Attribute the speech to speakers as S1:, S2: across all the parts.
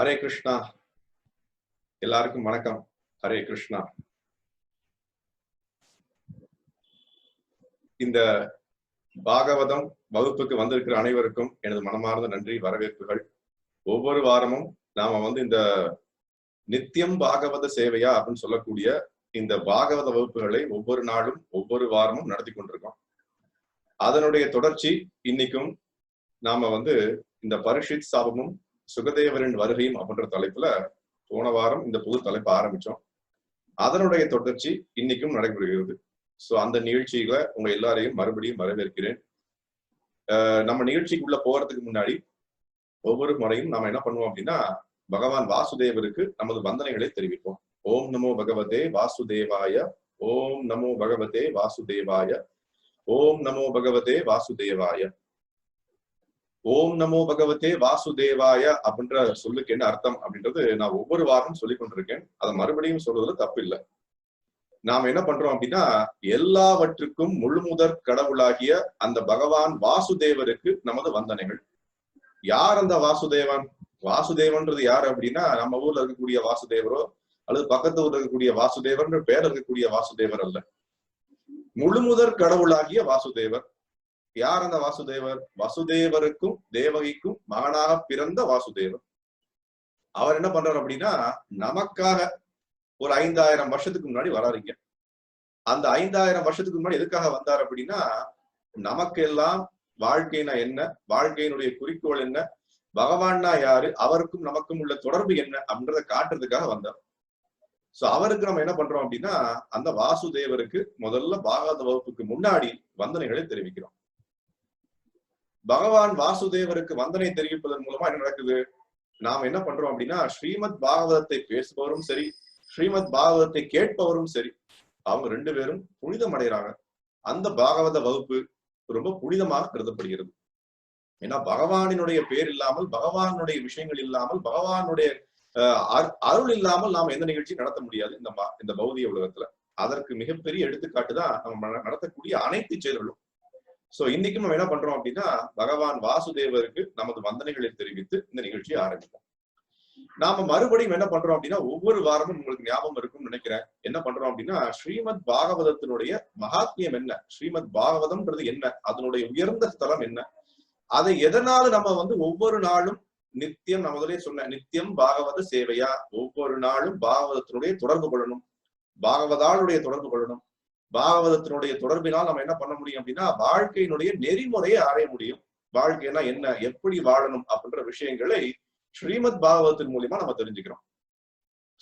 S1: ஹரே கிருஷ்ணா. எல்லாருக்கும் வணக்கம். ஹரே கிருஷ்ணா. இந்த பாகவதம் வகுப்புக்கு வந்திருக்கிற அனைவருக்கும் எனது மனமார்ந்த நன்றி, வரவேற்புகள். ஒவ்வொரு வாரமும் நாம இந்த நித்தியம் பாகவத சேவையா அப்படின்னு சொல்லக்கூடிய இந்த பாகவத வகுப்புகளை ஒவ்வொரு நாளும் ஒவ்வொரு வாரமும் நடத்தி கொண்டிருக்கோம். அதனுடைய தொடர்ச்சி இன்னைக்கும் நாம இந்த பரிஷித் ஸ்தாபமும் சுகதேவரின் வருகையும் அப்படின்ற தலைப்புல போன வாரம் இந்த புது தலைப்பு ஆரம்பிச்சோம். அதனுடைய தொடர்ச்சி இன்னைக்கும் நடைபெறுகிறது. சோ அந்த நிகழ்ச்சியில உங்க எல்லாரையும் மறுபடியும் வரவேற்கிறேன். நம்ம நிகழ்ச்சிக்குள்ள போறதுக்கு முன்னாடி ஒவ்வொரு முறையும் நாம என்ன பண்ணுவோம் அப்படின்னா, பகவான் வாசுதேவருக்கு நமது வந்தனைகளை தெரிவிப்போம். ஓம் நமோ பகவதே வாசுதேவாய, ஓம் நமோ பகவதே வாசுதேவாய, ஓம் நமோ பகவதே வாசுதேவாய. ஓம் நமோ பகவதே வாசுதேவாய அப்படின்ற சொல்லுக்கு என்ன அர்த்தம் அப்படின்றது நான் ஒவ்வொரு வாரமும் சொல்லிக் கொண்டிருக்கேன். அதை மறுபடியும் சொல்றதுல தப்பு இல்லை. நாம என்ன பண்றோம் அப்படின்னா, எல்லாவற்றுக்கும் முழுமுதற் கடவுளாகிய அந்த பகவான் வாசுதேவருக்கு நமது வந்தனைகள். யார் அந்த வாசுதேவன்? வாசுதேவன்றது யாரு அப்படின்னா, நம்ம ஊர்ல இருக்கக்கூடிய வாசுதேவரோ அல்லது பக்கத்து ஊர்ல இருக்கக்கூடிய வாசுதேவர்ன்ற பேர் இருக்கக்கூடிய வாசுதேவர் அல்ல. முழுமுதற் கடவுளாகிய வாசுதேவர். யார் அந்த வாசுதேவர்? வசுதேவருக்கும் தேவகிக்கும் மகனாக பிறந்த வாசுதேவர். அவர் என்ன பண்றாரு அப்படின்னா, நமக்காக ஒரு 5000 வருஷத்துக்கு முன்னாடி வராருங்க. அந்த 5000 வருஷத்துக்கு முன்னாடி எதுக்காக வந்தார் அப்படின்னா, நமக்கெல்லாம் வாழ்க்கைனா என்ன, வாழ்க்கையினுடைய குறிக்கோள் என்ன, பகவான்னா யாரு, அவருக்கும் நமக்கும் உள்ள தொடர்பு என்ன அப்படின்றத காட்டுறதுக்காக வந்தார். சோ அவருக்கு நம்ம என்ன பண்றோம் அப்படின்னா, அந்த வாசுதேவருக்கு முதல்ல பாகவத வகுப்புக்கு முன்னாடி வந்தனைகளை தெரிவிக்கிறோம். பகவான் வாசுதேவருக்கு வந்தனை தெரிவிப்பதன் மூலமா என்ன நடக்குது? நாம் என்ன பண்றோம் அப்படின்னா, ஸ்ரீமத் பாகவதத்தை பேசுபவரும் சரி, ஸ்ரீமத் பாகவதத்தை கேட்பவரும் சரி, அவங்க 2 பேரும் புனிதம் அடைகிறாங்க. அந்த பாகவத வகுப்பு ரொம்ப புனிதமாக கருதப்படுகிறது. ஏன்னா பகவானினுடைய பேர் இல்லாமல், பகவானுடைய விஷயங்கள் இல்லாமல், பகவானுடைய அருள் இல்லாமல் நாம் எந்த நிகழ்ச்சியும் நடத்த முடியாது இந்த பௌதிக உலகத்துல. அதற்கு மிகப்பெரிய எடுத்துக்காட்டு தான் நம்ம நடத்தக்கூடிய அனைத்து செயல்களும். சோ இன்னைக்கும் நம்ம என்ன பண்றோம் அப்படின்னா, பகவான் வாசுதேவருக்கு நமது வந்தனைகளை தெரிவித்து இந்த நிகழ்ச்சியை ஆரம்பிப்போம். நாம மறுபடியும் என்ன பண்றோம் அப்படின்னா, ஒவ்வொரு வாரமும் உங்களுக்கு ஞாபகம் இருக்கும்னு நினைக்கிறேன். என்ன பண்றோம் அப்படின்னா, ஸ்ரீமத் பாகவதத்தினுடைய மகாத்மியம் என்ன, ஸ்ரீமத் பாகவதம்ன்றது என்ன, அதனுடைய உயர்ந்த ஸ்தலம் என்ன, அதை எதனால நம்ம ஒவ்வொரு நாளும் நித்தியம், நான் முதலே சொன்ன நித்தியம் பாகவத சேவையா, ஒவ்வொரு நாளும் பாகவதத்தினுடைய தொடர்பு கொள்ளணும், பாகவதாளுடைய தொடர்பு கொள்ளணும். பாகவதத்தினுடைய தொடர்பினால் நம்ம என்ன பண்ண முடியும் அப்படின்னா, வாழ்க்கையினுடைய நெறிமுறையை அடைய முடியும். வாழ்க்கைனா என்ன, எப்படி வாழணும் அப்படின்ற விஷயங்களை ஸ்ரீமத் பாகவதத்தின் மூலியமா நம்ம தெரிஞ்சுக்கிறோம்.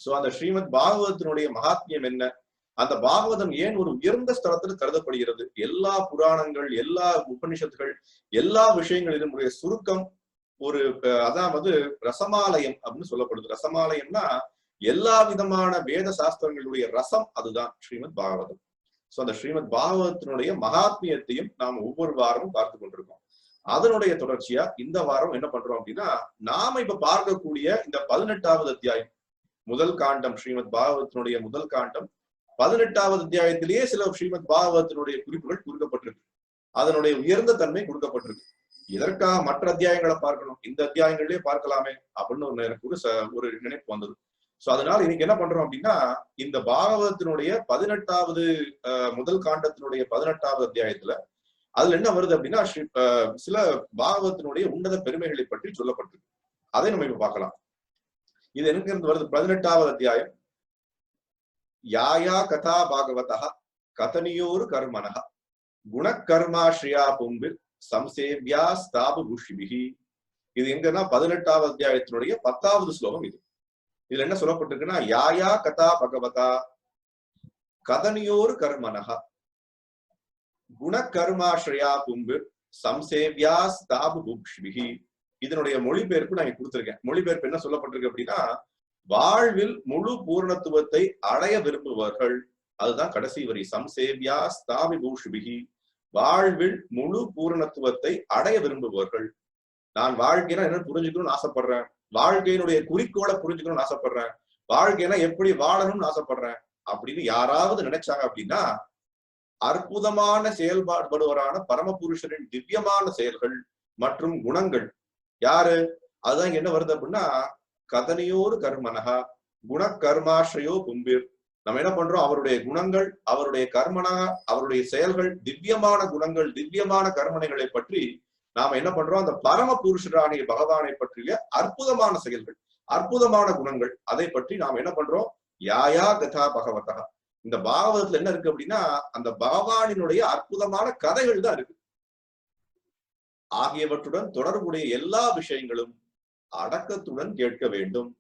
S1: சோ அந்த ஸ்ரீமத் பாகவதத்தினுடைய மகாத்மியம் என்ன, அந்த பாகவதம் ஏன் ஒரு உயர்ந்த ஸ்தலத்தில் கருதப்படுகிறது, எல்லா புராணங்கள், எல்லா உபனிஷத்துகள், எல்லா விஷயங்களிலும் சுருக்கம் ஒரு அதாவது ரசமாலயம் அப்படின்னு சொல்லப்படுது. ரசமாலயம்னா எல்லா விதமான வேத சாஸ்திரங்களுடைய ரசம், அதுதான் ஸ்ரீமத் பாகவதம். சோ அந்த ஸ்ரீமத் பாகவதத்தினுடைய மகாத்மியத்தையும் நாம் ஒவ்வொரு வாரமும் பார்த்து கொண்டிருக்கோம். அதனுடைய தொடர்ச்சியா இந்த வாரம் என்ன பண்றோம் அப்படின்னா, நாம இப்ப பார்க்கக்கூடிய இந்த 18வது அத்தியாயம், முதல் காண்டம், ஸ்ரீமத் பாகவதத்தினுடைய முதல் காண்டம் 18வது அத்தியாயத்திலேயே சில ஸ்ரீமத் பாகவதத்தினுடைய குறிப்புகள் கொடுக்கப்பட்டிருக்கு. அதனுடைய உயர்ந்த தன்மை கொடுக்கப்பட்டிருக்கு. இதற்காக மற்ற அத்தியாயங்களை பார்க்கணும், இந்த அத்தியாயங்களிலேயே பார்க்கலாமே அப்படின்னு எனக்கு ஒரு நினைப்பு வந்தது. சோ அதனால இன்னைக்கு என்ன பண்றோம் அப்படின்னா, இந்த பாகவதத்தினுடைய 18வது முதல் காண்டத்தினுடைய 18வது அத்தியாயத்துல அதுல என்ன வருது அப்படின்னா, சில பாகவதத்தினுடைய உன்னத பெருமைகளை பற்றி சொல்லப்பட்டிருக்கு. அதை நம்ம இப்ப பார்க்கலாம். இது எனக்கு இருந்து வருது. 18வது அத்தியாயம். யாயா கதா பாகவதா கதனியோரு கர்மனஹ குணகர்மாஸ்ரீயா பும்பிர் சம்சேவ்யா ஸ்தாபு புஷிபிஹி. இது எங்கன்னா 18வது அத்தியாயத்தினுடைய 10வது ஸ்லோகம். இது இதுல என்ன சொல்லப்பட்டிருக்குன்னா, யாயா கதா பகவதா கதனியோரு கர்மனஹ குணகர்மாஸ்ரயா பும்பிர் சம்சேவ்யா ஸ்தாபு புஷிபிஹி. இதனுடைய மொழிபெயர்ப்பு நான் கொடுத்திருக்கேன். மொழிபெயர்ப்பு என்ன சொல்லப்பட்டிருக்கு அப்படின்னா, வாழ்வில் முழு பூரணத்துவத்தை அடைய விரும்புவர்கள், அதுதான் கடைசி வரி, சம்சேவ்யா ஸ்தாபி பூஷிபிஹி. வாழ்வில் முழு பூரணத்துவத்தை அடைய விரும்புபவர்கள். நான் வாழ்க்கைனா என்ன புரிஞ்சுக்கணும்னு ஆசைப்படுறேன், வாழ்க்கையினுடைய குறிக்கோளை புரிஞ்சுக்கணும்னு ஆசைப்படுறேன், வாழ்க்கைனா எப்படி வாழணும்னு ஆசைப்படுறேன் அப்படின்னு யாராவது நினைச்சாங்க அப்படின்னா, அற்புதமான செயல்பாடுபடுவரான பரமபுருஷரின் திவ்யமான செயல்கள் மற்றும் குணங்கள் யாரு, அதுதான் என்ன வருது அப்படின்னா, கதனியோரு கர்மனகா குணகர்மாஸ்ரயோ பும்பிர். நம்ம என்ன பண்றோம், அவருடைய குணங்கள், அவருடைய கர்மனா, அவருடைய செயல்கள், திவ்யமான குணங்கள், திவ்யமான கர்மனைகளை பற்றி நாம என்ன பண்றோம், அந்த பரம புருஷராகிய பகவானை பற்றிய அற்புதமான செயல்கள், அற்புதமான குணங்கள், அதை பற்றி நாம் என்ன பண்றோம், யாயா கதா பகவதா. இந்த பாகவதத்துல என்ன இருக்கு அப்படின்னா, அந்த பகவானினுடைய அற்புதமான கதைகள் தான் இருக்கு. ஆகியவற்றுடன் தொடர்புடைய எல்லா விஷயங்களும் அடக்கத்துடன் கேட்க வேண்டும்,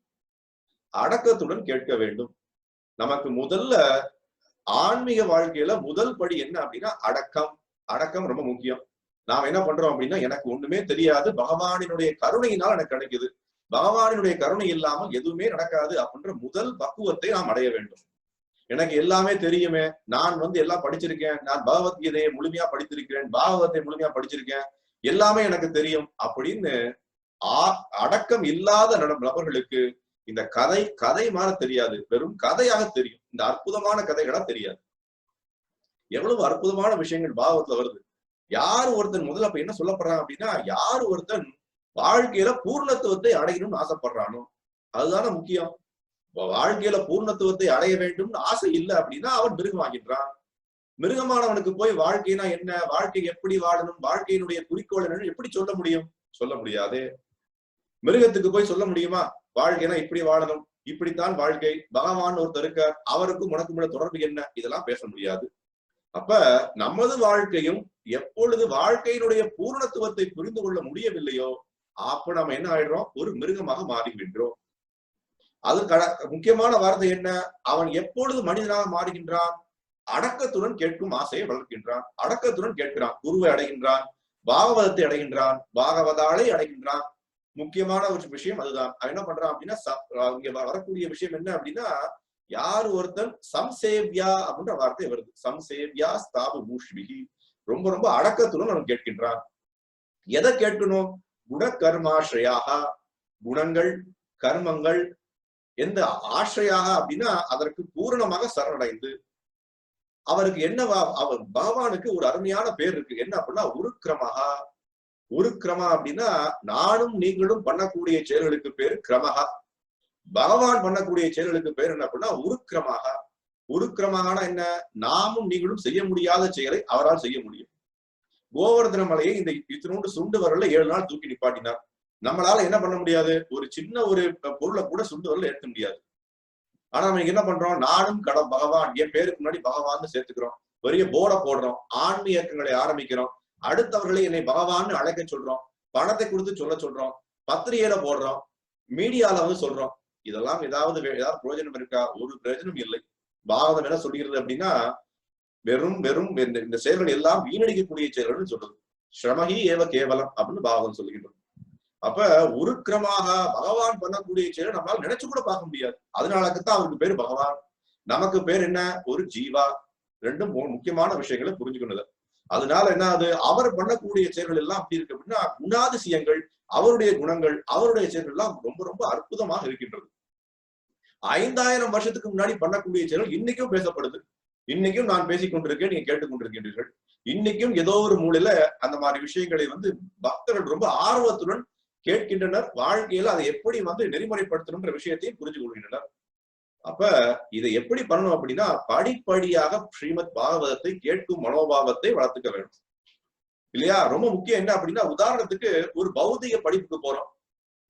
S1: அடக்கத்துடன் கேட்க வேண்டும். நமக்கு முதல்ல ஆன்மீக வாழ்க்கையில முதல் படி என்ன அப்படின்னா அடக்கம். அடக்கம் ரொம்ப முக்கியம். நாம் என்ன பண்றோம் அப்படின்னா, எனக்கு ஒண்ணுமே தெரியாது, பகவானினுடைய கருணையினால் எனக்கு கிடைக்குது, பகவானினுடைய கருணை இல்லாமல் எதுவுமே நடக்காது அப்படின்ற முதல் பக்குவத்தை நாம் அடைய வேண்டும். எனக்கு எல்லாமே தெரியுமே, நான் எல்லாம் படிச்சிருக்கேன், நான் பகவத்கீதையை முழுமையா படித்திருக்கிறேன், பாகவத்தை முழுமையா படிச்சிருக்கேன், எல்லாமே எனக்கு தெரியும் அப்படின்னு அடக்கம் இல்லாத நபர்களுக்கு இந்த கதை மாற தெரியாது, வெறும் கதையாக தெரியும். இந்த அற்புதமான கதைகளா தெரியாது. எவ்வளவு அற்புதமான விஷயங்கள் பாகவத்துல வருது. யார் ஒருத்தன் முதல்ல அப்ப என்ன சொல்லப்படுறான் அப்படின்னா, யார் ஒருத்தன் வாழ்க்கையில பூர்ணத்துவத்தை அடையணும்னு ஆசைப்படுறானோ அதுதானே முக்கியம். வாழ்க்கையில பூர்ணத்துவத்தை அடைய வேண்டும்னு ஆசை இல்லை அப்படின்னா அவன் மிருகமாகின்றான். மிருகமானவனுக்கு போய் வாழ்க்கைனா என்ன, வாழ்க்கை எப்படி வாழணும், வாழ்க்கையினுடைய குறிக்கோள் என்னன்னு எப்படி சொல்ல முடியும்? சொல்ல முடியாது. மிருகத்துக்கு போய் சொல்ல முடியுமா வாழ்க்கைனா இப்படி வாழணும், இப்படித்தான் வாழ்க்கை, பகவான் ஒருத்தர் இருக்கார், அவருக்கும் உனக்கும் உள்ள தொடர்பு என்ன, இதெல்லாம் பேச முடியாது. அப்ப நமது வாழ்க்கையும் எப்பொழுது வாழ்க்கையினுடைய பூர்ணத்துவத்தை புரிந்து கொள்ள முடியவில்லையோ அப்ப நம்ம என்ன ஆயிடுறோம், ஒரு மிருகமாக மாறிவிடுறோம். அது முக்கியமான வார்த்தை என்ன, அவன் எப்பொழுது மனிதனாக மாறுகின்றான், அடக்கத்துடன் கேட்கும் ஆசையை வளர்க்கின்றான், அடக்கத்துடன் கேட்கிறான், குருவை அடைகின்றான், பாகவதத்தை அடைகின்றான், பாகவதாலை அடைகின்றான். முக்கியமான ஒரு விஷயம் அதுதான். அவன் என்ன பண்றான் அப்படின்னா, இங்க வரக்கூடிய விஷயம் என்ன அப்படின்னா, யார் ஒருத்தன் சம்சேவ்யா அப்படின்ற வார்த்தை வருது, சம்சேவ்யா ஸ்தாபு பூஷ்மிகி, ரொம்ப ரொம்ப அடக்கத்துடன் அவன் கேட்கின்றான். எதை கேட்கணும், குணகர்மாஸ்ரயாக, குணங்கள் கர்மங்கள், எந்த ஆசிரியாக அப்படின்னா அதற்கு பூரணமாக சரணடைந்து, அவருக்கு என்ன, அவர் பகவானுக்கு ஒரு அருமையான பேர் இருக்கு, என்ன அப்படின்னா உருக்கிரமஹா. உருக்கிரமா அப்படின்னா நானும் நீங்களும் பண்ணக்கூடிய செயல்களுக்கு பேரு கிரமஹா. பகவான் பண்ணக்கூடிய செயல்களுக்கு பேர் என்ன அப்படின்னா உருக்கிரமாக. உருக்கிரமான என்ன, நாமும் நீங்களும் செய்ய முடியாத செயலை அவரால் செய்ய முடியும். கோவர்தன மலையை இந்த இத்தினோண்டு சுண்டு வரல 7 நாள் தூக்கி நிப்பாட்டினார். நம்மளால என்ன பண்ண முடியாது, ஒரு சின்ன ஒரு பொருளை கூட சுண்டு வரல ஏற்க முடியாது. ஆனா நம்ம என்ன பண்றோம், நானும் பகவான், என் பேருக்கு முன்னாடி பகவான் சேர்த்துக்கிறோம், பெரிய போர்டை போடுறோம், ஆன்மீக இயக்கங்களை ஆரம்பிக்கிறோம், அடுத்தவர்களை என்னை பகவான் அழைக்க சொல்றோம், பணத்தை கொடுத்து சொல்ல சொல்றோம், பத்திரிகையில போடுறோம், மீடியால சொல்றோம். இதெல்லாம் ஏதாவது பிரயோஜனம் இருக்கா? ஒரு பிரயோஜனம் இல்லை. பாகவதம் என்ன சொல்கிறது அப்படின்னா, வெறும் வெறும் இந்த செயல்கள் எல்லாம் வீணடிக்கக்கூடிய செயல்கள் சொல்றது. ஸ்ரமஹி ஏவ கேவலம் அப்படின்னு பாகவதம் சொல்லுகின்றோம். அப்ப உருக்கிரமாக பகவான் பண்ணக்கூடிய செயல் நம்மளால நினைச்சு கூட பார்க்க முடியாது. அதனாலதான் அவருக்கு பேரு பகவான், நமக்கு பேர் என்ன, ஒரு ஜீவா. ரெண்டும் முக்கியமான விஷயங்களை புரிஞ்சுக்கணும். அதனால என்ன, அது அவர் பண்ணக்கூடிய செயல்கள் எல்லாம் அப்படி இருக்கு அப்படின்னா, குணாதிசயங்கள், அவருடைய குணங்கள், அவருடைய செயல்கள் எல்லாம் ரொம்ப ரொம்ப அற்புதமாக இருக்கின்றது. 5000 வருஷத்துக்கு முன்னாடி பண்ணக்கூடிய செயல்கள் இன்னைக்கும் பேசப்படுது. இன்னைக்கும் நான் பேசிக் கொண்டிருக்கேன், நீங்க கேட்டுக்கொண்டிருக்கின்றீர்கள். இன்னைக்கும் ஏதோ ஒரு மூலையில அந்த மாதிரி விஷயங்களை பக்தர்கள் ரொம்ப ஆர்வத்துடன் கேட்கின்றனர். வாழ்க்கையில அதை எப்படி நெறிமுறைப்படுத்தணும்ன்ற விஷயத்தையும் புரிஞ்சு கொள்கின்றனர். அப்ப இதை எப்படி பண்ணணும் அப்படின்னா, படிப்படியாக ஸ்ரீமத் பாகவதத்தை கேட்கும் மனோபாவத்தை வளர்த்துக்க வேண்டும் இல்லையா? ரொம்ப முக்கியம். என்ன அப்படின்னா, உதாரணத்துக்கு ஒரு பௌதிக படிப்புக்கு போறோம்,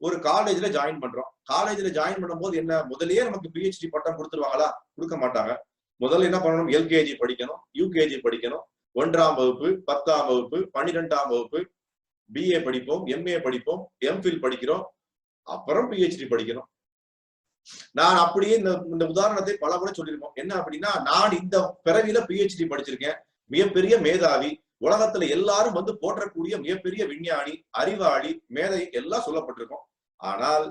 S1: ஒரு காலேஜ்ல ஜாயின் பண்றோம். காலேஜ்ல ஜாயின் பண்ணும் போது என்ன, முதல்லயே நமக்கு PhD பட்டம் கொடுத்துருவாங்களா? கொடுக்க மாட்டாங்க. முதல்ல என்ன பண்ணணும், LKG படிக்கணும், UKG படிக்கணும், 1ஆம் வகுப்பு, 10ஆம் வகுப்பு, 12ஆம் வகுப்பு, BA படிப்போம், MA படிப்போம், MPhil படிக்கிறோம், அப்புறம் PhD படிக்கணும். நான் அப்படியே இந்த உதாரணத்தை பல முறை சொல்லியிருக்கோம். என்ன அப்படின்னா, நான் இந்த பிறவியில PhD படிச்சிருக்கேன், மிகப்பெரிய மேதாவி, உலகத்துல எல்லாரும் போற்றக்கூடிய மிகப்பெரிய விஞ்ஞானி, அறிவாளி, மேதை எல்லாம் சொல்லப்பட்டிருக்கோம். ஆனால்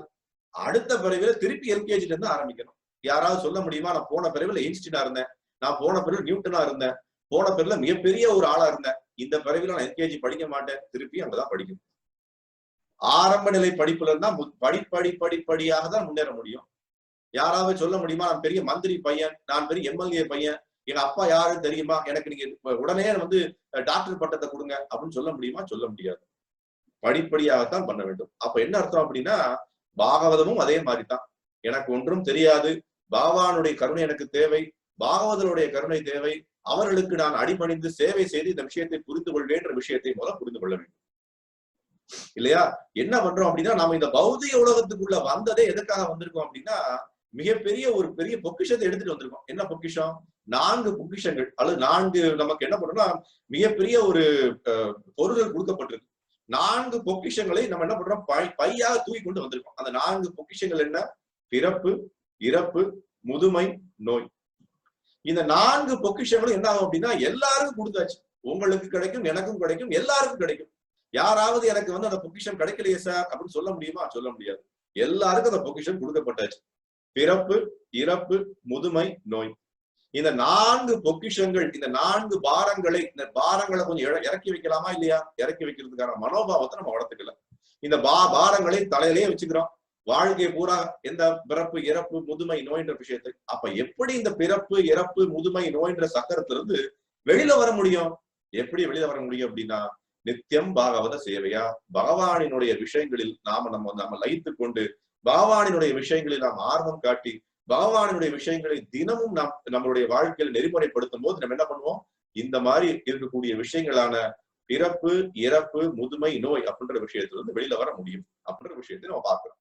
S1: அடுத்த பிறவில திருப்பி LKGல இருந்து ஆரம்பிக்கணும். யாராவது சொல்ல முடியுமா, நான் போன பிறவில ஐன்ஸ்டீனா இருந்தேன், நான் போன பிறகு நியூட்டனா இருந்தேன், போன பிறவில மிகப்பெரிய ஒரு ஆளா இருந்தேன், இந்த பிறவில நான் LKG படிக்க மாட்டேன், திருப்பி அங்கதான் படிக்கணும். ஆரம்ப நிலை படிப்புல இருந்தா படிப்படியாக தான் முன்னேற முடியும். யாராவது சொல்ல முடியுமா, நான் பெரிய மந்திரி பையன், நான் பெரிய MLA பையன், எங்க அப்பா யாருன்னு தெரியுமா, எனக்கு நீங்க உடனே டாக்டர் பட்டத்தை கொடுங்க அப்படின்னு சொல்ல முடியுமா? சொல்ல முடியாது. படிப்படியாகத்தான் பண்ண வேண்டும். அப்ப என்ன அர்த்தம் அப்படின்னா, பாகவதமும் அதே மாதிரிதான். எனக்கு ஒன்றும் தெரியாது, பகவானுடைய கருணை எனக்கு தேவை, பாகவதனுடைய கருணை தேவை, அவர்களுக்கு நான் அடிபணிந்து சேவை செய்து இந்த விஷயத்தை புரிந்து கொள்வேன் என்ற விஷயத்தை மூலம் புரிந்து கொள்ள வேண்டும் இல்லையா? என்ன பண்றோம் அப்படின்னா, நாம இந்த பௌதிக உலகத்துக்குள்ள வந்ததே எதுக்காக வந்திருக்கோம் அப்படின்னா, மிகப்பெரிய ஒரு பெரிய பொக்கிஷத்தை எடுத்துட்டு வந்திருக்கோம். என்ன பொக்கிஷம்? 4 பொக்கிஷங்கள் அல்லது 4 நமக்கு என்ன பண்றோம்னா மிகப்பெரிய ஒரு பொருள்கள் கொடுக்கப்பட்டிருக்கு. 4 பொக்கிஷங்களை நம்ம என்ன பண்றோம்? பையாக தூக்கி கொண்டு வந்திருக்கோம். அந்த 4 பொக்கிஷங்கள் என்ன? பிறப்பு, இறப்பு, முதுமை, நோய். இந்த 4 பொக்கிஷங்களும் என்ன ஆகும் அப்படின்னா எல்லாருக்கும் கொடுத்தாச்சு. உங்களுக்கு கிடைக்கும், எனக்கும் கிடைக்கும், எல்லாருக்கும் கிடைக்கும். யாராவது எனக்கு வந்து அந்த பொக்கிஷம் கிடைக்கலையே சார் அப்படின்னு சொல்ல முடியுமா? சொல்ல முடியாது. எல்லாருக்கும் அந்த பொக்கிஷம் கொடுக்கப்பட்டாச்சு. பிறப்பு, இறப்பு, முதுமை, நோய். இந்த 4 பொக்கிஷங்கள், இந்த 4 பாரங்களை, இந்த பாரங்களை கொஞ்சம் இறக்கி வைக்கலாமா இல்லையா? இறக்கி வைக்கிறதுக்கான மனோபாவத்தை நம்ம வளர்த்துக்கல. இந்த பாரங்களை தலையிலேயே வச்சுக்கிறோம். வாழ்க்கை பூரா எந்த பிறப்பு, இறப்பு, முதுமை, நோய்ன்ற விஷயத்தை. அப்ப எப்படி இந்த பிறப்பு, இறப்பு, முதுமை, நோய்ன்ற சக்கரத்திலிருந்து வெளியில வர முடியும்? எப்படி வெளியில வர முடியும் அப்படின்னா, நித்தியம் பாகவத சேவையா, பகவானினுடைய விஷயங்களில் நாம லயித்து கொண்டு, பகவானினுடைய விஷயங்களில் நாம் ஆர்வம் காட்டி, பகவானுடைய விஷயங்களை தினமும் நாம் நம்மளுடைய வாழ்க்கையில் நெறிமுறைப்படுத்தும் போது நம்ம என்ன பண்ணுவோம்? இந்த மாதிரி இருக்கக்கூடிய விஷயங்களான பிறப்பு, இறப்பு, முதுமை, நோய் அப்படின்ற விஷயத்துல இருந்து வெளியில வர முடியும் அப்படின்ற விஷயத்தை நம்ம பார்க்கிறோம்.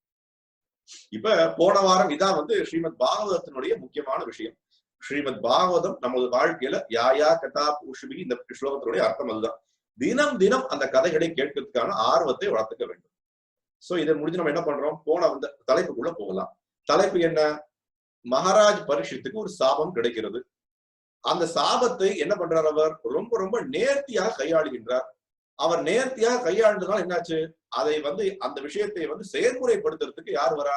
S1: இப்ப போன வாரம் இதான் வந்து ஸ்ரீமத் பாகவதத்தினுடைய முக்கியமான விஷயம். ஸ்ரீமத் பாகவதம் நமது வாழ்க்கையில யாயா கதா புஷ்பி, இந்த ஸ்லோகத்தினுடைய அர்த்தம் அதுதான். தினம் தினம் அந்த கதைகளை கேட்கறதுக்கான ஆர்வத்தை வளர்த்துக்க வேண்டும். சோ இதை முடிஞ்சு நம்ம என்ன பண்றோம்? போன வந்து தலைப்புக்குள்ள போகலாம். தலைப்பு என்ன? மகாராஜ் பரீட்சித்துக்கு ஒரு சாபம் கிடைக்கிறது. அந்த சாபத்தை என்ன பண்றார்? அவர் ரொம்ப ரொம்ப நேர்த்தியாக கையாளுகின்றார். அவர் நேர்த்தியாக கையாண்டதுனால என்னாச்சு? அதை வந்து அந்த விஷயத்தை வந்து செயல்முறைப்படுத்துறதுக்கு யார் வரா?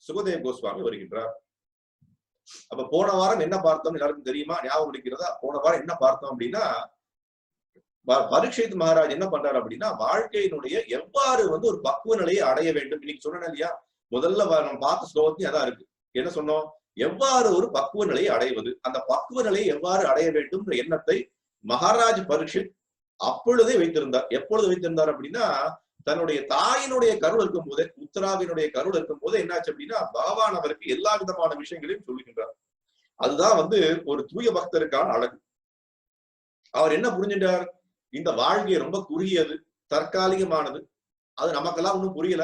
S1: சுகதேவ் கோஸ்வாமி வருகின்றார். அப்ப போன வாரம் என்ன பார்த்தோம் எல்லாருக்கும் தெரியுமா? ஞாபகம் இருக்கிறதா? போன வாரம் என்ன பார்த்தோம் அப்படின்னா, பரீட்சித் மகாராஜ் என்ன பண்றாரு அப்படின்னா, வாழ்க்கையினுடைய எவ்வாறு வந்து ஒரு பக்குவ நிலையை அடைய வேண்டும். இன்னைக்கு சொன்னேன் இல்லையா, முதல்ல நம்ம பார்த்த ஸ்லோகத்தையும் அதான் இருக்கு. என்ன சொன்னோம்? எவ்வாறு ஒரு பக்குவ நிலையை அடைவது, அந்த பக்குவ நிலையை எவ்வாறு அடைய வேண்டும் என்ற எண்ணத்தை மகாராஜ் பரீட்சித் அப்பொழுதே வைத்திருந்தார். எப்பொழுது வைத்திருந்தார் அப்படின்னா, தன்னுடைய தாயினுடைய கருள் இருக்கும் போதே, உத்தராவினுடைய கருள் இருக்கும் போதே என்னாச்சு அப்படின்னா, பகவான் அவருக்கு எல்லா விதமான விஷயங்களையும் சொல்லுகின்றார். அதுதான் வந்து ஒரு தூய பக்தருக்கான அழகு. அவர் என்ன புரிஞ்சிட்டார்? இந்த வாழ்க்கை ரொம்ப குறுகியது, தற்காலிகமானது. அது நமக்கெல்லாம் ஒன்றும் புரியல.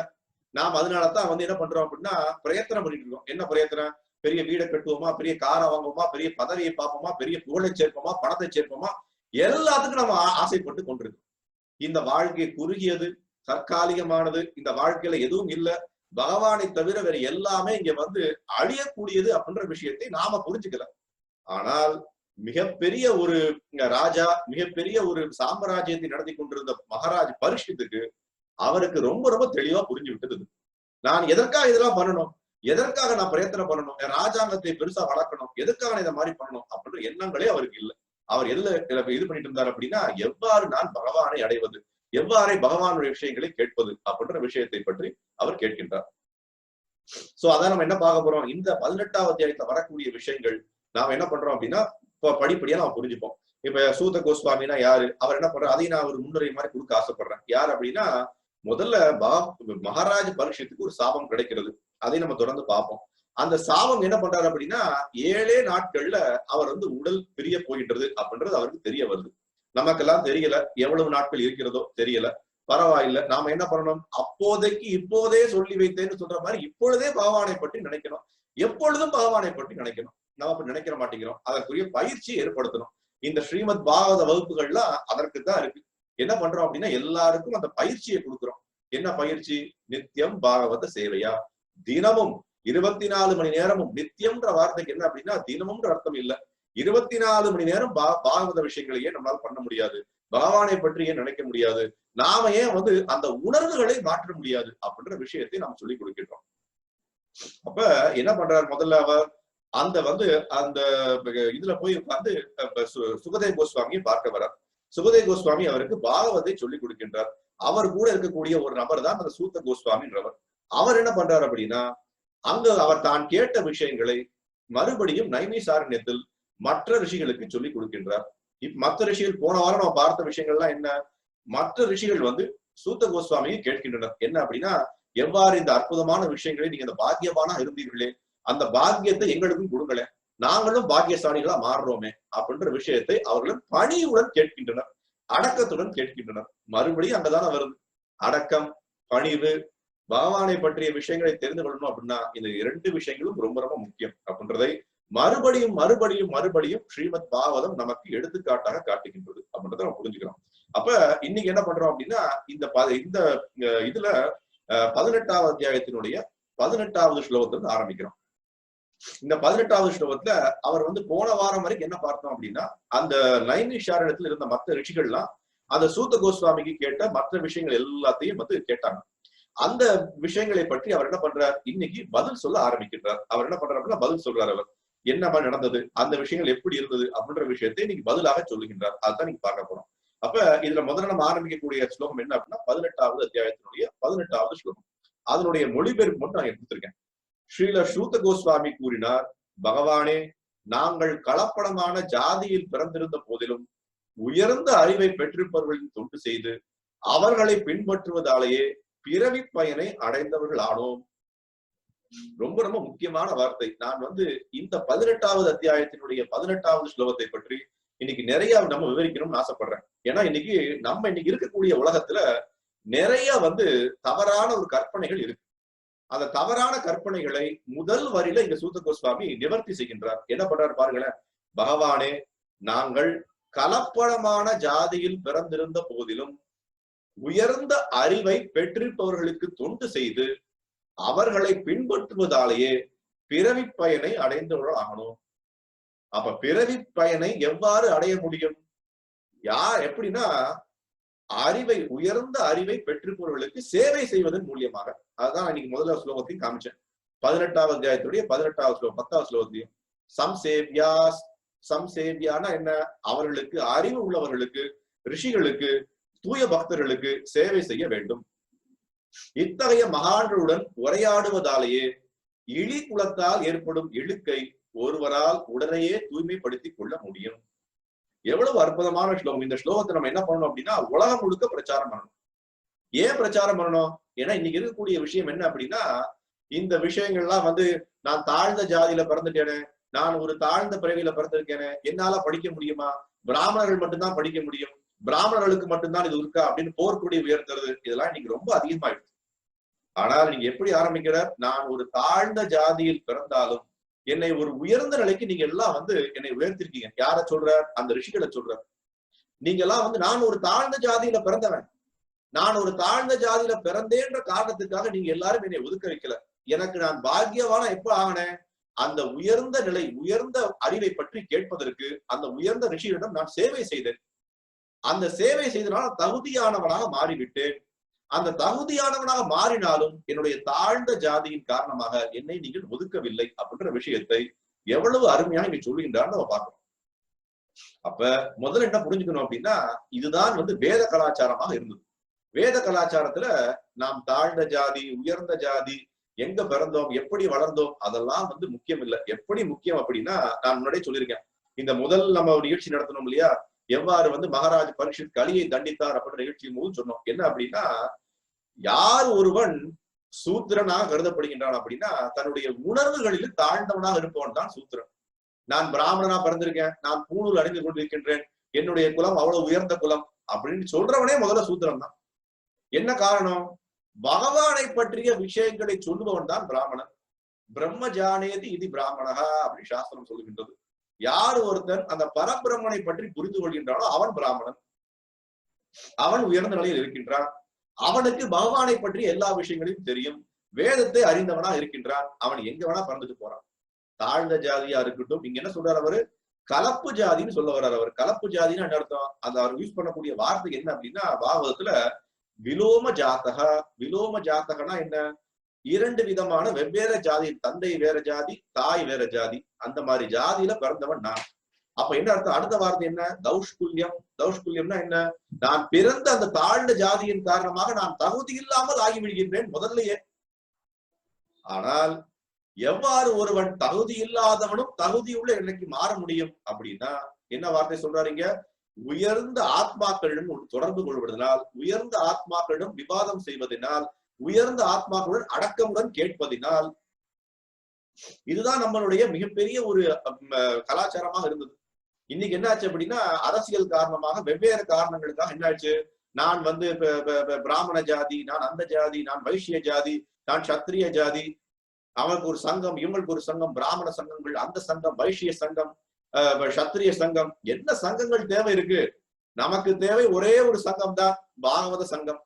S1: நாம் அதனாலதான் வந்து என்ன பண்றோம் அப்படின்னா பிரயத்தனம் பண்ணிட்டு இருக்கோம். என்ன பிரயத்தனம்? பெரிய வீடை கட்டுவோமா, பெரிய காரை வாங்குவோமா, பெரிய பதவியை பார்ப்போமா, பெரிய புகழை சேர்ப்போமா, பணத்தை சேர்ப்போமா, எல்லாத்துக்கும் நம்ம ஆசைப்பட்டு கொண்டிருக்கோம். இந்த வாழ்க்கை குறுகியது, தற்காலிகமானது. இந்த வாழ்க்கையில எதுவும் இல்ல, பகவானை தவிர வேற எல்லாமே இங்க வந்து அழியக்கூடியது அப்படின்ற விஷயத்தை நாம புரிஞ்சுக்கல. ஆனால் மிகப்பெரிய ஒரு ராஜா, மிகப்பெரிய ஒரு சாம்ராஜ்யத்தை நடத்தி கொண்டிருந்த மகாராஜ் பரீட்சித்துக்கு அவருக்கு ரொம்ப ரொம்ப தெளிவா புரிஞ்சு விட்டது. நான் எதற்காக இதெல்லாம் பண்ணணும், எதற்காக நான் பிரயத்தனம் பண்ணணும், என் ராஜாங்கத்தை பெருசா வளர்க்கணும், எதற்காக நான் இதை மாதிரி பண்ணணும் அப்படின்ற எண்ணங்களே அவருக்கு இல்லை. அவர் எதுல இது பண்ணிட்டு இருந்தார் அப்படின்னா, எவ்வாறு நான் பகவானை அடைவது, எவ்வாறு பகவானுடைய விஷயங்களை கேட்பது அப்படின்ற விஷயத்தை பற்றி அவர் கேட்கின்றார். சோ அதான் நம்ம என்ன பார்க்க போறோம்? இந்த 18ஆவது அத்தியாயத்துல வரக்கூடிய விஷயங்கள் நாம என்ன பண்றோம் அப்படின்னா படிப்படியா நம்ம புரிஞ்சுப்போம். இப்ப சூத கோஸ்வாமினா யாரு? அவர் என்ன பண்றாரு? அதையும் நான் ஒரு முன்னுரை மாதிரி கொடுக்க ஆசைப்படுறேன். யார் அப்படின்னா, முதல்ல மகாராஜ் பரீட்சித்துக்கு ஒரு சாபம் கிடைக்கிறது. அதை நம்ம தொடர்ந்து பார்ப்போம். அந்த சாபம் என்ன பண்றாரு அப்படின்னா, 7 நாட்கள்ல அவர் வந்து உடல் பிரிய போகின்றது அப்படின்றது அவருக்கு தெரிய வருது. நமக்கெல்லாம் தெரியல, எவ்வளவு நாட்கள் இருக்கிறதோ தெரியல. பரவாயில்ல, நாம என்ன பண்ணணும்? அப்போதைக்கு இப்போதே சொல்லி வைத்தேன்னு சொல்ற மாதிரி இப்பொழுதே பகவானை பற்றி நினைக்கணும். எப்பொழுதும் பகவானை பற்றி நினைக்கணும். நம்ம அப்படி நினைக்கிற மாட்டேங்கிறோம். அதற்குரிய பயிற்சியை ஏற்படுத்தணும். இந்த ஸ்ரீமத் பாகவத வகுப்புகள்லாம் அதற்கு தான் இருக்கு. என்ன பண்றோம் அப்படின்னா, எல்லாருக்கும் அந்த பயிற்சியை கொடுக்குறோம். என்ன பயிற்சி? நித்தியம் பாகவத சேவையா, தினமும் 24 மணி நேரமும். நித்தியம்ன்ற வார்த்தைக்கு என்ன அப்படின்னா தினமும்ன்ற அர்த்தம் இல்ல. 24 மணி நேரம் பாகவத விஷயங்களையே நம்மளால பண்ண முடியாது, பகவானை பற்றி ஏன் நினைக்க முடியாது, நாம ஏன் வந்து அந்த உணர்வுகளை மாற்ற முடியாது அப்படின்ற விஷயத்தை நாம் சொல்லி கொடுக்கின்றோம். அப்ப என்ன பண்றாரு? முதல்ல அவர் அந்த வந்து அந்த இதுல போய் உட்கார்ந்து சுகதேவ் கோஸ்வாமியை பார்க்க வர்றார். சுகதேவ் கோஸ்வாமி அவருக்கு பாகவதை சொல்லி கொடுக்கின்றார். அவர் கூட இருக்கக்கூடிய ஒரு நபர் தான் அந்த சூத்த கோஸ்வாமின்றவர். அவர் என்ன பண்றாரு அப்படின்னா, அங்க அவர் தான் கேட்ட விஷயங்களை மறுபடியும் நைமிசாரண்யத்தில் மற்ற ரிஷிகளுக்கு சொல்லி கொடுக்கின்றார். மற்ற ரிஷிகள் போன வாரம் நம்ம பார்த்த விஷயங்கள்லாம் என்ன? மற்ற ரிஷிகள் வந்து சூத்த கோஸ்வாமியை கேட்கின்றனர். என்ன அப்படின்னா, எவ்வாறு இந்த அற்புதமான விஷயங்களை நீங்க இந்த பாக்கியவானா இருந்தீர்களே, அந்த பாக்கியத்தை எங்களுக்கும் கொடுங்களேன், நாங்களும் பாக்கியசாலிகளா மாறுறோமே அப்படின்ற விஷயத்தை அவர்களும் பணியுடன் கேட்கின்றனர், அடக்கத்துடன் கேட்கின்றனர். மறுபடியும் அங்கதானே வருது அடக்கம், பணிவு. பகவானை பற்றிய விஷயங்களை தெரிந்து கொள்ளணும் அப்படின்னா இந்த 2 விஷயங்களும் ரொம்ப ரொம்ப முக்கியம் அப்படின்றதை மறுபடியும் மறுபடியும் மறுபடியும் ஸ்ரீமத் பாகவதம் நமக்கு எடுத்துக்காட்டாக காட்டுகின்றது அப்படின்றத நம்ம புரிஞ்சுக்கிறோம். அப்ப இன்னைக்கு என்ன பண்றோம் அப்படின்னா இந்த இதுல 18வது அத்தியாயத்தினுடைய 18வது ஸ்லோகத்திலிருந்து ஆரம்பிக்கிறோம். இந்த 18வது ஸ்லோகத்துல அவர் போன வாரம் வரைக்கும் என்ன பார்த்தோம் அப்படின்னா அந்த நைமிஷாரண்யத்தில் இருந்த மற்ற ரிஷிகள்லாம் அந்த சூத்த கோஸ்வாமிக்கு கேட்ட மற்ற விஷயங்கள் எல்லாத்தையும் கேட்டாங்க. அந்த விஷயங்களை பற்றி அவர் என்ன பண்றார், இன்னைக்கு பதில் சொல்ல ஆரம்பிக்கின்றார். அவர் என்ன பண்றார் அப்படின்னா பதில் சொல்றார். அவர் என்ன மாதிரி நடந்தது, அந்த விஷயங்கள் எப்படி இருந்தது அப்படின்ற விஷயத்தை இன்னைக்கு பதிலாக சொல்லுகின்றார். அதுதான் நீங்க பார்க்க போறோம். அப்ப இதுல முதல்ல நம்ம ஆரம்பிக்கக்கூடிய ஸ்லோகம் என்ன அப்படின்னா 18வது அத்தியாயத்தினுடைய 18வது ஸ்லோகம். அதனுடைய மொழிபெயர்ப்பு மட்டும் நான் எடுத்திருக்கேன். ஸ்ரீல சூத்த கோஸ்வாமி கூறினார், பகவானே, நாங்கள் கலப்படமான ஜாதியில் பிறந்திருந்த போதிலும் உயர்ந்த அறிவை பெற்றிருப்பவர்களின் தொண்டு செய்து அவர்களை பின்பற்றுவதாலேயே பிறவி பயனை அடைந்தவர்கள் ஆனோம். ரொம்ப ரொம்ப முக்கியமான வார்த்தை. நான் இந்த 18வது அத்தியாயத்தினுடைய 18வது ஸ்லோகத்தை பற்றி இன்னைக்கு நிறைய நம்ம விவரிக்கணும்னு ஆசைப்படுறேன். ஏன்னா இன்னைக்கு இருக்கக்கூடிய உலகத்துல நிறைய தவறான ஒரு கற்பனைகள் இருக்கு. அந்த தவறான கற்பனைகளை முதல் வரியில இங்க சூத்த கோஸ்வாமி நிவர்த்தி செய்கின்றார். என்ன பண்றாரு பாருங்களேன். பகவானே, நாங்கள் கலப்படமான ஜாதியில் பிறந்திருந்த போதிலும் உயர்ந்த அறிவை பெற்றிருப்பவர்களுக்கு தொண்டு செய்து அவர்களை பின்பற்றுவதாலேயே பிறவி பயனை அடைந்தவர்கள் ஆகணும். அப்ப பிறவி பயனை எவ்வாறு அடைய முடியும்? எப்படின்னா உயர்ந்த அறிவை பெற்றிருப்பவர்களுக்கு சேவை செய்வதன் மூலியமாக. அதுதான் இன்னைக்கு முதல்ல ஸ்லோகத்தையும் காமிச்சேன். 18வது அத்தியாயத்துடைய 18வது ஸ்லோகம் 10வது ஸ்லோகத்தையும் சம்சேவியானா என்ன, அவர்களுக்கு அறிவு உள்ளவர்களுக்கு, ரிஷிகளுக்கு, தூய பக்தர்களுக்கு சேவை செய்ய வேண்டும். இத்தகைய மகான்களுடன் உரையாடுவதாலேயே இழி குலத்தால் ஏற்படும் இழுக்கை ஒருவரால் உடனேயே தூய்மைப்படுத்திக் கொள்ள முடியும். எவ்வளவு அற்புதமான ஸ்லோகம். இந்த ஸ்லோகத்தை நம்ம என்ன பண்ணணும் அப்படின்னா உலகம் முழுக்க பிரச்சாரம் பண்ணணும். ஏன் பிரச்சாரம் பண்ணணும்? ஏன்னா இன்னைக்கு இருக்கக்கூடிய விஷயம் என்ன அப்படின்னா இந்த விஷயங்கள்லாம் நான் தாழ்ந்த ஜாதியில பிறந்துட்டேனே, நான் ஒரு தாழ்ந்த பிறவியில பிறந்திருக்கேனே, என்னால படிக்க முடியுமா, பிராமணர்கள் மட்டும்தான் படிக்க முடியும், பிராமணர்களுக்கு மட்டும்தான் இது இருக்கா அப்படின்னு போர்க்குடி உயர்த்துறது, இதெல்லாம் இன்னைக்கு ரொம்ப அதிகமாயிடுச்சு. ஆனால் நீங்க எப்படி ஆரம்பிக்கிறார், நான் ஒரு தாழ்ந்த ஜாதியில் பிறந்தாலும் என்னை ஒரு உயர்ந்த நிலைக்கு நீங்க எல்லாம் என்னை உயர்த்திருக்கீங்க. யார சொல்றார்? அந்த ரிஷிகளை சொல்றார். நீங்க எல்லாம் நான் ஒரு தாழ்ந்த ஜாதியில பிறந்தவன், நான் ஒரு தாழ்ந்த ஜாதியில பிறந்தேன்ற காரணத்துக்காக நீங்க எல்லாரும் என்னை ஒதுக்க வைக்கல. எனக்கு நான் பாக்கியவான எப்ப ஆகினேன், அந்த உயர்ந்த நிலை, உயர்ந்த அறிவை பற்றி கேட்பதற்கு அந்த உயர்ந்த ரிஷியிடம் நான் சேவை செய்தேன். அந்த சேவை செய்தனால தகுதியானவனாக மாறிவிட்டேன். அந்த தகுதியானவனாக மாறினாலும் என்னுடைய தாழ்ந்த ஜாதியின் காரணமாக என்னை நீங்கள் ஒதுக்கவில்லை அப்படின்ற விஷயத்தை எவ்வளவு அருமையாக இங்க சொல்லுகின்றான்னு நம்ம பார்க்கணும். அப்ப முதல்ல என்ன புரிஞ்சுக்கணும் அப்படின்னா இதுதான் வேத கலாச்சாரமாக இருந்தது. வேத கலாச்சாரத்துல நாம் தாழ்ந்த ஜாதி, உயர்ந்த ஜாதி, எங்க பிறந்தோம், எப்படி வளர்ந்தோம், அதெல்லாம் முக்கியம் இல்லை. எப்படி முக்கியம் அப்படின்னா நான் முன்னாடியே சொல்லியிருக்கேன். இந்த முதல் நம்ம ஒரு நிகழ்ச்சி நடத்தணும் இல்லையா, எவ்வாறு மகாராஜ் பரீட்சித் கலியை தண்டித்தார் அப்படின்ற நிகழ்ச்சியின் போது சொன்னோம். என்ன அப்படின்னா யார் ஒருவன் சூத்திரனாக கருதப்படுகின்றான் அப்படின்னா தன்னுடைய உணர்வுகளில் தாழ்ந்தவனாக இருப்பவன் தான் சூத்திரன். நான் பிராமணனா பிறந்திருக்கேன், நான் பூணூல் அணிந்து கொண்டிருக்கின்றேன், என்னுடைய குலம் அவ்வளவு உயர்ந்த குலம் அப்படின்னு சொல்றவனே முதல்ல சூத்திரன் தான். என்ன காரணம்? பகவானை பற்றிய விஷயங்களை சொல்லுபவன் தான் பிராமணன். பிரம்ம ஜானேதி இது பிராமணகா அப்படின்னு சாஸ்திரம் சொல்லுகின்றது. யார் ஒருத்தன் அந்த பரபிரம்மனை பற்றி புரிந்து கொள்கின்றானோ அவன் பிராமணன், அவன் உயர்ந்த நிலையில் இருக்கின்றான். அவனுக்கு பகவானை பற்றி எல்லா விஷயங்களையும் தெரியும், வேதத்தை அறிந்தவனா இருக்கின்றான். அவன் எங்க வேணா பறந்துட்டு போறான். தாழ்ந்த ஜாதியா இருக்கட்டும். இங்க என்ன சொல்றாரு அவரு? கலப்பு ஜாதின்னு சொல்ல வர்றாரு அவர். கலப்பு ஜாதின்னு என்ன அர்த்தம்? அந்த அவர் யூஸ் பண்ணக்கூடிய வார்த்தை என்ன அப்படின்னா பாகவதத்துல விலோம ஜாத்தக. விலோம ஜாத்தகனா என்ன? 2 விதமான வெவ்வேறு ஜாதி, தந்தை வேற ஜாதி, தாய் வேற ஜாதி, அந்த மாதிரி ஜாதியில பிறந்தவன் நான். அப்ப என்ன அர்த்தம்? அடுத்த வார்த்தை என்ன? தௌஷ்குல்யம். தௌஷ்குல்யம்னா என்ன? நான் பிறந்த அந்த தாழ்ந்த ஜாதியின் காரணமாக நான் தகுதி இல்லாமல் ஆகிவிடுகின்றேன் முதல்லயே. ஆனால் எவ்வாறு ஒருவன் தகுதி இல்லாதவனும் தகுதியுள்ள நிலைக்கு மாற முடியும் அப்படின்னா என்ன வார்த்தை சொல்றாருங்க? உயர்ந்த ஆத்மாக்களிடம் தொடர்பு கொள்வதனால், உயர்ந்த ஆத்மாக்களிடம் விவாதம் செய்வதனால் உயர்ந்த ஆத்மாக்களுடன் அடக்கமுடன் கேட்பதினால் இதுதான் நம்மளுடைய மிகப்பெரிய ஒரு கலாச்சாரமாக இருந்தது. இன்னைக்கு என்ன ஆச்சு அப்படின்னா, அரசியல் காரணமாக வெவ்வேறு காரணங்களுக்காக என்ன ஆச்சு, நான் வந்து பிராமண ஜாதி, நான் அந்த ஜாதி, நான் வைசிய ஜாதி, நான் சத்திரிய ஜாதி, அவனுக்கு ஒரு சங்கம், இவங்களுக்கு ஒரு சங்கம், பிராமண சங்கங்கள், அந்த சங்கம், வைசிய சங்கம், சத்திரிய சங்கம், என்ன சங்கங்கள் தேவை இருக்கு? நமக்கு தேவை ஒரே ஒரு சங்கம் தான், பாகவத சங்கம்.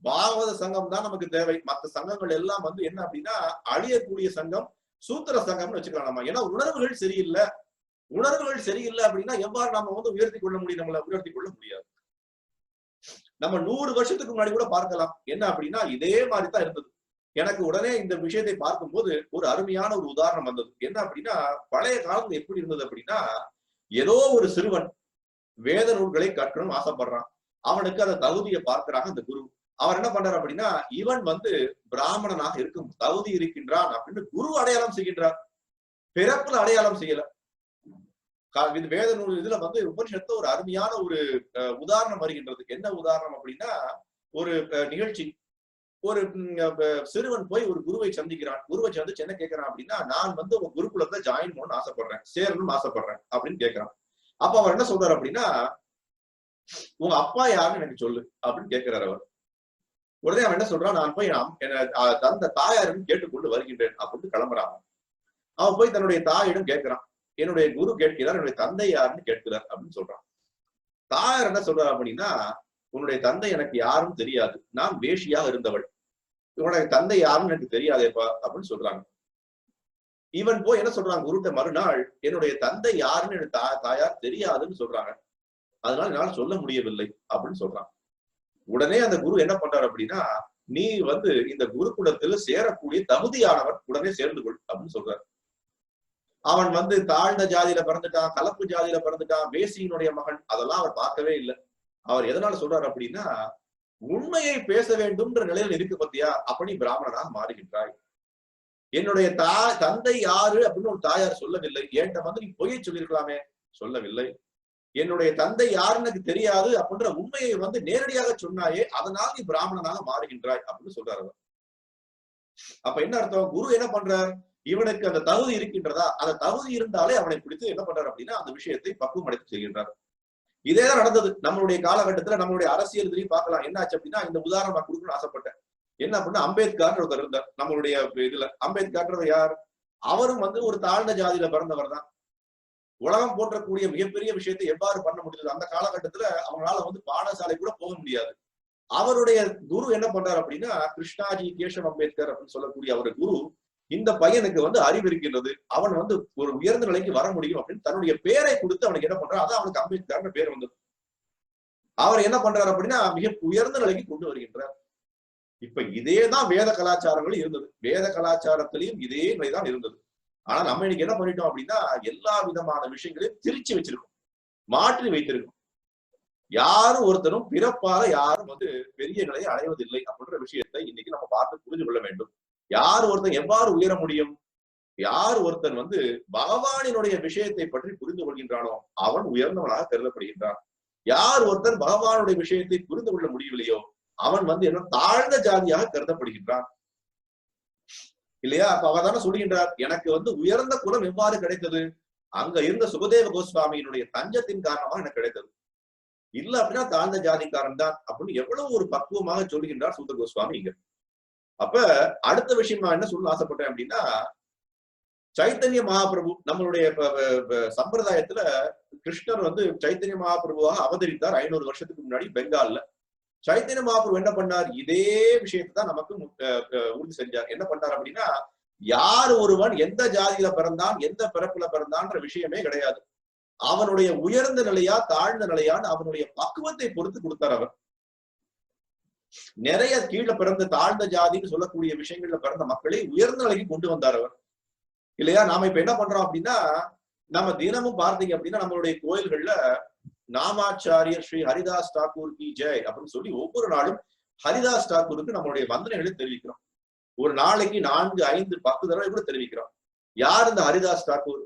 S1: பாகவத சங்கம் தான் நமக்கு தேவை. மற்ற சங்கங்கள் எல்லாம் வந்து என்ன அப்படின்னா அழியக்கூடிய சங்கம், சூத்திர சங்கம்னு வச்சுக்கலாம் நம்ம. ஏன்னா உணர்வுகள் சரியில்லை. உணர்வுகள் சரியில்லை அப்படின்னா எவ்வாறு நம்ம வந்து உயர்த்தி கொள்ள முடியும்? நம்மளை உயர்த்தி கொள்ள முடியாது. நம்ம 100 வருஷத்துக்கு முன்னாடி கூட பார்க்கலாம். என்ன அப்படின்னா இதே மாதிரி தான் இருந்தது. எனக்கு உடனே இந்த விஷயத்தை பார்க்கும்போது ஒரு அருமையான ஒரு உதாரணம் வந்தது. என்ன அப்படின்னா, பழைய காலத்துல எப்படி இருந்தது அப்படின்னா, ஏதோ ஒரு சிறுவன் வேத நூல்களை கற்றணும் ஆசைப்படுறான். அவனுக்கு அந்த தகுதியை பார்க்கிறாங்க அந்த குரு. அவர் என்ன பண்றாரு அப்படின்னா, இவன் வந்து பிராமணனாக இருக்கும் தகுதி இருக்கின்றான் அப்படின்னு குரு அடையாளம் செய்கின்றார். பிறப்புல அடையாளம் செய்யல. வேத நூல் இதுல வந்து உபனிஷத்துல ஒரு அருமையான ஒரு உதாரணம் வருகின்றது. என்ன உதாரணம் அப்படின்னா, ஒரு நிகழ்ச்சி, ஒரு சிறுவன் போய் ஒரு குருவை சந்திக்கிறான். குருவை சந்திச்சு என்ன கேட்கிறான் அப்படின்னா, நான் வந்து உங்க குருகுலத்துல ஜாயின் பண்ணணும்னு ஆசைப்படுறேன், சேரணும்னு ஆசைப்படுறேன் அப்படின்னு கேட்கிறான். அப்ப அவர் என்ன சொல்றாரு அப்படின்னா, உங்க அப்பா யாருன்னு எனக்கு சொல்லு அப்படின்னு கேட்கிறார் அவர். உடனே அவன் என்ன சொல்றான், நான் போய் தந்த தாயாருன்னு கேட்டுக்கொண்டு வருகின்றேன் அப்படின்னு கிளம்புறான். அவன் போய் தன்னுடைய தாயிடம் கேட்கிறான், என்னுடைய குரு கேட்கிறார், என்னுடைய தந்தை யாருன்னு கேட்கிறார் அப்படின்னு சொல்றான். தாயார் என்ன சொல்றாரு அப்படின்னா, உன்னுடைய தந்தை எனக்கு யாரும் தெரியாது, நான் வேஷியாக இருந்தவள், உன்னுடைய தந்தை யாருன்னு எனக்கு தெரியாதேப்பா அப்படின்னு சொல்றாங்க. இவன் போய் என்ன சொல்றாங்க குருட்ட மறுநாள், என்னுடைய தந்தை யாருன்னு எனக்கு தாயார் தெரியாதுன்னு சொல்றாங்க, அதனால என்னால சொல்ல முடியவில்லை அப்படின்னு சொல்றான். உடனே அந்த குரு என்ன பண்றாரு அப்படின்னா, நீ வந்து இந்த குருகுலத்துல சேரக்கூடிய தகுதியானவன், உடனே சேர்ந்து கொள் அப்படின்னு சொல்றாரு. அவன் வந்து தாழ்ந்த ஜாதியில பிறந்துட்டான், கலப்பு ஜாதியில பிறந்துட்டான், வேசியினுடைய மகன், அதெல்லாம் அவர் பார்க்கவே இல்லை. அவர் எதனால சொல்றாரு அப்படின்னா, உண்மையை பேச வேண்டும்ன்ற நிலையில் இருக்கு பத்தியா, அப்படி பிராமணனாக மாறுகின்றாய். என்னுடைய தந்தை யாரு அப்படின்னு ஒரு தாயார் சொல்லவில்லை. என்கிட்ட வந்து நீ பொய்யை சொல்லியிருக்கலாமே, சொல்லவில்லை. என்னுடைய தந்தை யாருன்னு எனக்கு தெரியாது அப்படின்ற உண்மையை வந்து நேரடியாக சொன்னாயே, அதனால் நீ பிராமணனாக மாறுகின்றாய் அப்படின்னு சொல்றாரு. அப்ப என்ன அர்த்தம்? குரு என்ன பண்றார், இவனுக்கு அந்த தகுதி இருக்கின்றதா, அந்த தகுதி இருந்தாலே அவனை பிடித்து என்ன பண்றாரு அப்படின்னா அந்த விஷயத்தை பக்குவம் அடைத்து செய்கின்றார். இதேதான் நடந்தது நம்மளுடைய காலகட்டத்துல. நம்மளுடைய அரசியல் இதுலயும் பார்க்கலாம். என்ன ஆச்சு அப்படின்னா, இந்த உதாரணம் நான் கொடுக்கணும்னு ஆசைப்பட்டேன். என்ன அப்படின்னா, அம்பேத்கர் ஒருத்தர் இருந்தார் நம்மளுடைய இதுல. அம்பேத்கர் யார்? அவரும் வந்து ஒரு தாழ்ந்த ஜாதியில பிறந்தவர் தான். உலகம் போற்றக்கூடிய மிகப்பெரிய விஷயத்தை எவ்வாறு பண்ண முடியுது? அந்த காலகட்டத்துல அவங்களால வந்து பாடசாலை கூட போக முடியாது. அவருடைய குரு என்ன பண்றாரு அப்படின்னா, கிருஷ்ணாஜி கேசவ் அம்பேத்கர் அப்படின்னு சொல்லக்கூடிய அவருடைய குரு, இந்த பையனுக்கு வந்து அறிவு இருக்கின்றது, அவன் வந்து ஒரு உயர்ந்த நிலைக்கு வர முடியும் அப்படின்னு தன்னுடைய பேரை கொடுத்து அவனுக்கு என்ன பண்றாரு, அதான் அவனுக்கு அம்பேத்கர் பேர் வந்தது. அவர் என்ன பண்றாரு அப்படின்னா மிக உயர்ந்த நிலைக்கு கொண்டு வருகின்றார். இப்ப இதேதான் வேத கலாச்சாரங்களும் இருந்தது. வேத கலாச்சாரத்திலையும் இதே நிலைதான் இருந்தது. ஆனா நம்ம இன்னைக்கு என்ன பண்ணிட்டோம் அப்படின்னா, எல்லா விதமான விஷயங்களையும் திரிச்சு வச்சிருக்கோம், மாற்றி வைத்திருக்கோம். யாரும் ஒருத்தரும் பிறப்பால யாரும் வந்து பெரிய நிலையை அடைவதில்லை அப்படின்ற விஷயத்தை இன்னைக்கு நம்ம பார்த்து புரிந்து கொள்ள வேண்டும். யார் ஒருத்தன் எவ்வாறு உயர முடியும்? யார் ஒருத்தன் வந்து பகவானினுடைய விஷயத்தை பற்றி புரிந்து கொள்கின்றானோ அவன் உயர்ந்தவனாக கருதப்படுகின்றான். யார் ஒருத்தன் பகவானுடைய விஷயத்தை புரிந்து கொள்ள முடியவில்லையோ அவன் வந்து என்ன தாழ்ந்த ஜாதியாக கருதப்படுகின்றான் இல்லையா? அப்ப அவர் தானே சொல்கின்றார், எனக்கு வந்து உயர்ந்த குலம் எவ்வாறு கிடைத்தது? அங்க இருந்த சுகதேவ கோஸ்வாமியினுடைய தஞ்சத்தின் காரணமாக எனக்கு கிடைத்தது. இல்ல அப்படின்னா தாழ்ந்த ஜாதிக்காரன் தான் அப்படின்னு எவ்வளவு ஒரு பக்குவமாக சொல்கின்றார் சுகதேவ கோஸ்வாமி இங்க. அப்ப அடுத்த விஷயம் நான் என்ன சொல்ல ஆசைப்பட்டேன் அப்படின்னா, சைத்தன்ய மகாபிரபு நம்மளுடைய சம்பிரதாயத்துல கிருஷ்ணர் வந்து சைத்தன்ய மகாபிரபுவாக அவதரித்தார் 500 வருஷத்துக்கு முன்னாடி பெங்கால்ல. சைத்தன்ய மகாபிரபு என்ன பண்ணார்? இதே விஷயத்தை தான் நமக்கு உறுதி செஞ்சார். என்ன பண்ணார் அப்படின்னா, யார் ஒருவன் எந்த ஜாதியில பிறந்தான், எந்த பிறப்புல பிறந்தான்ற விஷயமே கிடையாது. அவனுடைய உயர்ந்த நிலையா தாழ்ந்த நிலையான்னு அவனுடைய பக்குவத்தை பொறுத்து கொடுத்தார் அவர். நிறைய கீழே பிறந்த தாழ்ந்த ஜாதின்னு சொல்லக்கூடிய விஷயங்கள்ல பிறந்த மக்களை உயர்ந்த நிலைக்கு கொண்டு வந்தார் அவர் இல்லையா? நாம இப்ப என்ன பண்றோம் அப்படின்னா, நம்ம தினமும் பார்த்தீங்க அப்படின்னா நம்மளுடைய கோயில்கள்ல நாமாச்சாரியர் ஸ்ரீ ஹரிதாஸ் தாக்கூர் கி ஜெய் அப்படின்னு சொல்லி ஒவ்வொரு நாளும் ஹரிதாஸ் தாக்கூருக்கு நம்மளுடைய வந்தனைகளை தெரிவிக்கிறோம். ஒரு நாளைக்கு 4, 5, 10 தடவை கூட தெரிவிக்கிறோம். யார் இந்த ஹரிதாஸ் தாக்கூர்?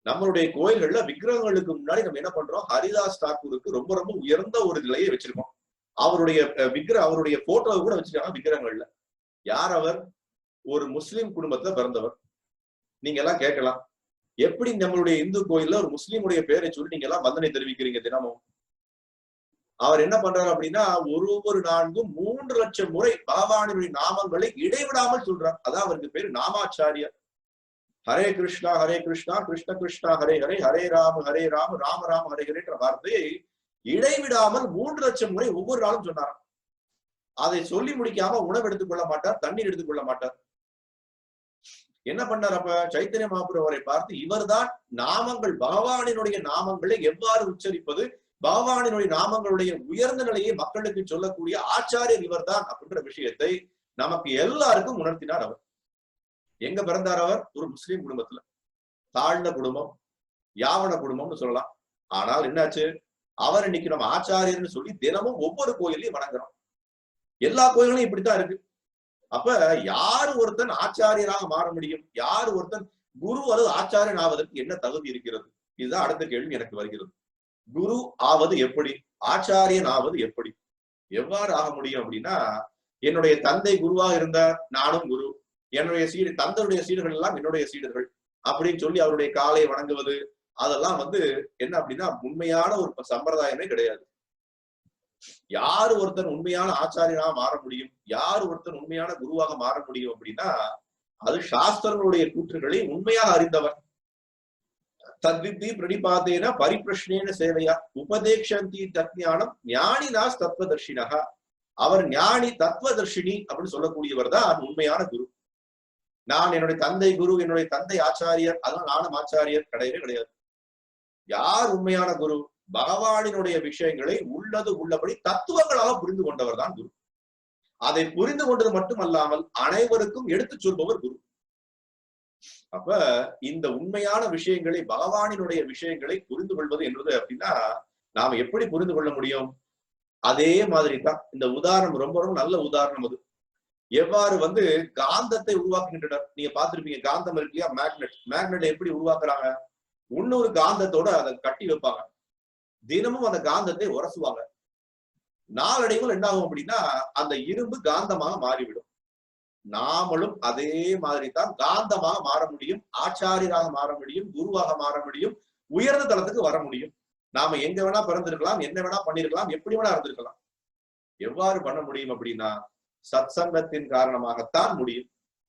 S1: நம்மளுடைய கோயில்கள்ல விக்கிரகங்களுக்கு முன்னாடி நம்ம என்ன பண்றோம், ஹரிதாஸ் தாக்கூருக்கு ரொம்ப ரொம்ப உயர்ந்த ஒரு நிலையை வச்சிருக்கோம். அவருடைய அவருடைய போட்டோவை கூட வச்சிருக்காங்க விக்கிரகங்கள்ல. யார் அவர்? ஒரு முஸ்லிம் குடும்பத்துல பிறந்தவர். நீங்க எல்லாம் கேட்கலாம், எப்படி நம்மளுடைய இந்து கோயில்ல ஒரு முஸ்லீமுடைய பேரை சொல்லி நீங்க எல்லாம் வந்தனை தெரிவிக்கிறீங்க தினமும்? அவர் என்ன பண்றாரு அப்படின்னா, ஒரு நான்கும் 3 லட்சம் முறை பகவானுடைய நாமங்களை இடைவிடாமல் சொல்றார். அதான் அவருக்கு பேரு நாமாச்சாரியர். ஹரே கிருஷ்ணா கிருஷ்ண கிருஷ்ணா ஹரே ஹரே, ஹரே ராம ராம ராம ஹரே ஹரேன்ற வார்த்தையை இடைவிடாமல் 3 லட்சம் முறை ஒவ்வொரு நாளும் சொன்னார். அதை சொல்லி முடிக்காம உணவு எடுத்துக்கொள்ள மாட்டார், தண்ணீர் எடுத்துக்கொள்ள மாட்டார். என்ன பண்ணார்? அப்ப சைத்தன்ய மகாபிரபு அவரை பார்த்து, இவர்தான் நாமங்கள், பகவானினுடைய நாமங்களை எவ்வாறு உச்சரிப்பது, பகவானினுடைய நாமங்களுடைய உயர்ந்த நிலையை மக்களுக்கு சொல்லக்கூடிய ஆச்சாரியர் இவர்தான் அப்படின்ற விஷயத்தை நமக்கு எல்லாருக்கும் உணர்த்தினார். அவர் எங்க பிறந்தார்? அவர் ஒரு முஸ்லீம் குடும்பத்துல, தாழ்ந்த குடும்பம், யாவன குடும்பம்னு சொல்லலாம். ஆனால் என்னாச்சு, அவர் இன்னைக்கு நம்ம ஆச்சாரியர்னு சொல்லி தினமும் ஒவ்வொரு கோயிலையும் வணங்குறோம். எல்லா கோயிலும் இப்படித்தான் இருக்கு. அப்ப யாரு ஒருத்தன் ஆச்சாரியராக மாற முடியும்? யாரு ஒருத்தன் குரு அல்லது ஆச்சாரியன் ஆவதற்கு என்ன தகுதி இருக்கிறது? இதுதான் அடுத்த கேள்வி எனக்கு வருகிறது. குரு ஆவது எப்படி? ஆச்சாரியன் ஆவது எப்படி? எவ்வாறு ஆக முடியும் அப்படின்னா, என்னுடைய தந்தை குருவாக இருந்தார், நானும் குரு. என்னுடைய தந்தையுடைய சீடர்கள் எல்லாம் என்னுடைய சீடர்கள் அப்படின்னு சொல்லி அவருடைய காலை வணங்குவது, அதெல்லாம் என்ன அப்படின்னா உண்மையான ஒரு சம்பிரதாயமே கிடையாது. யாரு ஒருத்தன் உண்மையான ஆச்சாரியனாக மாற முடியும், யாரு ஒருத்தன் உண்மையான குருவாக மாற முடியும் அப்படின்னா, அது சாஸ்திரங்களுடைய கூற்றுகளை உண்மையாக அறிந்தவர். தத்வித்தி பிரணிபாதேன பரிபிரஷ்னேன சேவையா உபதேக்ஷந்தி தத்ஞானம் ஞானினாஸ் தத்துவதர்ஷினகா. அவர் ஞானி, தத்துவதர்ஷினி அப்படின்னு சொல்லக்கூடியவர் தான் உண்மையான குரு. நான் என்னுடைய தந்தை குரு, என்னுடைய தந்தை ஆச்சாரியர், அதனால நானும் ஆச்சாரியர் கிடையவே கிடையாது. யார் உண்மையான குரு? பகவானினுடைய விஷயங்களை உள்ளது உள்ளபடி தத்துவங்களாக புரிந்து கொண்டவர் தான் குரு. அதை புரிந்து கொண்டது மட்டுமல்லாமல் அனைவருக்கும் எடுத்து சொல்பவர் குரு. அப்ப இந்த உண்மையான விஷயங்களை, பகவானினுடைய விஷயங்களை புரிந்து கொள்வது என்பது அப்படின்னா நாம எப்படி புரிந்து கொள்ள முடியும்? அதே மாதிரி தான் இந்த உதாரணம் ரொம்ப ரொம்ப நல்ல உதாரணம். அது எவ்வாறு காந்தத்தை உருவாக்குகின்றனர். நீங்க பார்த்திருப்பீங்க, காந்தம் இருக்கு இல்லையா, மேக்னெட் எப்படி உருவாக்குறாங்க? இன்னொரு காந்தத்தோட அதை கட்டி வைப்பாங்க. தினமும் அந்த காந்தத்தை உரசுவாங்க. நாளடைவில் என்ன ஆகும் அப்படின்னா அந்த இரும்பு காந்தமாக மாறிவிடும். நாமளும் அதே மாதிரி தான் காந்தமாக மாற முடியும், ஆச்சாரியராக மாற முடியும், குருவாக மாற முடியும், உயர்ந்த தளத்துக்கு வர முடியும். நாம எங்க வேணா பிறந்திருக்கலாம், என்ன வேணா பண்ணிருக்கலாம், எப்படி வேணா இருந்திருக்கலாம். எவ்வாறு பண்ண முடியும் அப்படின்னா சத் சங்கத்தின் காரணமாகத்தான் முடியும்,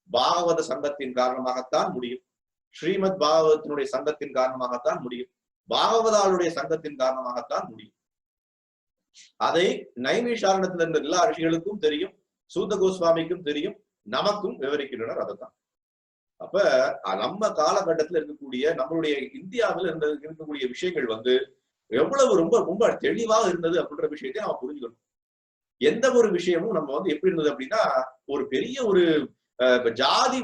S1: பாகவத சங்கத்தின் காரணமாகத்தான் முடியும், ஸ்ரீமத் பாகவதத்தினுடைய சங்கத்தின் காரணமாகத்தான் முடியும், பாகவதாளுடைய சங்கத்தின் காரணமாகத்தான் முடியும். அதை நைமிஷாரணத்தில் இருந்த எல்லா ரிஷிகளுக்கும் தெரியும், சூத கோஸ்வாமிக்கும் தெரியும், நமக்கும் விவரிக்கின்றனர். அதைத்தான். அப்ப நம்ம காலகட்டத்தில் இருக்கக்கூடிய நம்மளுடைய இந்தியாவில் இருக்கக்கூடிய விஷயங்கள் எவ்வளவு ரொம்ப ரொம்ப தெளிவாக இருந்தது அப்படின்ற விஷயத்தை நம்ம புரிஞ்சுக்கணும். எந்த ஒரு விஷயமும் நம்ம எப்படி இருந்தது அப்படின்னா ஒரு பெரிய ஒரு ஜாதி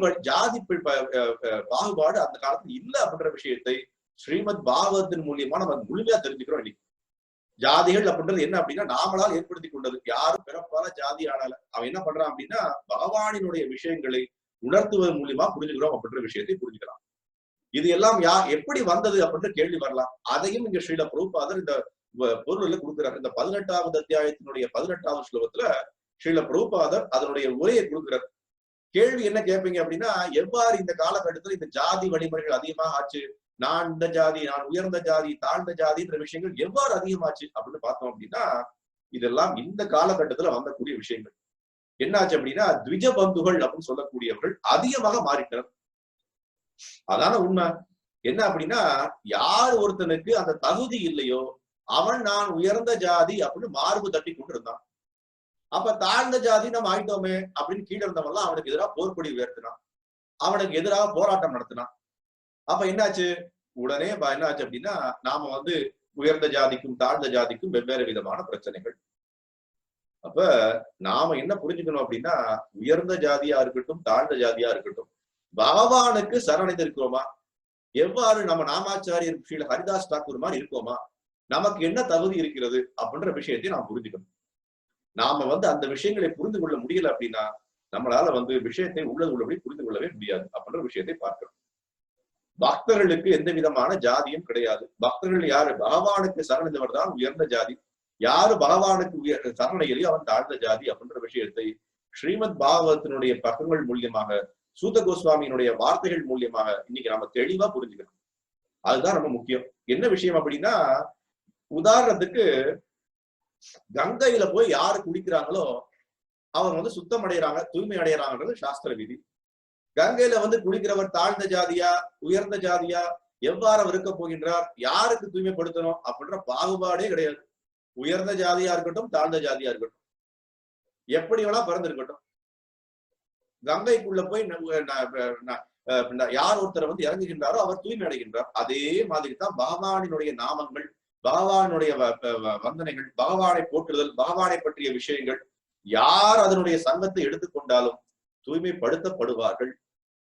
S1: பாகுபாடு அந்த காலத்துல இல்லை அப்படின்ற விஷயத்தை ஸ்ரீமத் பாகவதத்தின் மூலியமா நம்ம முழுமையா தெரிஞ்சுக்கிறோம். இன்னைக்கு ஜாதிகள் அப்படின்றது என்ன அப்படின்னா நாமளால் ஏற்படுத்தி கொண்டது. யாரும் பிறப்பால ஜாதி ஆனால அவன் என்ன பண்றான் அப்படின்னா பகவானினுடைய விஷயங்களை உணர்த்துவதன் மூலியமா புரிஞ்சுக்கிறோம் அப்படின்ற விஷயத்தை புரிஞ்சுக்கலாம். இது எல்லாம் எப்படி வந்தது அப்படின்ற கேள்வி வரலாம். அதையும் இங்க ஸ்ரீல பிரபுபாதர் இந்த பொருள்ல கொடுக்கிறார். இந்த 18வது அத்தியாயத்தினுடைய 18வது ஸ்லோகத்துல ஸ்ரீல பிரபுபாதர் அதனுடைய உரையை கொடுக்கிறார். கேள்வி என்ன கேட்பீங்க அப்படின்னா எவ்வாறு இந்த காலகட்டத்தில் இந்த ஜாதி வழிமுறைகள் அதிகமாக ஆச்சு, நான் இந்த ஜாதி, நான் உயர்ந்த ஜாதி, தாழ்ந்த ஜாதின்ற விஷயங்கள் எவ்வாறு அதிகமாச்சு அப்படின்னு பார்த்தோம் அப்படின்னா இதெல்லாம் இந்த காலகட்டத்துல வந்தக்கூடிய விஷயங்கள். என்னாச்சு அப்படின்னா த்விஜ பந்துகள் அப்படின்னு சொல்லக்கூடியவர்கள் அதிகமாக மாறிட்டனர். அதான உண்மை. என்ன அப்படின்னா யார் ஒருத்தனுக்கு அந்த தகுதி இல்லையோ அவன் நான் உயர்ந்த ஜாதி அப்படின்னு மார்பு தட்டி கொண்டு இருந்தான். அப்ப தாழ்ந்த ஜாதி நம்ம ஆயிட்டோமே அப்படின்னு கீழே இருந்தவன்லாம் அவனுக்கு எதிராக போர்க்கொடி உயர்த்தினான், அவனுக்கு எதிராக போராட்டம் நடத்தினான். அப்ப என்னாச்சு, உடனே என்னாச்சு அப்படின்னா நாம உயர்ந்த ஜாதிக்கும் தாழ்ந்த ஜாதிக்கும் வெவ்வேறு விதமான பிரச்சனைகள். அப்ப நாம என்ன புரிஞ்சுக்கணும் அப்படின்னா உயர்ந்த ஜாதியா இருக்கட்டும், தாழ்ந்த ஜாதியா இருக்கட்டும், பகவானுக்கு சரணடைந்திருக்கிறோமா, எவ்வாறு நம்ம நாமாச்சாரியர் ஸ்ரீல ஹரிதாஸ் தாக்கூர் மாதிரி இருக்கோமா, நமக்கு என்ன தகுதி இருக்கிறது அப்படின்ற விஷயத்தை நாம் புரிஞ்சுக்கணும். நாம அந்த விஷயங்களை புரிந்து கொள்ள முடியல அப்படின்னா நம்மளால விஷயத்தை உள்ளபடி புரிந்து கொள்ளவே முடியாது அப்படின்ற விஷயத்தை பார்க்கிறோம். பக்தர்களுக்கு எந்த விதமான ஜாதியும் கிடையாது. பக்தர்கள் யாரு, பகவானுக்கு சரணடைந்தவர் தான் உயர்ந்த ஜாதி. யாரு பகவானுக்கு சரணடையிலையோ அவன் தாழ்ந்த ஜாதி அப்படின்ற விஷயத்தை ஸ்ரீமத் பாகவதத்தினுடைய பக்கங்கள் மூலியமாக, சூத கோஸ்வாமியினுடைய வார்த்தைகள் மூலியமாக இன்னைக்கு நம்ம தெளிவா புரிஞ்சுக்கணும். அதுதான் ரொம்ப முக்கியம். என்ன விஷயம் அப்படின்னா, உதாரணத்துக்கு கங்கையில போய் யாரு குளிக்கிறாங்களோ அவங்க சுத்தம் அடைகிறாங்க, தூய்மை அடைகிறாங்கன்றது சாஸ்திர விதி. கங்கையில குளிக்கிறவர் தாழ்ந்த ஜாதியா உயர்ந்த ஜாதியா எவ்வாறு அவர் இருக்க போகின்றார், யாருக்கு தூய்மைப்படுத்தணும் அப்படின்ற பாகுபாடே கிடையாது. உயர்ந்த ஜாதியா இருக்கட்டும், தாழ்ந்த ஜாதியா இருக்கட்டும், எப்படி வேணா பிறந்து இருக்கட்டும், கங்கைக்குள்ள போய் யார் ஒருத்தர் இறங்குகின்றாரோ அவர் தூய்மை அடைகின்றார். அதே மாதிரி தான் பகவானினுடைய நாமங்கள், பகவானுடைய வந்தனைகள், பகவானை போற்றுதல், பகவானை பற்றிய விஷயங்கள், யார் அதனுடைய சங்கத்தை எடுத்துக்கொண்டாலும் தூய்மைப்படுத்தப்படுவார்கள்,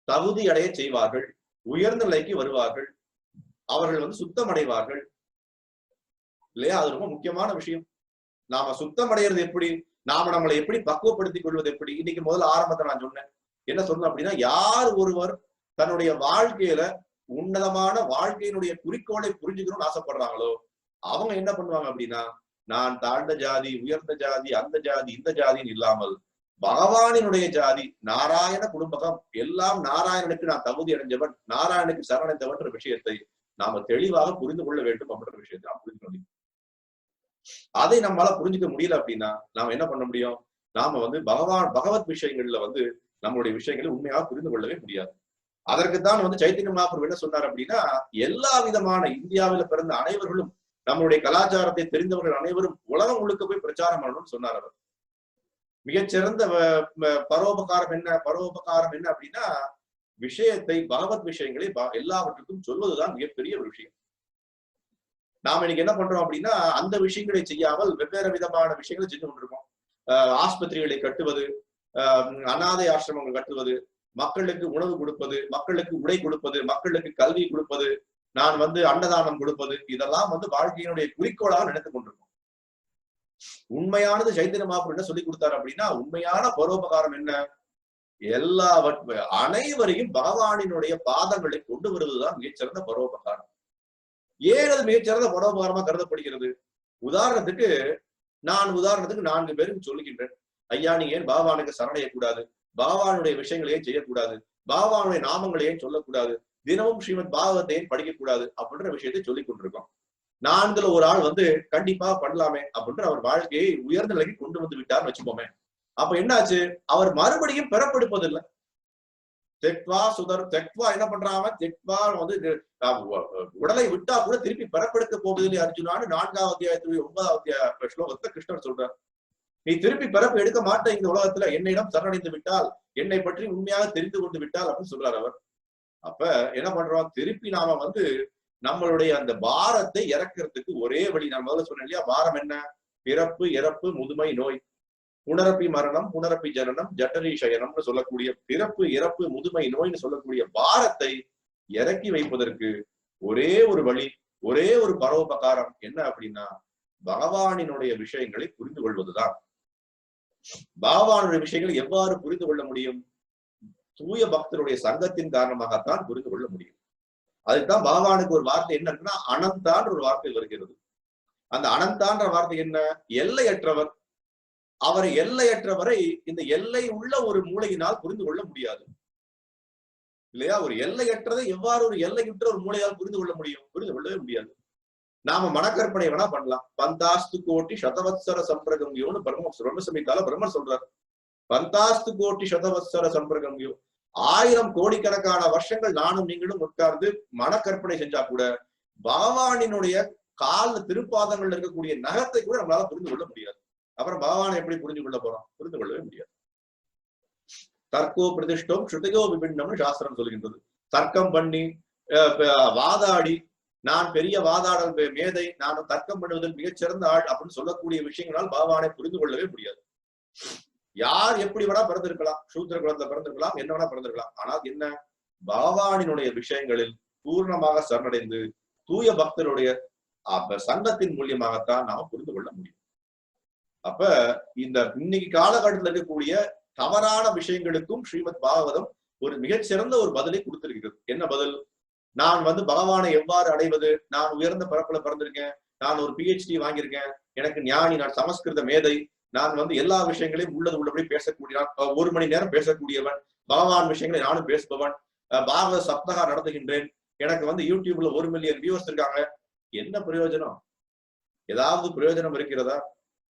S1: தகுதி அடைய செய்வார்கள், உயர்ந்த நிலைக்கு வருவார்கள், அவர்கள் சுத்தம் அடைவார்கள். இல்லையா? அது ரொம்ப முக்கியமான விஷயம். நாம சுத்தம் அடைகிறது எப்படி, நாம நம்மளை எப்படி பக்குவப்படுத்திக் கொள்வது எப்படி? இன்னைக்கு முதல்ல ஆரம்பத்தை நான் சொன்னேன். என்ன சொன்னேன் அப்படின்னா, யார் ஒருவர் தன்னுடைய வாழ்க்கையில உன்னதமான வாழ்க்கையினுடைய குறிக்கோளை புரிஞ்சுக்கணும்னு ஆசைப்படுறாங்களோ அவங்க என்ன பண்ணுவாங்க அப்படின்னா, நான் தாழ்ந்த ஜாதி, உயர்ந்த ஜாதி, அந்த ஜாதி, இந்த ஜாதின்னு இல்லாமல் பகவானினுடைய ஜாதி, நாராயண குடும்பகம், எல்லாம் நாராயணனுக்கு நான் தகுதி அடைஞ்சவன், நாராயணனுக்கு சரணடைந்தவன்ற விஷயத்தை நாம தெளிவாக புரிந்து கொள்ள வேண்டும் அப்படின்ற விஷயத்தை நாம் புரிந்து கொள்ள. அதை நம்மளால புரிஞ்சுக்க முடியல அப்படின்னா நாம என்ன பண்ண முடியும்? நாம பகவத் விஷயங்கள்ல நம்மளுடைய விஷயங்களை உண்மையாக புரிந்து கொள்ளவே முடியாது. அதற்குத்தான் சைத்தன்ய மகாபிரபு என்ன சொன்னார் அப்படின்னா, எல்லா விதமான இந்தியாவில பிறந்த அனைவர்களும், நம்மளுடைய கலாச்சாரத்தை தெரிந்தவர்கள் அனைவரும் உலகம் முழுக்க போய் பிரச்சாரம் பண்ணணும்னு சொன்னார் அவர். மிகச்சிறந்த பரோபகாரம் என்ன அப்படின்னா, விஷயத்தை, பகவத் விஷயங்களை எல்லாவற்றுக்கும் சொல்வதுதான் மிகப்பெரிய ஒரு விஷயம். நாம இன்னைக்கு என்ன பண்றோம் அப்படின்னா, அந்த விஷயங்களை செய்யாமல் வெவ்வேறு விதமான விஷயங்களை செஞ்சு கொண்டிருக்கோம். ஆஸ்பத்திரிகளை கட்டுவது, அனாதை ஆசிரமங்கள் கட்டுவது, மக்களுக்கு உணவு கொடுப்பது, மக்களுக்கு உடை கொடுப்பது, மக்களுக்கு கல்வி கொடுப்பது, நான் அன்னதானம் கொடுப்பது, இதெல்லாம் வாழ்க்கையினுடைய குறிக்கோளாக நினைத்துக் கொண்டிருக்கோம். உண்மையானது சைத்தன்ய மகாபிரபு என்ன சொல்லி கொடுத்தாரு அப்படின்னா, உண்மையான பரோபகாரம் என்ன? அனைவரையும் பகவானினுடைய பாதங்களை கொண்டு வருவதுதான் மிகச்சிறந்த பரோபகாரம். ஏன் அது மிகச்சிறந்த பரோபகாரமா கருதப்படுகிறது? உதாரணத்துக்கு 4 பேருக்கு சொல்லுகின்றேன், ஐயா நீ ஏன் பகவானுக்கு சரணடையக்கூடாது, பகவானுடைய விஷயங்களை ஏன் செய்யக்கூடாது, பகவானுடைய நாமங்களை ஏன் சொல்லக்கூடாது, தினமும் ஸ்ரீமத் பாகவத்தை ஏன் படிக்கக்கூடாது அப்படின்ற விஷயத்தை சொல்லிக் கொண்டிருக்கோம். 4ல் ஒரு ஆள் கண்டிப்பா பண்ணலாமே அப்படின்ற அவர் வாழ்க்கையை உயர்ந்த நிலைக்கு கொண்டு விட்டார்னு வச்சுப்போமே. அப்ப என்னாச்சு? அவர் மறுபடியும் பிறப்பெடுப்பதில்லை. என்ன பண்றாங்க? உடலை விட்டா கூட திருப்பி பிறப்பெடுக்க போவதில்லை அர்ஜுனான்னு 4ஆம் அத்தியாயத்துடைய 9ஆம் அத்தியாய ஸ்லோகத்துல கிருஷ்ணர் சொல்றார். நீ திருப்பி பிறப்பு எடுக்க மாட்ட இந்த உலகத்துல, என்னிடம் சரணடைந்து விட்டால், என்னை பற்றி உண்மையாக தெரிந்து கொண்டு விட்டால் அப்படின்னு சொல்றாரு அவர். அப்ப என்ன பண்றோம்? திருப்பி நாம நம்மளுடைய அந்த பாரத்தை இறக்கிறதுக்கு ஒரே வழி, நான் முதல்ல சொன்னேன் இல்லையா, பாரம் என்ன? பிறப்பு, இறப்பு, முதுமை, நோய், புனரப்பி மரணம், புனரப்பி ஜனனம், ஜட்டரி சயனம்னு சொல்லக்கூடிய பிறப்பு, இறப்பு, முதுமை, நோய்னு சொல்லக்கூடிய பாரத்தை இறக்கி வைப்பதற்கு ஒரே ஒரு வழி, ஒரே ஒரு பரோபகாரம் என்ன அப்படின்னா, பகவானினுடைய விஷயங்களை புரிந்து கொள்வதுதான். பகவானுடைய விஷயங்களை எவ்வாறு புரிந்து கொள்ள முடியும்? தூய பக்தருடைய சங்கத்தின் காரணமாகத்தான் புரிந்து கொள்ள முடியும். அதுதான் பகவானுக்கு ஒரு வார்த்தை என்ன இருக்குன்னா, அனந்தான்ற ஒரு வார்த்தை வருகிறது. அந்த அனந்தான்ற வார்த்தை என்ன? எல்லையற்றவர். அவரை எல்லையற்றவரை இந்த எல்லை உள்ள ஒரு மூளையினால் புரிந்து கொள்ள முடியாது இல்லையா? ஒரு எல்லையற்றதை எவ்வாறு ஒரு எல்லையுற்ற ஒரு மூளையால் புரிந்து கொள்ள முடியும்? புரிந்து கொள்ளவே முடியாது. நாம மனக்கற்பனை வேணா பண்ணலாம். பந்தாஸ்து கோட்டி சதவத்சர சம்பிரகம்யோன்னு பிரம்மசமிதால பிரம்மர் சொல்றார். பந்தாஸ்து கோட்டி சதவத்சர சம்பிரகம்யோ, 1000 கோடிக்கணக்கான வருஷங்கள் நானும் நீங்களும் உட்கார்ந்து மனக்கற்பனை செஞ்சா கூட பகவானினுடைய கால திருப்பாதங்கள் இருக்கக்கூடிய நகத்தை கூட நம்மளால புரிந்து கொள்ள முடியாது. அப்புறம் பகவானை எப்படி புரிஞ்சு கொள்ள போறோம்? புரிந்து கொள்ளவே முடியாது. தர்க்கோ பிரதிஷ்டம் ஸ்ருதையோ விபின்னம்னு சாஸ்திரம் சொல்கின்றது. தர்க்கம் பண்ணி வாதாடி, நான் பெரிய வாதாடல் மேதை, நான் தர்க்கம் பண்ணுவதில் மிகச்சிறந்த ஆள் அப்படின்னு சொல்லக்கூடிய விஷயங்களால் பகவானை புரிந்து கொள்ளவே முடியாது. யார் எப்படி வேணா பிறந்திருக்கலாம், சூத்திர குலத்துல பிறந்திருக்கலாம், என்ன வேணா பிறந்திருக்கலாம். ஆனால் என்ன? பகவானினுடைய விஷயங்களில் பூர்ணமாக சரணடைந்து தூய பக்தருடைய சங்கத்தின் மூலியமாகத்தான் நாம புரிந்து கொள்ள முடியும். அப்ப இந்த இன்னைக்கு காலகட்டத்தில் இருக்கக்கூடிய தவறான விஷயங்களுக்கும் ஸ்ரீமத் பாகவதம் ஒரு மிகச்சிறந்த ஒரு பதிலை கொடுத்திருக்கிறது. என்ன பதில்? நான் பகவானை எவ்வாறு அடைவது? நான் உயர்ந்த பரப்புல பிறந்திருக்கேன், நான் ஒரு PhD வாங்கியிருக்கேன், எனக்கு ஞானி, நான் சமஸ்கிருத மேதை, நான் வந்து எல்லா விஷயங்களையும் உள்ளது உள்ளபடி பேசக்கூடிய, 1 மணி நேரம் பேசக்கூடியவன், பகவான் விஷயங்களை நானும் பேசுபவன், பாகவத சப்தகா நடத்துகின்றேன், எனக்கு வந்து யூடியூப்ல 1 மில்லியன் வியூவர்ஸ் இருக்காங்க. என்ன பிரயோஜனம்? ஏதாவது பிரயோஜனம் இருக்கிறதா?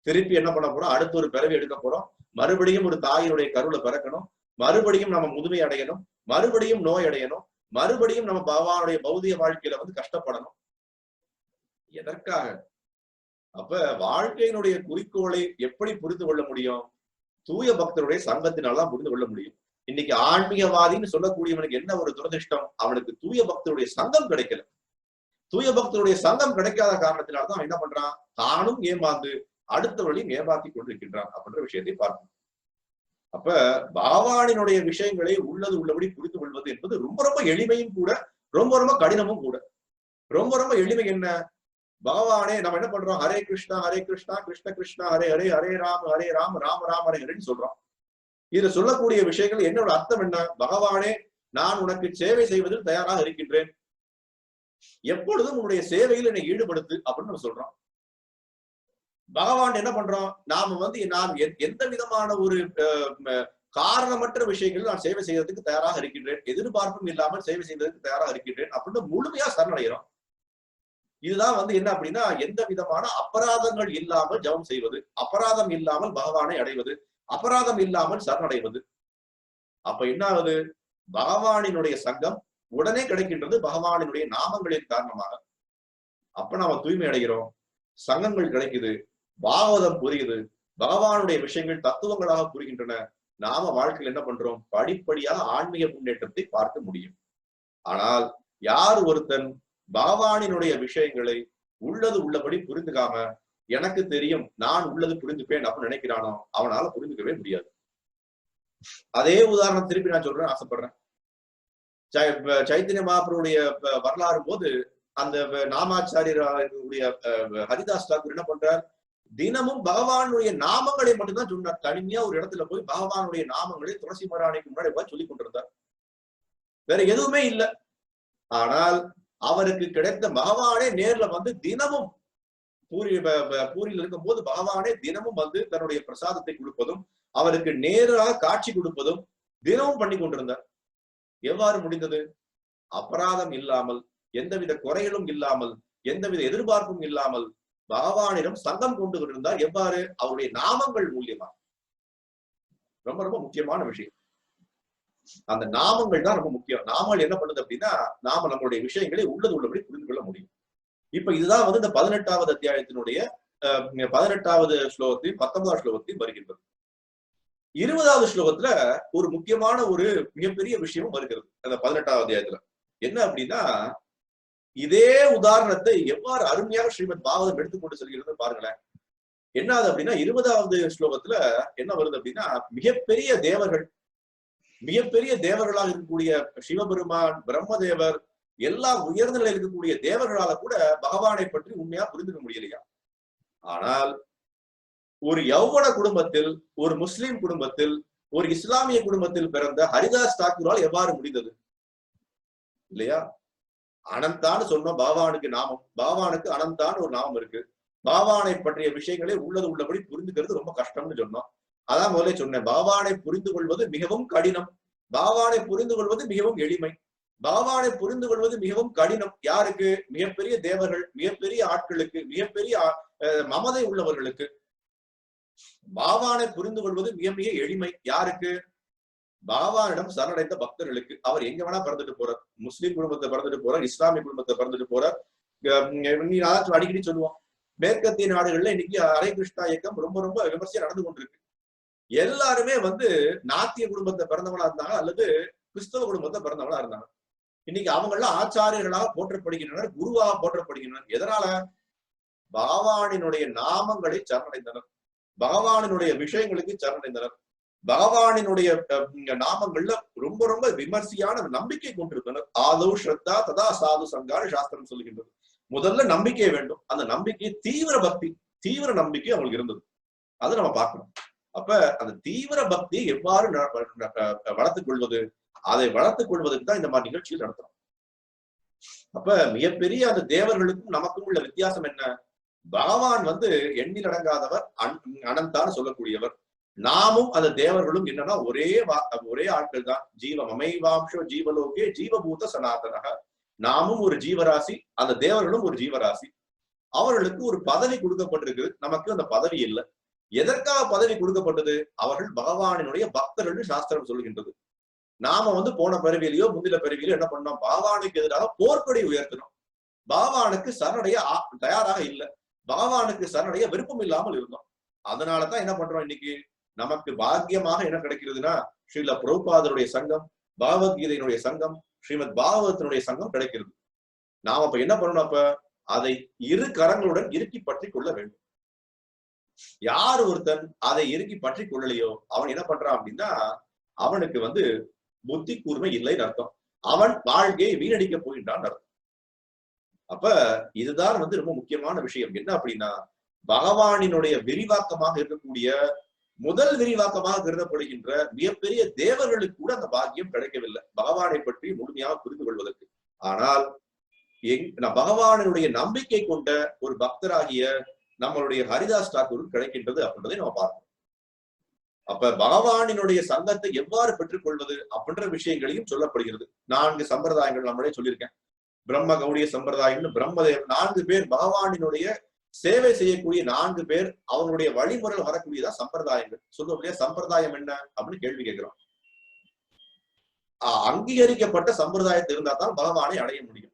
S1: திருப்பி என்ன பண்ண போறோம்? அடுத்த ஒரு பிறவி எடுக்க போறோம், மறுபடியும் ஒரு தாயினுடைய கருவுல பிறக்கணும், மறுபடியும் நம்ம முதுமை அடையணும், மறுபடியும் நோய் அடையணும், மறுபடியும் நம்ம பகவானுடைய பௌதிக வாழ்க்கையில வந்து கஷ்டப்படணும். எதற்காக? அப்ப வாழ்க்கையினுடைய குறிக்கோளை எப்படி புரிந்து கொள்ள முடியும்? தூய பக்தருடைய சங்கத்தினால்தான் புரிந்து கொள்ள முடியும். இன்னைக்கு ஆன்மீகவாதின்னு சொல்லக்கூடியவனுக்கு என்ன ஒரு துரதிருஷ்டம்? அவனுக்கு தூய பக்தருடைய சங்கம் கிடைக்கல. தூய பக்தருடைய சங்கம் கிடைக்காத காரணத்தினால்தான் அவன் என்ன பண்றான்? தானும் ஏமாந்து அடுத்தவர்களையும் ஏமாத்தி கொண்டிருக்கின்றான் அப்படின்ற விஷயத்தை பார்க்கணும். அப்ப பகவானினுடைய விஷயங்களை உள்ளது உள்ளபடி புரிந்து கொள்வது என்பது ரொம்ப ரொம்ப எளிமையும் கூட, ரொம்ப ரொம்ப கடினமும் கூட. ரொம்ப ரொம்ப எளிமை என்ன? பகவானே நம்ம என்ன பண்றோம்? ஹரே கிருஷ்ணா கிருஷ்ண கிருஷ்ணா ஹரே ஹரே, ஹரே ராம் ராம ராம் ஹரே ஹரேன்னு சொல்றோம். இதுல சொல்லக்கூடிய விஷயங்கள் என்னோட அர்த்தம் என்ன? பகவானே, நான் உனக்கு சேவை செய்வதில் தயாராக இருக்கின்றேன், எப்பொழுதும் உன்னுடைய சேவையில் என்னை ஈடுபடுத்து அப்படின்னு நம்ம சொல்றோம். பகவான் என்ன பண்றோம்? நாம வந்து நான் எந்த விதமான ஒரு காரணமற்ற விஷயங்களில் நான் சேவை செய்வதற்கு தயாராக இருக்கின்றேன், எதிர்பார்ப்பும் இல்லாமல் சேவை செய்வதற்கு தயாராக இருக்கின்றேன் அப்படின்னு முழுமையா சரணடைகிறோம். இதுதான் வந்து என்ன அப்படின்னா, எந்த விதமான அபராதங்கள் இல்லாமல் ஜெபம் செய்வது, அபராதம் இல்லாமல் பகவானை அடைவது, அபராதம் இல்லாமல் சரணடைவது. அப்ப என்ன ஆகுது? பகவானினுடைய சங்கம் உடனே கிடைக்கின்றது பகவானினுடைய நாமங்களின் காரணமாக. அப்ப நாம தூய்மை அடைகிறோம், சங்கங்கள் கிடைக்குது, பாகவதம் புரியுது, பகவானுடைய விஷயங்கள் தத்துவங்களாக புரிகின்றன. நாம வாழ்க்கையில் என்ன பண்றோம்? படிப்படியாக ஆன்மீக முன்னேற்றத்தை பார்க்க முடியும். ஆனால் யார் ஒருத்தன் பகவானினுடைய விஷயங்களை உள்ளது உள்ளபடி புரிந்துக்காம, எனக்கு தெரியும், நான் உள்ளது புரிந்துப்பேன் அப்படின்னு நினைக்கிறானோ, அவனால புரிந்துக்கவே முடியாது. அதே உதாரணம் திருப்பி நான் சொல்றேன், ஆசைப்படுறேன். சைத்தன்ய மகாபிரபுடைய வரலாறு போது அந்த நாமாச்சாரியருடைய ஹரிதாஸ் தாக்கூர் என்ன பண்றார்? தினமும் பகவானுடைய நாமங்களை மட்டும்தான் சொன்னார். தனிமையா ஒரு இடத்துல போய் பகவானுடைய நாமங்களை துளசி மராணிக்கு முன்னாடி சொல்லிக் கொண்டிருந்தார். வேற எதுவுமே இல்லை. ஆனால் அவருக்கு கிடைத்த பகவானே நேர்ல வந்து தினமும் பூரியில் இருக்கும் போது பகவானே தினமும் வந்து தன்னுடைய பிரசாதத்தை கொடுப்பதும், அவருக்கு நேராக காட்சி கொடுப்பதும் தினமும் பண்ணி கொண்டிருந்தார். எவ்வாறு முடிந்தது? அபராதம் இல்லாமல், எந்தவித குறைகளும் இல்லாமல், எந்தவித எதிர்பார்ப்பும் இல்லாமல் பகவானிடம் சங்கம் கொண்டு கொண்டிருந்தார். எவ்வாறு? அவருடைய நாமங்கள் மூலியமா. ரொம்ப ரொம்ப முக்கியமான விஷயம். அந்த நாமங்கள் தான் ரொம்ப முக்கியம். நாமங்கள் என்ன பண்ணுது அப்படின்னா, நாம நம்மளுடைய விஷயங்களை உள்ளது உள்ளபடி புரிந்து கொள்ள முடியும். இப்ப இதுதான் வந்து இந்த 18வது அத்தியாயத்தினுடைய 18வது ஸ்லோகத்தையும் 19வது ஸ்லோகத்தையும் வருகின்றது. 20வது ஸ்லோகத்துல ஒரு முக்கியமான ஒரு மிகப்பெரிய விஷயமும் வருகிறது அந்த 18வது அத்தியாயத்துல. என்ன அப்படின்னா, இதே உதாரணத்தை எவ்வாறு அருமையாக ஸ்ரீமத் பாகவதம் எடுத்துக்கொண்டு செல்கிறது பாருங்களேன். என்ன அது அப்படின்னா, 20வது ஸ்லோகத்துல என்ன வருது அப்படின்னா, மிகப்பெரிய தேவர்கள், மிகப்பெரிய தேவர்களாக இருக்கக்கூடிய சிவபெருமான், பிரம்மதேவர், எல்லா உயர்ந்த நிலையில் இருக்கக்கூடிய தேவர்களால கூட பகவானை பற்றி உண்மையா புரிந்துக்க முடியலையா. ஆனால் ஒரு யௌவன குடும்பத்தில், ஒரு முஸ்லிம் குடும்பத்தில், ஒரு இஸ்லாமிய குடும்பத்தில் பிறந்த ஹரிதாஸ் தாக்கூரால் எவ்வாறு முடிந்தது? இல்லையா? அனந்தான்னு சொன்னோம். பகவானுக்கு நாமம், பகவானுக்கு அனந்தான்னு ஒரு நாமம் இருக்கு. பகவானை பற்றிய விஷயங்களை உள்ளது உள்ளபடி புரிந்துக்கிறது ரொம்ப கஷ்டம்னு சொன்னோம். அதான் முதல்ல சொன்னேன், பகவானை புரிந்து கொள்வது மிகவும் கடினம், பகவானை புரிந்து கொள்வது மிகவும் எளிமை. பகவானை புரிந்து கொள்வது மிகவும் கடினம் யாருக்கு? மிகப்பெரிய தேவர்கள், மிகப்பெரிய ஆட்களுக்கு, மிகப்பெரிய மமதை உள்ளவர்களுக்கு. பகவானை புரிந்து கொள்வது மிக மிக எளிமை யாருக்கு? பகவானிடம் சரணடைந்த பக்தர்களுக்கு. அவர் எங்க வேணா பிறந்துட்டு போறார். முஸ்லிம் குடும்பத்தை பிறந்துட்டு போறார், இஸ்லாமிய குடும்பத்தை பிறந்துட்டு போறார். அடிக்கடி சொல்லுவோம், மேற்கத்திய நாடுகள்ல இன்னைக்கு ஹரே கிருஷ்ணா இயக்கம் ரொம்ப ரொம்ப விமர்சையா நடந்து கொண்டிருக்கு. எல்லாருமே வந்து நாத்திய குடும்பத்தை பிறந்தவங்களா இருந்தாங்க, அல்லது கிறிஸ்தவ குடும்பத்தை பிறந்தவங்களா இருந்தாங்க. இன்னைக்கு அவங்க எல்லாம் ஆச்சாரியர்களாக போற்றப்படுகின்றனர், குருவாக போற்றப்படுகின்றனர். எதனால? பகவானினுடைய நாமங்களை சரணடைந்தனர், பகவானினுடைய விஷயங்களுக்கு சரணடைந்தனர், பகவானினுடைய நாமங்கள்ல ரொம்ப ரொம்ப விமர்சையான நம்பிக்கை கொண்டிருந்தனர். ஆதோ ஸ்ரத்தா ததா சாது சங்கான சாஸ்திரம் சொல்லுகின்றது. முதல்ல நம்பிக்கை வேண்டும். அந்த நம்பிக்கை தீவிர பக்தி, தீவிர நம்பிக்கை அவங்களுக்கு இருந்தது. அதை நம்ம பார்க்கணும். அப்ப அந்த தீவிர பக்தியை எவ்வாறு வளர்த்துக் கொள்வது? அதை வளர்த்துக் கொள்வதற்கு தான் இந்த மாதிரி நிகழ்ச்சிகள் நடத்துறோம். அப்ப மிகப்பெரிய அந்த தேவர்களுக்கும் நமக்கும் உள்ள வித்தியாசம் என்ன? பகவான் வந்து எண்ணில் அடங்காதவர், அனந்தான்னு சொல்லக்கூடியவர். நாமும் அந்த தேவர்களும் என்னன்னா ஒரே ஆட்கள் தான். ஜீவம் அமைவாம்சோ ஜீவலோகே ஜீவபூத சனாதனக. நாமும் ஒரு ஜீவராசி, அந்த தேவர்களும் ஒரு ஜீவராசி. அவர்களுக்கு ஒரு பதவி கொடுக்கப்பட்டிருக்கு, நமக்கு அந்த பதவி இல்லை. எதற்காக பதவி கொடுக்கப்பட்டது? அவர்கள் பகவானினுடைய பக்தர்கள் சாஸ்திரம் சொல்கின்றது. நாம வந்து போன பிறவியிலையோ முந்தின பிறவியிலோ என்ன பண்ணோம்? பகவானுக்கு எதிராக போர்க்கொடி உயர்த்தணும். பகவானுக்கு சரணடைய தயாராக இல்லை, பகவானுக்கு சரணடைய விருப்பம் இல்லாமல் இருந்தோம். அதனாலதான் என்ன பண்றோம்? இன்னைக்கு நமக்கு பாக்கியமாக என்ன கிடைக்கிறதுனா, ஸ்ரீல பிரபுபாதருடைய சங்கம், பகவத்கீதையினுடைய சங்கம், ஸ்ரீமத் பாகவதத்தினுடைய சங்கம் கிடைக்கிறது. நாம அப்ப என்ன பண்ணணும்? அப்ப அதை இரு கரங்களுடன் இறுக்கி பற்றி கொள்ள வேண்டும். யார் ஒருத்தன் அதை இறுக்கி பற்றி கொள்ளலையோ அவன் என்ன பண்றான் அப்படின்னா, அவனுக்கு வந்து புத்தி கூர்மை இல்லைன்னு அர்த்தம். அவன் வாழ்க்கையை வீணடிக்க போகின்றான் அர்த்தம். அப்ப இதுதான் வந்து ரொம்ப முக்கியமான விஷயம். என்ன அப்படின்னா, பகவானினுடைய விரிவாக்கமாக இருக்கக்கூடிய முதல் விரிவாக்கமாக கருதப்படுகின்ற மிகப்பெரிய தேவர்களுக்கு கூட அந்த பாக்கியம் கிடைக்கவில்லை பகவானை பற்றி முழுமையாக புரிந்து கொள்வதற்கு. ஆனால் பகவானுடைய நம்பிக்கை கொண்ட ஒரு பக்தராகிய நம்மளுடைய ஹரிதாஸ் தாக்கூர் கிடைக்கின்றது அப்படின்றதை நம்ம பார்க்கணும். அப்ப பகவானினுடைய சங்கத்தை எவ்வாறு பெற்றுக் கொள்வது அப்படின்ற விஷயங்களையும் சொல்லப்படுகிறது. 4 சம்பிரதாயங்கள் நம்மளே சொல்லியிருக்கேன். பிரம்ம கௌடிய சம்பிரதாயம்னு பிரம்மதேவ் 4 பேர் பகவானினுடைய சேவை செய்யக்கூடிய 4 பேர் அவங்களுடைய வழிமுறையில் வரக்கூடியதான் சம்பிரதாயங்கள். சொல்லக்கூடிய சம்பிரதாயம் என்ன அப்படின்னு கேள்வி கேட்கிறோம். அங்கீகரிக்கப்பட்ட சம்பிரதாயத்தில் இருந்தா தான் பகவானை அடைய முடியும்.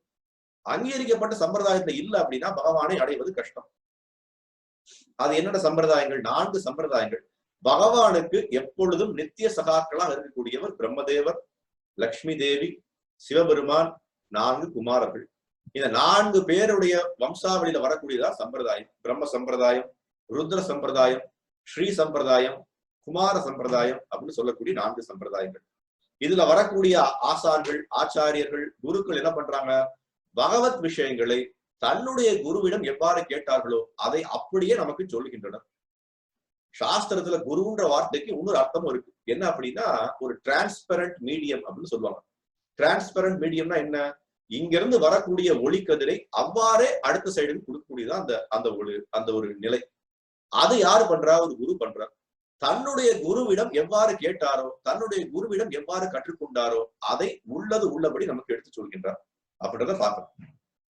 S1: அங்கீகரிக்கப்பட்ட சம்பிரதாயத்துல இல்ல அப்படின்னா பகவானை அடைவது கஷ்டம். அது என்னென்ன சம்பிரதாயங்கள்? 4 சம்பிரதாயங்கள். பகவானுக்கு எப்பொழுதும் நித்திய சகாக்களாக இருக்கக்கூடியவர் பிரம்மதேவர், லக்ஷ்மி தேவி, சிவபெருமான், 4 குமாரர்கள். இந்த 4 பேருடைய வம்சாவளியில வரக்கூடியதா சம்பிரதாயம். பிரம்ம சம்பிரதாயம், ருத்ர சம்பிரதாயம், ஸ்ரீ சம்பிரதாயம், குமார சம்பிரதாயம் அப்படின்னு சொல்லக்கூடிய 4 சம்பிரதாயங்கள். இதுல வரக்கூடிய ஆசான்கள், ஆச்சாரியர்கள், குருக்கள் என்ன பண்றாங்க? பகவத் விஷயங்களை தன்னுடைய குருவிடம் எவ்வாறு கேட்டார்களோ அதை அப்படியே நமக்கு சொல்லுகின்றனர். சாஸ்திரத்துல குருன்ற வார்த்தைக்கு இன்னொரு அர்த்தமும் இருக்கு. என்ன அப்படின்னா, ஒரு டிரான்ஸ்பரண்ட் மீடியம் அப்படின்னு சொல்லுவாங்க. டிரான்ஸ்பரண்ட் மீடியம்னா என்ன? இங்க இருந்து வரக்கூடிய ஒளிக்கதிரை அவ்வாறே அடுத்த சைடுக்கு கொடுக்கக்கூடியதான் அந்த ஒரு நிலை. அது யாரு பண்றா? ஒரு குரு பண்றார். தன்னுடைய குருவிடம் எவ்வாறு கேட்டாரோ, தன்னுடைய குருவிடம் எவ்வாறு கற்றுக்கொண்டாரோ அதை உள்ளது உள்ளபடி நமக்கு எடுத்து சொல்கின்றார் அப்படின்றத பார்க்கணும்.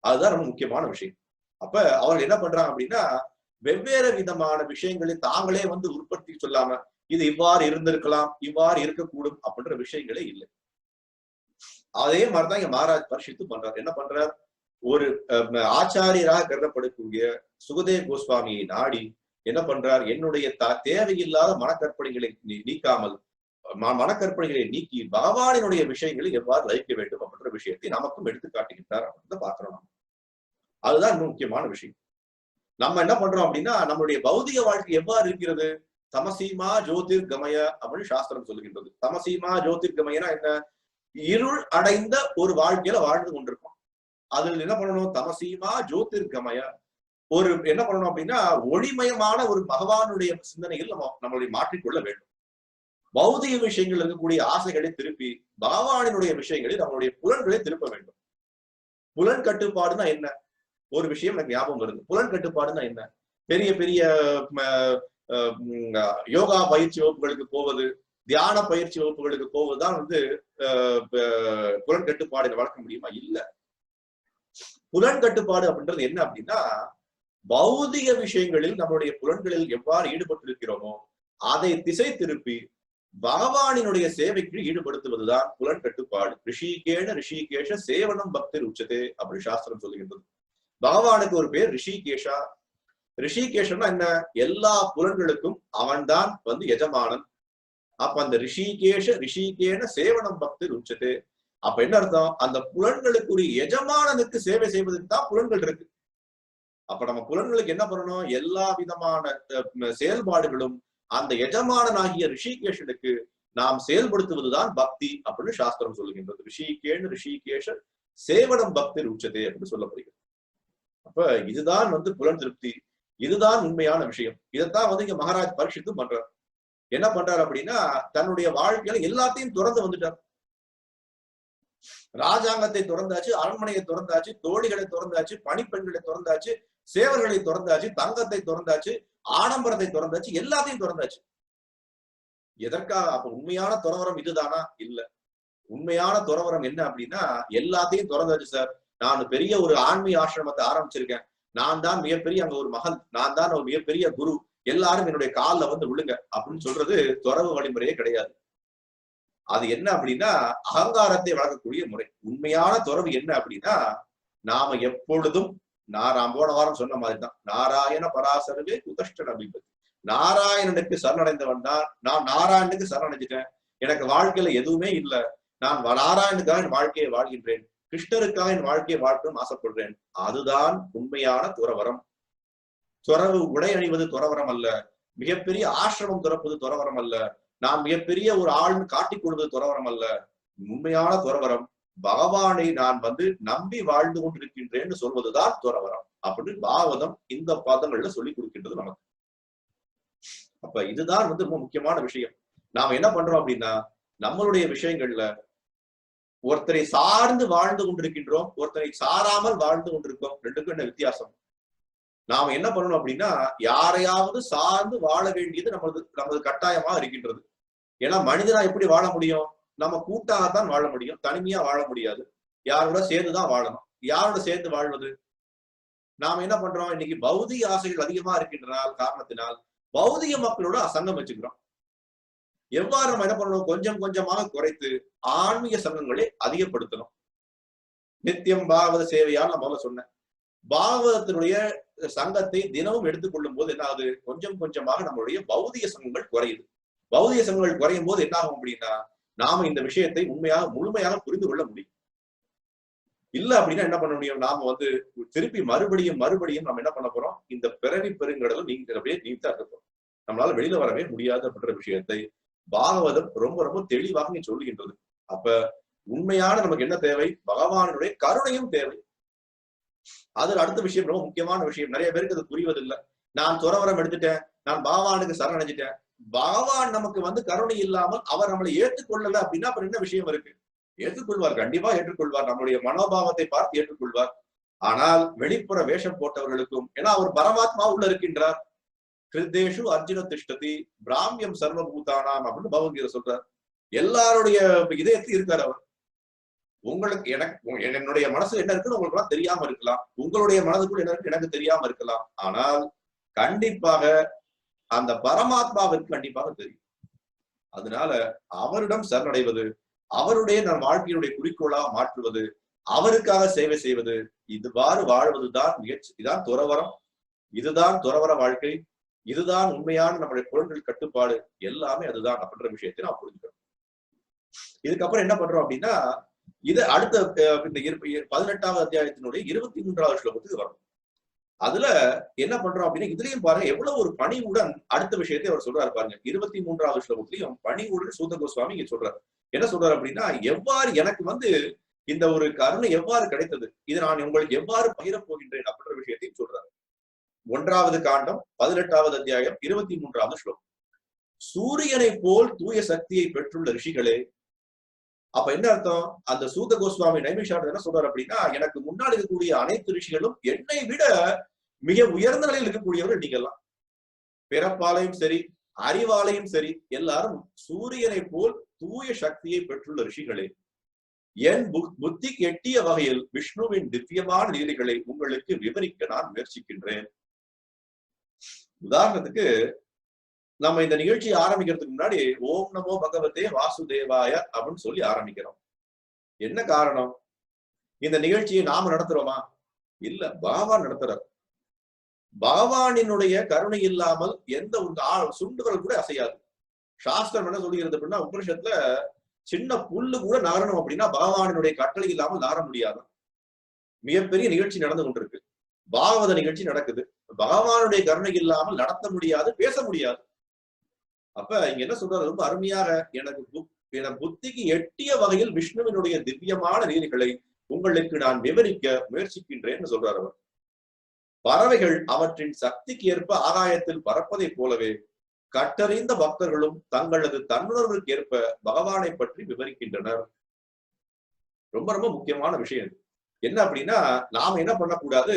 S1: அதுதான் ரொம்ப முக்கியமான விஷயம். அப்ப அவர்கள் என்ன பண்றாங்க அப்படின்னா, வெவ்வேறு விதமான விஷயங்களை தாங்களே வந்து உற்பத்தி சொல்லாம இது இவ்வாறு இருந்திருக்கலாம், இவ்வாறு இருக்கக்கூடும் அப்படின்ற விஷயங்களே இல்லை. அதே மாதிரிதான் இங்க மகாராஜ் பரிஷித்து பண்றார். என்ன பண்றார்? ஒரு ஆச்சாரியராக கருதப்படக்கூடிய சுகதேவ் கோஸ்வாமியை நாடி என்ன பண்றார்? என்னுடைய தேவையில்லாத மனக்கற்பனைகளை நீக்காமல் மனக்கற்பனைகளை நீக்கி பகவானினுடைய விஷயங்களை எவ்வாறு லயிக்க வேண்டும் அப்படின்ற விஷயத்தை நமக்கும் எடுத்து காட்டுகின்றார் அப்படின்னு பாக்குறோம். அதுதான் இன்னும் முக்கியமான விஷயம். நம்ம என்ன பண்றோம் அப்படின்னா, நம்மளுடைய பௌதிக வாழ்க்கை எவ்வாறு இருக்கிறது? தமசீமா ஜோதிர் கமய அப்படின்னு சாஸ்திரம் சொல்லுகின்றது. தமசீமா ஜோதிர் கமயனா என்ன? இருள் அடைந்த ஒரு வாழ்க்கையில வாழ்ந்து கொண்டிருக்கோம். அதுல என்ன பண்ணணும்? தமசீமா ஜோதிர் கமய ஒரு என்ன பண்ணணும் அப்படின்னா, ஒளிமயமான ஒரு பகவானுடைய சிந்தனையில் நம்மளுடைய மாற்றிக்கொள்ள வேண்டும். பௌதிக விஷயங்கள் இருக்கக்கூடிய ஆசைகளை திருப்பி பகவானினுடைய விஷயங்களில் நம்மளுடைய புலன்களை திருப்ப வேண்டும். புலன் கட்டுப்பாடுனா என்ன? ஒரு விஷயம் எனக்கு ஞாபகம் வருது. புலன் கட்டுப்பாடுனா என்ன? பெரிய பெரிய யோகா பயிற்சி வகுப்புகளுக்கு போவது, தியான பயிற்சி வகுப்புகளுக்கு போவதுதான் வந்து புலன் கட்டுப்பாடு வளர்க்க முடியுமா? இல்ல. புலன் கட்டுப்பாடு அப்படின்றது என்ன அப்படின்னா, பௌதிக விஷயங்களில் நம்மளுடைய புலன்களில் எவ்வாறு ஈடுபட்டிருக்கிறோமோ அதை திசை திருப்பி பகவானினுடைய சேவைக்கு ஈடுபடுத்துவதுதான் புலன் கட்டுப்பாடு. ரிஷிகேஷ சேவனம் பக்தர் உச்சதே அப்படின்னு சாஸ்திரம் சொல்லுகின்றது. பகவானுக்கு ஒரு பேர் ரிஷிகேஷா. ரிஷிகேஷன்னா என்ன? எல்லா புலன்களுக்கும் அவன்தான் வந்து எஜமானன். அப்ப அந்த ரிஷிகேன சேவனம் பக்தர் உச்சதே. அப்ப என்ன அர்த்தம்? அந்த புலன்களுக்குரிய எஜமானனுக்கு சேவை செய்வதற்கு தான் புலன்கள் இருக்கு. அப்ப நம்ம புலன்களுக்கு என்ன பண்ணணும்? எல்லா விதமான செயல்பாடுகளும் அந்த எஜமானனாகிய ரிஷிகேஷனுக்கு நாம் செயல்படுத்துவதுதான் பக்தி அப்படின்னு சாஸ்திரம் சொல்லுகின்றது. ரிஷிகேஷ சேவனம் பக்தர் உச்சதே அப்படின்னு சொல்லப்படுகிறது. அப்ப இதுதான் வந்து புலன் திருப்தி. இதுதான் உண்மையான விஷயம். இதைத்தான் வந்து இங்க மகாராஜ் பரீட்சித்தும் பண்றார். என்ன பண்றாரு அப்படின்னா, தன்னுடைய வாழ்க்கையில எல்லாத்தையும் துறந்து வந்துட்டார். ராஜாங்கத்தை துறந்தாச்சு, அரண்மனையை துறந்தாச்சு, தோழிகளை துறந்தாச்சு, பணிப்பெண்களை துறந்தாச்சு, சேவர்களை துறந்தாச்சு, தங்கத்தை துறந்தாச்சு, ஆடம்பரத்தை துறந்தாச்சு, எல்லாத்தையும் துறந்தாச்சு. எதற்காக? அப்ப உண்மையான துறவரம் இதுதானா? இல்ல. உண்மையான துறவரம் என்ன அப்படின்னா, எல்லாத்தையும் துறந்தாச்சு சார், நான் பெரிய ஒரு ஆன்மீக ஆசிரமத்தை ஆரம்பிச்சிருக்கேன், நான் தான் மிகப்பெரிய அங்க ஒரு மகன், நான் தான் ஒரு மிகப்பெரிய குரு, எல்லாரும் என்னுடைய காலில் வந்து விழுங்க அப்படின்னு சொல்றது துறவு வழிமுறையே கிடையாது. அது என்ன அப்படின்னா அகங்காரத்தை வளர்க்கக்கூடிய முறை. உண்மையான துறவு என்ன அப்படின்னா, நாம எப்பொழுதும் போன வாரம் சொன்ன மாதிரிதான், நாராயண பராசரவே குதஷ்ட நபிபதி, நாராயணனுக்கு சரணடைந்தவன் தான். நான் நாராயணனுக்கு சரணடைஞ்சிட்டேன், எனக்கு வாழ்க்கையில எதுவுமே இல்லை, நான் நாராயணுக்காக என் வாழ்க்கையை வாழ்கின்றேன், கிருஷ்ணருக்காக என் வாழ்க்கையை வாழ்க்கணும்னு ஆசைப்படுறேன். அதுதான் உண்மையான துறவரம். துறவு உடை அணிவது துறவரம் அல்ல, மிகப்பெரிய ஆசிரமம் துறப்பது துறவரம் அல்ல, நான் மிகப்பெரிய ஒரு ஆள்னு காட்டிக் கொள்வது துறவரம் அல்ல. உண்மையான துறவரம் பகவானை நான் வந்து நம்பி வாழ்ந்து கொண்டிருக்கின்றேன்னு சொல்வதுதான் துறவரம் அப்படின்னு பாகவதம் இந்த பாதங்கள்ல சொல்லி கொடுக்கின்றது நமக்கு. அப்ப இதுதான் வந்து ரொம்ப முக்கியமான விஷயம். நாம என்ன பண்றோம் அப்படின்னா, நம்மளுடைய விஷயங்கள்ல ஒருத்தரை சார்ந்து வாழ்ந்து கொண்டிருக்கின்றோம், ஒருத்தரை சாராமல் வாழ்ந்து கொண்டிருக்கோம். ரெண்டுக்கும் என்ன வித்தியாசம்? நாம என்ன பண்ணணும் அப்படின்னா, யாரையாவது சார்ந்து வாழ வேண்டியது நமது கட்டாயமா இருக்கின்றது. ஏன்னா மனிதனா எப்படி வாழ முடியும்? நம்ம கூட்டாகத்தான் வாழ முடியும், தனிமையா வாழ முடியாது. யாரோட சேர்ந்துதான் வாழணும். யாரோட சேர்ந்து வாழ்வது? நாம என்ன பண்றோம்? இன்னைக்கு பௌதிக ஆசைகள் அதிகமா இருக்கின்றனால் காரணத்தினால் பௌதிக மக்களோட சங்கம் வச்சுக்கிறோம். எவ்வாறு நம்ம என்ன பண்ணணும்? கொஞ்சம் கொஞ்சமாக குறைத்து ஆன்மீக சங்கங்களை அதிகப்படுத்தணும். நித்தியம் பாகவத சேவையால் நான் முதல்ல சொன்னேன். பாகவதத்தினுடைய சங்கத்தை தினமும் எடுத்துக்கொள்ளும் போது என்ன ஆகுது? கொஞ்சம் கொஞ்சமாக நம்மளுடைய பௌதிக சங்கங்கள் குறையுது. பௌதிக சங்கங்கள் குறையும் போது என்ன ஆகும் அப்படின்னா, நாம இந்த விஷயத்தை உண்மையாக முழுமையாக புரிந்து கொள்ள முடியும். இல்ல அப்படின்னா என்ன பண்ண முடியும்? நாம வந்து திருப்பி மறுபடியும் நம்ம என்ன பண்ண போறோம்? இந்த பிறவி பெருங்கடலும் நீங்க இருப்போம். நம்மளால வெளியில வரவே முடியாது அப்படின்ற விஷயத்தை பாகவதம் ரொம்ப ரொம்ப தெளிவாக சொல்லுகின்றது. அப்ப உண்மையான நமக்கு என்ன தேவை? பகவானுடைய கருணையும் தேவை. அது அடுத்த விஷயம், ரொம்ப முக்கியமான விஷயம். நிறைய பேருக்கு அது புரிவதில்லை. நான் துறவரம் எடுத்துட்டேன், நான் பகவானுக்கு சரணடைஞ்சிட்டேன், பகவான் நமக்கு வந்து கருணை இல்லாமல் அவர் நம்மளை ஏற்றுக்கொள்ளல அப்படின்னா அப்புறம் என்ன விஷயம் இருக்கு? ஏற்றுக்கொள்வார், கண்டிப்பா ஏற்றுக்கொள்வார், நம்மளுடைய மனோபாவத்தை பார்த்து ஏற்றுக்கொள்வார். ஆனால் வெளிப்புற வேஷம் போட்டவர்களுக்கும், ஏன்னா அவர் பரமாத்மா உள்ள இருக்கின்றார். கிருத்தேஷு அர்ஜுன திஷ்டதி பிராமியம் சர்வபூதானாம் அப்படின்னு பகவத்கீதை சொல்றார். எல்லாருடைய இதயத்தில் இருக்கார் அவர். உங்களுக்கு என்னுடைய மனசு என்ன இருக்குன்னு உங்களுக்கு எல்லாம் தெரியாம இருக்கலாம், உங்களுடைய மனதுக்குள் என்ன இருக்கு எனக்கு தெரியாம இருக்கலாம். ஆனால் கண்டிப்பாக அந்த பரமாத்மாவிற்கு கண்டிப்பாக தெரியும். அதனால அவரிடம் சரணடைவது, அவருடைய நம் வாழ்க்கையினுடைய குறிக்கோளாக மாற்றுவது, அவருக்காக சேவை செய்வது, இதுவாறு வாழ்வதுதான் முயற்சி. இதுதான் துறவரம், இதுதான் துறவர வாழ்க்கை, இதுதான் உண்மையான நம்முடைய பொருட்கள் கட்டுப்பாடு, எல்லாமே அதுதான் அப்படின்ற விஷயத்தை நாம் புரிஞ்சுக்கணும். இதுக்கப்புறம் என்ன பண்றோம் அப்படின்னா, இது அடுத்த இந்த 18வது அத்தியாயத்தினுடைய 23வது ஸ்லோகத்துக்கு வரும். அதுல என்ன பண்றோம் அப்படின்னா, இதுலயும் பாருங்க எவ்வளவு ஒரு பணிவுடன் அடுத்த விஷயத்தை அவர் சொல்றாரு பாருங்க. 23வது ஸ்லோகத்திலையும் பணிவுடன் சூத கோஸ்வாமி இங்க சொல்றாரு. என்ன சொல்றாரு அப்படின்னா, எவ்வாறு எனக்கு வந்து இந்த ஒரு கருணை எவ்வாறு கிடைத்தது, இது நான் உங்களுக்கு எவ்வாறு பகிரப் போகின்றேன் அப்படின்ற விஷயத்தையும் சொல்றாரு. 1வது காண்டம் 18வது அத்தியாயம் 23வது ஸ்லோகம். சூரியனை போல் தூய சக்தியை பெற்றுள்ள ரிஷிகளே. அப்ப என்ன அர்த்தம்? அந்த சூத கோஸ்வாமி நைமிஷாரதர் என்ன சொல்றாரு அப்படின்னா, எனக்கு முன்னாடி இருக்கக்கூடிய அனைத்து ரிஷிகளும் என்னை விட மிக உயர்ந்த நிலையில் இருக்கக்கூடியவர்கள் நீங்க எல்லாம். பிறப்பாலையும் சரி, அறிவாலையும் சரி, எல்லாரும் சூரியனை போல் தூய சக்தியை பெற்றுள்ள ரிஷிகளே. என் புத்திக்கு எட்டிய வகையில் விஷ்ணுவின் திவ்யமான லீலைகளை உங்களுக்கு விவரிக்க நான் முயற்சிக்கின்றேன். உதாரணத்துக்கு, நம்ம இந்த நிகழ்ச்சியை ஆரம்பிக்கிறதுக்கு முன்னாடி ஓம் நமோ பகவதே வாசுதேவாய அப்படின்னு சொல்லி ஆரம்பிக்கிறோம். என்ன காரணம்? இந்த நிகழ்ச்சியை நாம நடத்துறோமா? இல்ல, பகவான் நடத்துறார். பகவானினுடைய கருணை இல்லாமல் எந்த ஒரு சுண்டுகள் கூட அசையாது. சாஸ்திரம் என்ன சொல்லுகிறது அப்படின்னா, உபனிஷத்துல சின்ன புல்லு கூட நகரணும் அப்படின்னா பகவானினுடைய கட்டளை இல்லாமல் நகர முடியாது. மிகப்பெரிய நிகழ்ச்சி நடந்து கொண்டிருக்கு, பாகவத நிகழ்ச்சி நடக்குது, பகவானுடைய கருணை இல்லாமல் நடத்த முடியாது, பேச முடியாது. அப்ப இங்க என்ன சொல்றாரு? ரொம்ப அருமையாக, என புத்திக்கு எட்டிய வகையில் விஷ்ணுவினுடைய திவ்யமான லீலைகளை உங்களுக்கு நான் விவரிக்க முயற்சிக்கின்றேன்னு சொல்றார் அவர். பறவைகள் அவற்றின் சக்திக்கு ஏற்ப ஆகாயத்தில் பறப்பதை போலவே கட்டறிந்த பக்தர்களும் தங்களது தன்னுணர்வுக்கு ஏற்ப பகவானை பற்றி விவரிக்கின்றனர். ரொம்ப ரொம்ப முக்கியமான விஷயம் இது. என்ன அப்படின்னா, நாம என்ன பண்ணக்கூடாது,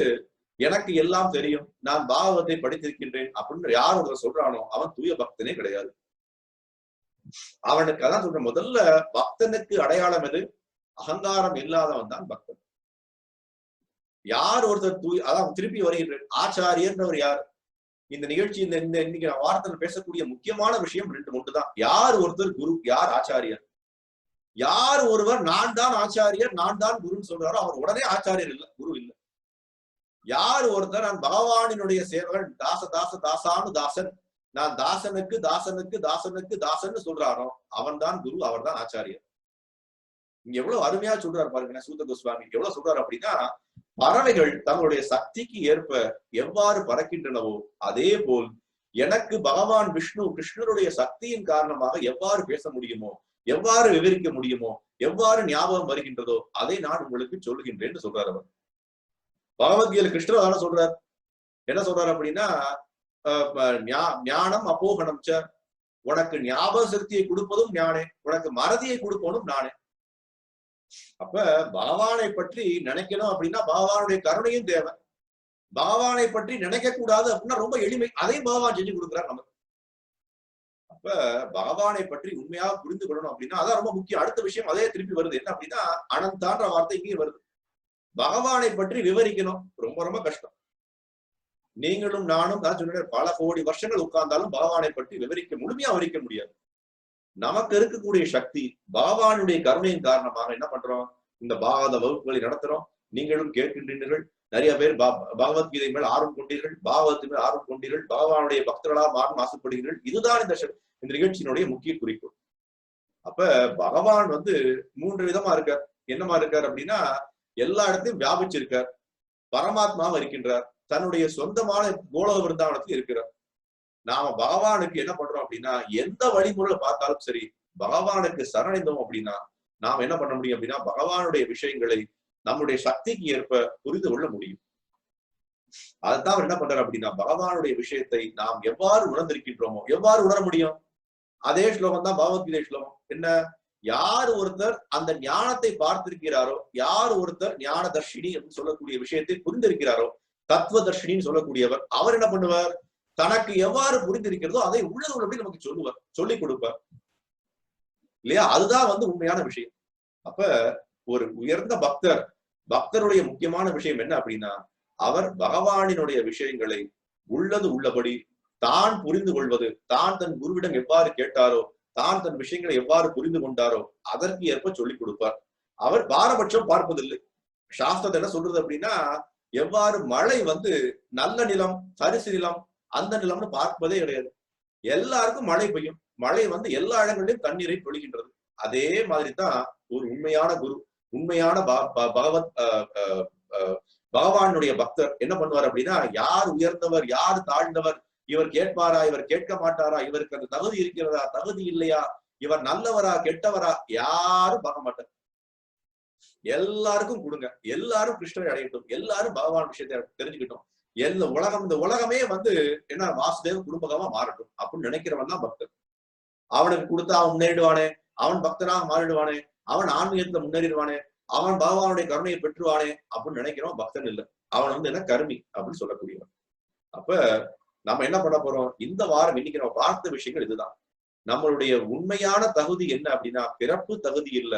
S1: எனக்கு எல்லாம் தெரியும், நான் பாகவத்தை படித்திருக்கின்றேன் அப்படின்னு யார் ஒருத்தர் சொல்றானோ அவன் தூய பக்தனே கிடையாது. அவனுக்கு அதான் சொல்ற, முதல்ல பக்தனுக்கு அடையாளம் எது? அகங்காரம் இல்லாதவன் தான் பக்தன். யார் ஒருத்தர் அதான் திருப்பி வருகின்ற ஆச்சாரியன்றவர் யார்? இந்த நிகழ்ச்சி இந்த இன்னைக்கு வாரத்தில் பேசக்கூடிய முக்கியமான விஷயம் 2 தான். யார் ஒருத்தர் குரு, யார் ஆச்சாரியர்? யார் ஒருவர் நான் தான் ஆச்சாரியர், நான் தான் குருன்னு சொல்றாரோ அவர் உடனே ஆச்சாரியர் இல்ல, குரு இல்ல. யார் ஒருத்தர் நான் பகவானினுடைய சேவகன், தாசானு தாசன், நான் தாசனுக்கு தாசனுக்கு தாசனுக்கு தாசன் சொல்றாரோ அவன் தான் குரு, அவர் தான் ஆச்சாரியர். இங்க எவ்வளவு அருமையா சொல்றாரு பாருங்க சூத கோஸ்வாமி. எவ்வளவு சொல்றாரு அப்படின்னா, பறவைகள் தங்களுடைய சக்திக்கு ஏற்ப எவ்வாறு பறக்கின்றனவோ அதே போல் எனக்கு பகவான் விஷ்ணு கிருஷ்ணருடைய சக்தியின் காரணமாக எவ்வாறு பேச முடியுமோ, எவ்வாறு விவரிக்க முடியுமோ, எவ்வாறு ஞாபகம் வருகின்றதோ அதை நான் உங்களுக்கு சொல்லுகின்றேன்னு சொல்றாரு அவர். பகவத்கீதை கிருஷ்ணர் தானே சொல்றார். என்ன சொல்றாரு அப்படின்னா, ஞானம் அப்போகணம் ச, உனக்கு ஞாபக சக்தியை கொடுப்பதும் ஞானே, உனக்கு மறதியை கொடுப்பதும் நானே. அப்ப பகவானை பற்றி நினைக்கணும் அப்படின்னா பகவானுடைய கருணையும் தேவை. பகவானை பற்றி நினைக்க கூடாது அப்படின்னா ரொம்ப எளிமை, அதையும் பகவான் செஞ்சு கொடுக்குறார் நமக்கு. அப்ப பகவானை பற்றி உண்மையாக புரிந்து கொள்ளணும் அப்படின்னா அதான் ரொம்ப முக்கியம். அடுத்த விஷயம் அதே திருப்பி வருது. என்ன அப்படின்னா, அனந்தான்ற வார்த்தை இங்கேயும் வருது. பகவானை பற்றி விவரிக்கணும், ரொம்ப ரொம்ப கஷ்டம். நீங்களும் நானும் தான் சொன்னேன், பல கோடி வருஷங்கள் உட்கார்ந்தாலும் பகவானை பற்றி முழுமையா விவரிக்க முடியாது. நமக்கு இருக்கக்கூடிய சக்தி பகவானுடைய கருணையின் காரணமாக என்ன பண்றோம், இந்த பாகவத வகுப்புகளை நடத்துறோம். நீங்களும் கேட்கின்றீர்கள். நிறைய பேர் பகவத்கீதை மேல் ஆர்வம் கொண்டீர்கள், பாகவத்தின் மேல் ஆர்வம் கொண்டீர்கள், பகவானுடைய பக்தர்களாக மாறும் ஆசைப்படுகிறீர்கள். இதுதான் இந்த நிகழ்ச்சியினுடைய முக்கிய குறிக்கோள். அப்ப பகவான் 3 விதமா இருக்கார். என்னமா இருக்கார் அப்படின்னா, எல்லா இடத்தையும் வியாபிச்சிருக்கார், பரமாத்மாவும் இருக்கின்றார், தன்னுடைய சொந்தமான கோலக விருந்தாவனத்தில் இருக்கிறார். நாம பகவானுக்கு என்ன பண்றோம் அப்படின்னா, எந்த வழிமுறையில பார்த்தாலும் சரி பகவானுக்கு சரணடைந்தோம் அப்படின்னா நாம் என்ன பண்ண முடியும் அப்படின்னா, பகவானுடைய விஷயங்களை நம்முடைய சக்திக்கு ஏற்ப புரிந்து கொள்ள முடியும். அதுதான் அவர் என்ன பண்றாரு அப்படின்னா, பகவானுடைய விஷயத்தை நாம் எவ்வாறு உணர்ந்திருக்கின்றோமோ எவ்வாறு உணர முடியும். அதே ஸ்லோகம் தான் பகவத்கீதை ஸ்லோகம். என்ன, யார் ஒருத்தர் அந்த ஞானத்தை பார்த்திருக்கிறாரோ, யார் ஒருத்தர் ஞான தர்ஷினி அப்படின்னு சொல்லக்கூடிய விஷயத்தை புரிந்திருக்கிறாரோ, தத்துவ தர்ஷினின்னு சொல்லக்கூடியவர், அவர் என்ன பண்ணுவார், தனக்கு எவ்வாறு புரிந்திருக்கிறதோ அதை உள்ளது நமக்கு சொல்லுவார், சொல்லிக் கொடுப்பார் இல்லையா. அதுதான் உண்மையான விஷயம். அப்ப ஒரு உயர்ந்த பக்தருடைய முக்கியமான விஷயம் என்ன அப்படின்னா, அவர் பகவானினுடைய விஷயங்களை உள்ளது உள்ளபடி தான் புரிந்து கொள்வது, தான் தன் குருவிடம் எவ்வாறு கேட்டாரோ, தான் தன் விஷயங்களை எவ்வாறு புரிந்து கொண்டாரோ அதற்கு ஏற்ப சொல்லிக் கொடுப்பார். அவர் பாரபட்சம் பார்ப்பதில்லை. சாஸ்திரத்தை என்ன சொல்றது அப்படின்னா, எவ்வாறு மழை நல்ல நிலம், தரிசு நிலம், அந்த நிலம்னு பார்ப்பதே கிடையாது. எல்லாருக்கும் மழை பெய்யும். மழை எல்லா இடங்களிலும் தண்ணீரை பொழிகின்றது. அதே மாதிரி தான் ஒரு உண்மையான குரு, உண்மையான பகவானுடைய பக்தர் என்ன பண்ணுவார் அப்படின்னா, யார் உயர்ந்தவர், யார் தாழ்ந்தவர், இவர் கேட்பாரா, இவர் கேட்க மாட்டாரா, இவருக்கு அந்த தகுதி இருக்கிறதா, தகுதி இல்லையா, இவர் நல்லவரா கெட்டவரா, யாரும் பார்க்க மாட்டார். எல்லாருக்கும் கொடுங்க, எல்லாரும் கிருஷ்ணரை அடையட்டும், எல்லாரும் பகவான் விஷயத்தை தெரிஞ்சுக்கிட்டோம், இந்த உலகமே என்ன வாசுதேவ குடும்பமா மாறட்டும் அப்படின்னு நினைக்கிறவன் தான் பக்தர். அவனுக்கு கொடுத்தா அவன் முன்னேறிடுவானே, அவன் பக்தனாக மாறிடுவானே, அவன் ஆன்மீகத்துல முன்னேறிடுவானே, அவன் பகவானுடைய கருணையை பெற்றுவானே அப்படின்னு நினைக்கிறவன் பக்தன் இல்லை. அவன் என்ன கர்மி அப்படின்னு சொல்லக்கூடியவன். அப்ப நம்ம என்ன பண்ண போறோம், இந்த வாரம் இன்னைக்கு நம்ம பார்த்த விஷயங்கள் இதுதான். நம்மளுடைய உண்மையான தகுதி என்ன அப்படின்னா, பிறப்பு தகுதி இல்ல.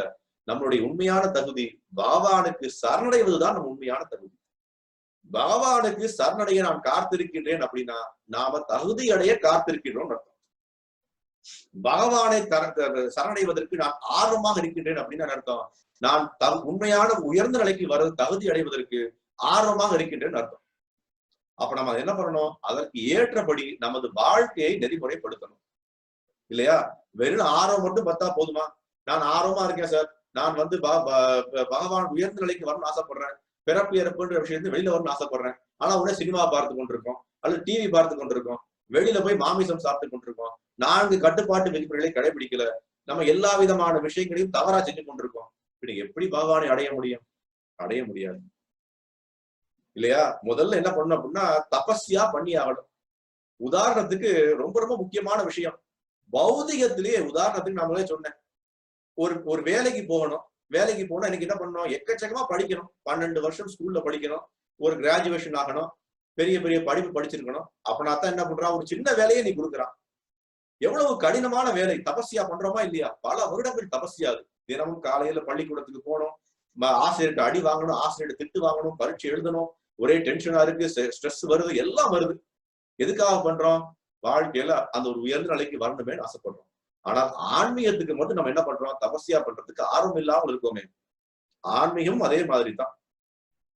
S1: நம்மளுடைய உண்மையான தகுதி பகவானுக்கு சரணடைவதுதான் நம்ம உண்மையான தகுதி. பகவானுக்கு சரணடைய நான் காத்திருக்கின்றேன் அப்படின்னா நாம தகுதி அடைய காத்திருக்கின்றோம் அர்த்தம். பகவானை சரணடைவதற்கு நான் ஆர்வமாக இருக்கின்றேன் அப்படின்னு அர்த்தம். நான் உண்மையான உயர்ந்த நிலைக்கு வர தகுதி அடைவதற்கு ஆர்வமாக இருக்கின்றேன் அர்த்தம். அப்ப நம்ம என்ன பண்ணணும், அதற்கு ஏற்றபடி நமது வாழ்க்கையை நெறிமுறைப்படுத்தணும் இல்லையா. வெறும் ஆர்வம் மட்டும் பார்த்தா போதுமா? நான் ஆர்வமா இருக்கேன் சார், நான் பகவான் உயர்ந்த நிலைக்கு வரணும்னு ஆசைப்படுறேன், பிறப்பு இறப்புன்ற விஷயத்தை வெளியில வரணும்னு ஆசைப்படுறேன், ஆனா உடனே சினிமா பார்த்து கொண்டிருக்கோம், அல்லது டிவி பார்த்து கொண்டிருக்கோம், வெளியில போய் மாமிசம் சாப்பிட்டு கொண்டிருக்கோம், 4 கட்டுப்பாட்டு விதிமுறைகளை கடைபிடிக்கல, நம்ம எல்லா விதமான விஷயங்களையும் தவறா செஞ்சு கொண்டிருக்கோம். எப்படி பகவானை அடைய முடியும்? அடைய முடியாது இல்லையா. முதல்ல என்ன பண்ணணும் அப்படின்னா, தபஸ்யா பண்ணி ஆகணும். உதாரணத்துக்கு ரொம்ப ரொம்ப முக்கியமான விஷயம், பௌதிகத்திலேயே உதாரணத்துக்கு நம்மளே சொன்னேன், ஒரு வேலைக்கு போகணும், வேலைக்கு போனா எனக்கு என்ன பண்ணணும், எக்கச்சக்கமா படிக்கணும். 12 வருஷம் ஸ்கூல்ல படிக்கணும், ஒரு கிராஜுவேஷன் ஆகணும், பெரிய பெரிய படிப்பு படிச்சிருக்கணும். அப்பனா தான் என்ன பண்றான், ஒரு சின்ன வேலையை நீ கொடுக்குறான். எவ்வளவு கடினமான வேலை, தபஸ்யா பண்றோமா இல்லையா? பல வருடங்கள் தபஸ்யா. தினமும் காலையில பள்ளிக்கூடத்துக்கு போகணும், ஆசிரியர்கிட்ட அடி வாங்கணும், ஆசிரியர்கிட்ட திட்டு வாங்கணும், பரீட்சை எழுதணும், ஒரே டென்ஷனா இருக்கு, ஸ்ட்ரெஸ் வருது, எல்லாம் வருது. எதுக்காக பண்றோம்? வாழ்க்கையில அந்த ஒரு உயர்ந்த நிலைக்கு வரணுமே ஆசைப்படுறோம். ஆனால் ஆன்மீகத்துக்கு மட்டும் நம்ம என்ன பண்றோம், தபஸ்யா பண்றதுக்கு ஆர்வம் இல்லாமல் இருக்கோமே. ஆன்மீகம் அதே மாதிரி தான்.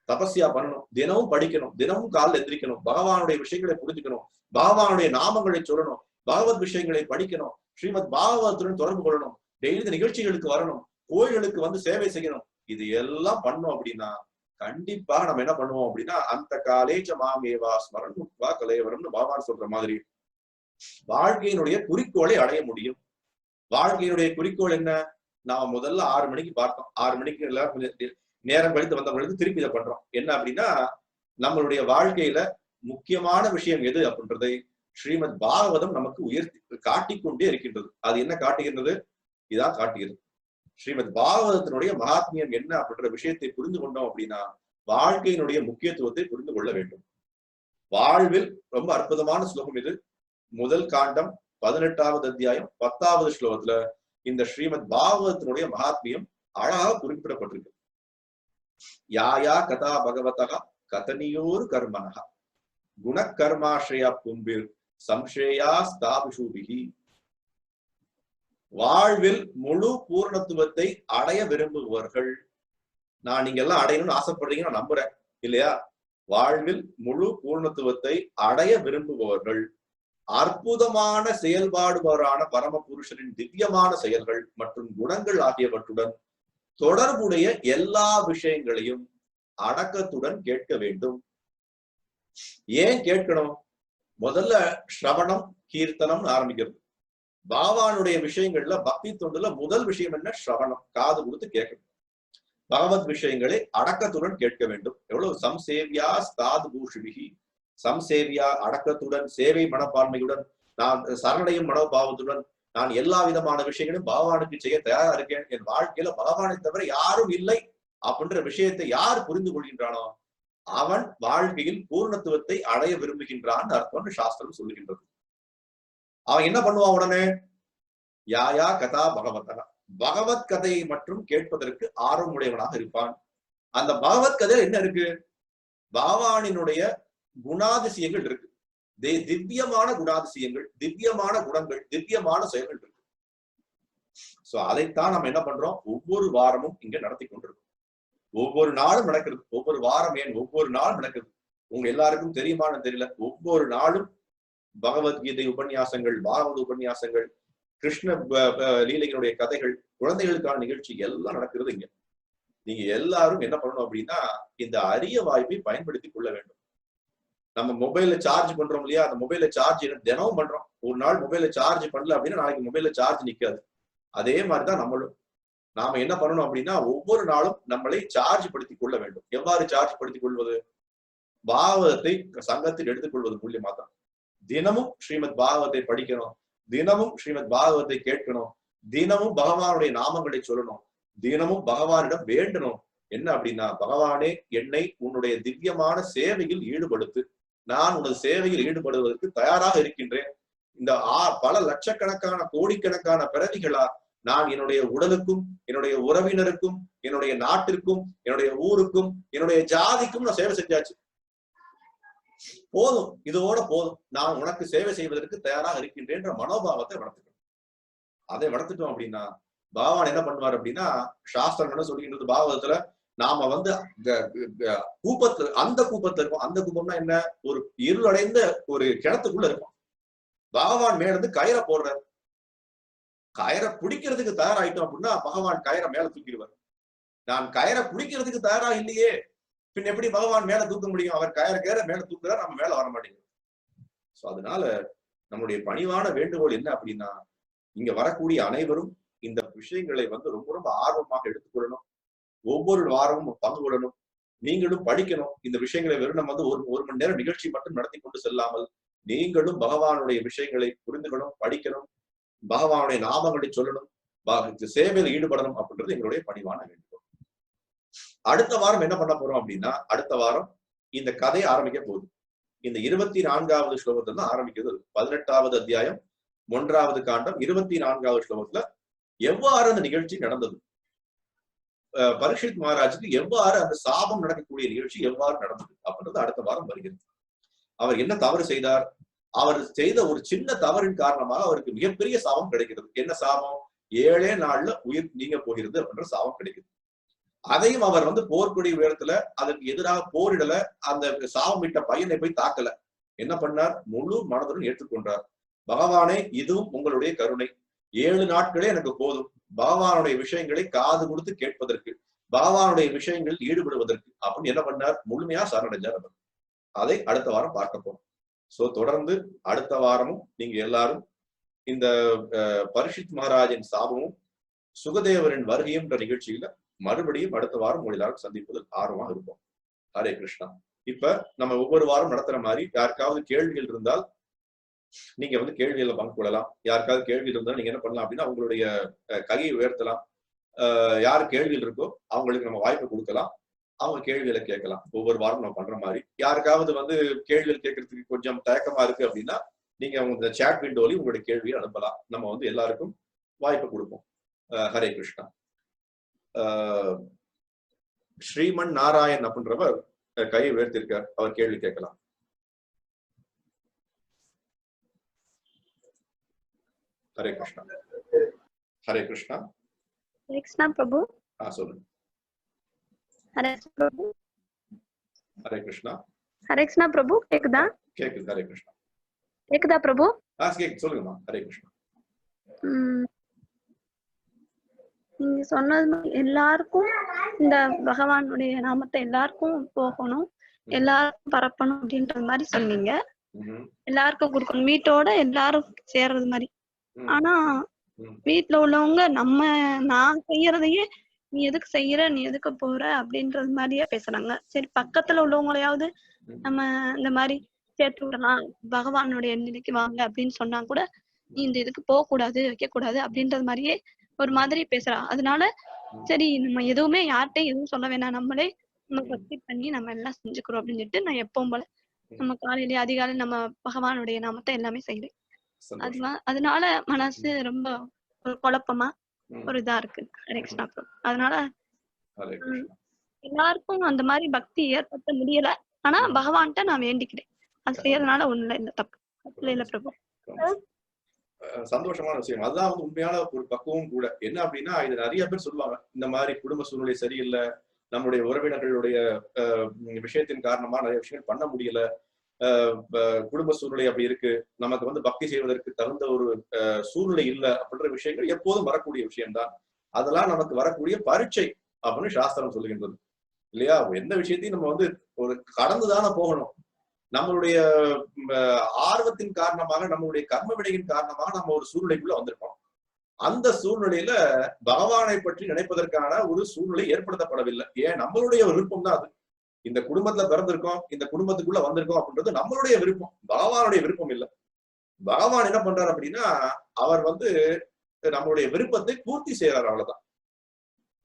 S1: தபஸ்யா பண்ணணும், தினமும் படிக்கணும், தினமும் காலைல எந்திரிக்கணும், பகவானுடைய விஷயங்களை புரிஞ்சுக்கணும், பகவானுடைய நாமங்களை சொல்லணும், பகவத் விஷயங்களை படிக்கணும், ஸ்ரீமத் பாகவத்துடன் தொடர்பு கொள்ளணும், டெய்லி நிகழ்ச்சிகளுக்கு வரணும், கோயில்களுக்கு வந்து சேவை செய்யணும். இது எல்லாம் பண்ணோம் அப்படின்னா கண்டிப்பா நம்ம என்ன பண்ணுவோம் அப்படின்னா, அந்த காலேஜ மாமேவா ஸ்மரன் கலைவரம்னு பகவான் சொல்ற மாதிரி வாழ்க்கையினுடைய குறிக்கோளை அடைய முடியும். வாழ்க்கையினுடைய குறிக்கோள் என்ன? நாம முதல்ல 6 மணிக்கு பார்த்தோம். 6 மணிக்கு எல்லாம் நேரம் கழித்து வந்தவங்களுக்கு திருப்பி இதை பண்றோம். என்ன அப்படின்னா, நம்மளுடைய வாழ்க்கையில முக்கியமான விஷயம் எது அப்படின்றதை ஸ்ரீமத் பாகவதம் நமக்கு உயர்த்தி காட்டிக்கொண்டே இருக்கின்றது. அது என்ன காட்டுகின்றது? இதான் காட்டுகிறது. ஸ்ரீமத் பாகவதத்தினுடைய மகாத்மியம் என்ன அப்படின்ற விஷயத்தை புரிந்து கொண்டோம் அப்படின்னா வாழ்க்கையினுடைய முக்கியத்துவத்தை புரிந்து கொள்ள வேண்டும். வாழ்வில் ரொம்ப அற்புதமான ஸ்லோகம் இது. முதல் காண்டம் 18வது அத்தியாயம் 10வது ஸ்லோகத்துல இந்த ஸ்ரீமத் பாகவதத்தினுடைய மகாத்மியம் அழகாக குறிப்பிடப்பட்டிருக்கு. யாயா கதா பகவதா கதனியோர் கர்மனஹ குணகர்மாஸ்ரயா பும்பிர் சம்சேயா ஸ்தாபிஷூபிஹி. வாழ்வில் முழு பூர்ணத்துவத்தை அடைய விரும்புபவர்கள், நான் நீங்க எல்லாம் அடையணும்னு ஆசைப்படுறீங்க, நான் நம்புறேன் இல்லையா? வாழ்வில் முழு பூர்ணத்துவத்தை அடைய விரும்புபவர்கள் அற்புதமான செயல்பாடுபவரான பரமபுருஷனின் திவ்யமான செயல்கள் மற்றும் குணங்கள் ஆகியவற்றுடன் தொடர்புடைய எல்லா விஷயங்களையும் அடக்கத்துடன் கேட்க வேண்டும். ஏன் கேட்கணும்? முதல்ல ஸ்ரவணம் கீர்த்தனம் ஆரம்பிக்கிறது. பகவானுடைய விஷயங்கள்ல பக்தி தொண்டுல முதல் விஷயம் என்ன? ஸ்ரவணம், காது கொடுத்து கேட்கணும். பகவத் விஷயங்களை அடக்கத்துடன் கேட்க வேண்டும். எவ்வளவு சம்சேவியா ஸ்தாது பூஷிபிகி, சம்சேவியா அடக்கத்துடன், சேவை மனப்பான்மையுடன், நான் சரணடையும் மனோபாவத்துடன் நான் எல்லா விதமான விஷயங்களும் பகவானுக்கு செய்ய தயாரா இருக்கேன். என் வாழ்க்கையில பகவானை தவிர யாரும் இல்லை அப்படின்ற விஷயத்தை யார் புரிந்து கொள்கின்றானோ அவன் வாழ்க்கையில் பூர்ணத்துவத்தை அடைய விரும்புகின்றான் அர்த்தம்னு சாஸ்திரம் சொல்லுகின்றது. அவன் என்ன பண்ணுவான்? உடனே யாயா கதா பகவதா, பகவத் கதையை மற்றும் கேட்பதற்கு ஆர்வமுடையவனாக இருப்பான். அந்த பகவத் கதையில என்ன இருக்கு? பகவானினுடைய குணாதிசயங்கள் இருக்கு. திவ்யமான குணாதிசயங்கள், திவ்யமான குணங்கள், திவ்யமான செயல்கள் இருக்கு. சோ அதைத்தான் நம்ம என்ன பண்றோம்? ஒவ்வொரு வாரமும் இங்க நடத்தி கொண்டிருக்கோம். ஒவ்வொரு நாளும் நடக்கிறது. ஒவ்வொரு வாரம் ஏன் ஒவ்வொரு நாளும் நடக்கிறது. உங்க எல்லாருக்கும் தெரியுமான்னு தெரியல, ஒவ்வொரு நாளும் பகவத்கீதை உபன்யாசங்கள், பாகவத உபன்யாசங்கள், கிருஷ்ண லீலைகளுடைய கதைகள், குழந்தைகளுக்கான நிகழ்ச்சி எல்லாம் நடக்கிறது இங்க. நீங்க எல்லாரும் என்ன பண்ணணும் அப்படின்னா இந்த அரிய வாய்ப்பை பயன்படுத்தி கொள்ள வேண்டும். நம்ம மொபைல்ல சார்ஜ் பண்றோம் இல்லையா? அந்த மொபைல்ல சார்ஜ் தினமும் பண்றோம். ஒரு நாள் மொபைல்ல சார்ஜ் பண்ணல அப்படின்னா நாளைக்கு மொபைல்ல சார்ஜ் நிக்காது. அதே மாதிரிதான் நம்மளும். நாம என்ன பண்ணணும் அப்படின்னா ஒவ்வொரு நாளும் நம்மளை சார்ஜ் படுத்திக் கொள்ள வேண்டும். எவ்வாறு சார்ஜ் படுத்திக் கொள்வது? பாகவதத்தை சங்கத்தில் எடுத்துக்கொள்வது மூலியமா தான். தினமும் ஸ்ரீமத் பாகவத்தை படிக்கணும், தினமும் ஸ்ரீமத் பாகவத்தை கேட்கணும், தினமும் பகவானுடைய நாமங்களை சொல்லணும், தினமும் பகவானிடம் வேண்டணும். என்ன அப்படின்னா, பகவானே என்னை உன்னுடைய திவ்யமான சேவையில் ஈடுபடுத்து, நான் உனது சேவையில் ஈடுபடுவதற்கு தயாராக இருக்கின்றேன். இந்த பல லட்சக்கணக்கான கோடிக்கணக்கான பிறவிகளா நான் என்னுடைய உடலுக்கும், என்னுடைய உறவினருக்கும், என்னுடைய நாட்டிற்கும், என்னுடைய ஊருக்கும், என்னுடைய ஜாதிக்கும் நான் சேவை செஞ்சாச்சு. போதும், இதோட போதும், நான் உனக்கு சேவை செய்வதற்கு தயாராக இருக்கின்றேன்ற மனோபாவத்தை வளர்த்துக்கணும். அதை வளர்த்துட்டோம் அப்படின்னா பகவான் என்ன பண்ணுவார் அப்படின்னா, சாஸ்திரம் என்ன சொல்கின்றது பாகவதத்துல, நாம வந்து கூப்பத்துல, அந்த கூப்பத்துல இருக்கும். அந்த கூப்பம்னா என்ன? ஒரு இருளடைந்த ஒரு கிணத்துக்குள்ள இருக்கும். பகவான் மேல இருந்து கயிறை போடுறாரு. கயிறை பிடிக்கிறதுக்கு தயாராயிட்டோம் அப்படின்னா பகவான் கயிறை மேல தூக்கிடுவார். நான் கயிறை பிடிக்கிறதுக்கு தயாரா இல்லையே, பின் எப்படி பகவான் மேல தூக்க முடியும்? அவர் கயிறை மேல தூக்குறாரு, நம்ம மேல வர மாட்டேங்குது. சோ அதனால நம்முடைய பணிவான வேண்டுகோள் என்ன அப்படின்னா, இங்க வரக்கூடிய அனைவரும் இந்த விஷயங்களை வந்து ரொம்ப ரொம்ப ஆர்வமாக எடுத்துக்கொள்ளணும். ஒவ்வொரு வாரமும் பங்கு கொள்ளணும். நீங்களும் படிக்கணும். இந்த விஷயங்களை வெறும் நம்ம வந்து ஒரு மணி நேரம் நிகழ்ச்சி மட்டும் நடத்தி கொண்டு செல்லாமல் நீங்களும் பகவானுடைய விஷயங்களை புரிந்துக்கணும், படிக்கணும், பகவானுடைய நாமங்களை சொல்லணும், சேவையில் ஈடுபடணும் அப்படின்றது எங்களுடைய பணிவான வேண்டுகோள். அடுத்த வாரம் என்ன பண்ண போறோம் அப்படின்னா, அடுத்த வாரம் இந்த கதை ஆரம்பிக்க போகுது. இந்த 24வது ஸ்லோகத்துல தான் ஆரம்பிக்கிறது. 18வது அத்தியாயம் 1வது காண்டம் 24வது ஸ்லோகத்துல எவ்வாறு அந்த நிகழ்ச்சி நடந்தது, பரீட்சித் மகாராஜுக்கு எவ்வாறு அந்த சாபம் நடக்கக்கூடிய நிகழ்ச்சி எவ்வாறு நடந்தது அப்படின்றது அடுத்த வாரம் வருகிறது. அவர் என்ன தவறு செய்தார், அவர் செய்த ஒரு சின்ன தவறின் காரணமாக அவருக்கு மிகப்பெரிய சாபம் கிடைக்கிறது. என்ன சாபம்? 7 நாள்ல உயிர் நீங்க போகிறது அப்படின்ற சாபம் கிடைக்குது. அதையும் அவர் போர்க்கொடி உயரத்துல அதற்கு எதிராக போரிடல, அந்த சாபம் விட்ட பையனை போய் தாக்கல. என்ன பண்ணார்? முழு மனதுடன் ஏற்றுக்கொண்டார். பகவானே, இதுவும் உங்களுடைய கருணை, 7 நாட்களே எனக்கு போதும், பகவானுடைய விஷயங்களை காது கொடுத்து கேட்பதற்கு, பகவானுடைய விஷயங்களில் ஈடுபடுவதற்கு அப்படின்னு என்ன பண்ணார்? முழுமையா சரணடைஞ்சார் அவர். அதை அடுத்த வாரம் பார்க்க போறோம். சோ தொடர்ந்து அடுத்த வாரமும் நீங்க எல்லாரும் இந்த பரீட்சித் மகாராஜின் சாபமும் சுகதேவரின் வருகையும் நிகழ்ச்சியில மறுபடியும் அடுத்த வாரம் உங்களை எல்லாரும் சந்திப்பதில் ஆர்வமாக இருப்போம். ஹரே கிருஷ்ணா. இப்ப நம்ம ஒவ்வொரு வாரம் நடத்துற மாதிரி யாருக்காவது கேள்விகள் இருந்தால் நீங்க கேள்விகளை பங்கு கொள்ளலாம். யாருக்காவது கேள்விகள் இருந்தால் நீங்க என்ன பண்ணலாம் அப்படின்னா உங்களுடைய கையை உயர்த்தலாம். யாரு கேள்விகள் இருக்கோ அவங்களுக்கு நம்ம வாய்ப்பு கொடுக்கலாம், அவங்க கேள்விகளை கேட்கலாம். ஒவ்வொரு வாரம் நம்ம பண்ற மாதிரி யாருக்காவது கேள்விகள் கேட்கறதுக்கு கொஞ்சம் தயக்கமா இருக்கு அப்படின்னா நீங்க உங்க சாட் விண்டோலயும் உங்களுடைய கேள்வியை அனுப்பலாம். நம்ம எல்லாருக்கும் வாய்ப்பு கொடுப்போம். ஹரே கிருஷ்ணா. ஸ்ரீமன் நாராயண் அப்படின்றவர் கையை உயர்த்திருக்கார், அவர் கேள்வி கேட்கலாம். ஹரே கிருஷ்ணா. ஹரே கிருஷ்ணா.
S2: ஹரே கிருஷ்ணா பிரபு.
S1: சொல்லுங்க.
S2: ஹரே பிரபு.
S1: ஹரே கிருஷ்ணா.
S2: ஹரே கிருஷ்ணா பிரபு. கேக்குதா?
S1: கேக்குது. ஹரே கிருஷ்ணா.
S2: கேக்குதா பிரபு?
S1: கேக்குது, சொல்லுங்கம்மா. ஹரே கிருஷ்ணா.
S2: நீங்க சொன்னது எல்லாருக்கும் இந்த பகவானுடைய நாமத்தை எல்லாருக்கும் போகணும், எல்லாருக்கும் பரப்பணும் அப்படின்றது மாதிரி சொன்னீங்க. எல்லாருக்கும் கொடுக்கணும், வீட்டோட எல்லாரும் சேர்றது மாதிரி. ஆனா வீட்டுல உள்ளவங்க நான் செய்யறதையே நீ எதுக்கு செய்யற, நீ எதுக்கு போற அப்படின்றது மாதிரியே பேசுறாங்க. சரி, பக்கத்துல உள்ளவங்களையாவது நம்ம இந்த மாதிரி சேர்த்து விடலாம், பகவானுடைய நிலைக்கு வாங்க அப்படின்னு சொன்னா கூட நீ இந்த இதுக்கு போக கூடாது, வைக்க கூடாது அப்படின்றது மாதிரியே ஒரு மாதிரி பேசுறா. அதனால சரி, நம்ம எதுவுமே யார்கிட்டையும் எதுவும் சொல்ல வேணாம், நம்மளே நம்ம பக்தி பண்ணி நம்ம எல்லாம் செஞ்சுக்கிறோம் அப்படின்னு சொல்லிட்டு நான் எப்பவும் போல நம்ம காலையிலேயே அதிகாலை நம்ம பகவானுடைய நாமத்தை எல்லாமே செய்யறேன். அதனால மனசு ரொம்ப ஒரு குழப்பமா ஒரு இதா இருக்கு. ஹரே கிருஷ்ணா. அதனால எல்லாருக்கும் அந்த மாதிரி பக்தி ஏற்படுத்த முடியல. ஆனா பகவான்கிட்ட நான் வேண்டிக்கிறேன், அது செய்யறதுனால ஒண்ணுல இல்ல, தப்பு இல்ல பிரபு.
S1: சந்தோஷமான விஷயம். அதுதான் உண்மையான ஒரு பக்குவம் கூட. என்ன அப்படின்னா, இது நிறைய பேர் சொல்லுவாங்க, இந்த மாதிரி குடும்ப சூழ்நிலை சரியில்லை, நம்முடைய உறவினர்களுடைய விஷயத்தின் காரணமா நிறைய விஷயங்கள் பண்ண முடியல, குடும்ப சூழ்நிலை அப்படி இருக்கு, நமக்கு பக்தி செய்வதற்கு தகுந்த ஒரு சூழ்நிலை இல்லை அப்படின்ற விஷயங்கள் எப்போதும் வரக்கூடிய விஷயம்தான். அதெல்லாம் நமக்கு வரக்கூடிய பரீட்சை அப்படின்னு சாஸ்திரம் சொல்லுகின்றது இல்லையா? எந்த விஷயத்தையும் நம்ம ஒரு கடந்துதானே போகணும். நம்மளுடைய ஆர்வத்தின் காரணமாக, நம்மளுடைய கர்ம வினையின் காரணமாக நம்ம ஒரு சூழ்நிலைக்குள்ள வந்திருக்கோம். அந்த சூழ்நிலையில பகவானை பற்றி நினைப்பதற்கான ஒரு சூழ்நிலை ஏற்படுத்தப்படவில்லை. ஏன்? நம்மளுடைய விருப்பம் தான் அது. இந்த குடும்பத்துல பிறந்திருக்கோம், இந்த குடும்பத்துக்குள்ள வந்திருக்கோம் அப்படின்றது நம்மளுடைய விருப்பம், பகவானுடைய விருப்பம் இல்லை. பகவான் என்ன பண்றாரு அப்படின்னா, அவர் நம்மளுடைய விருப்பத்தை பூர்த்தி செய்யறாரு, அவ்வளவுதான்.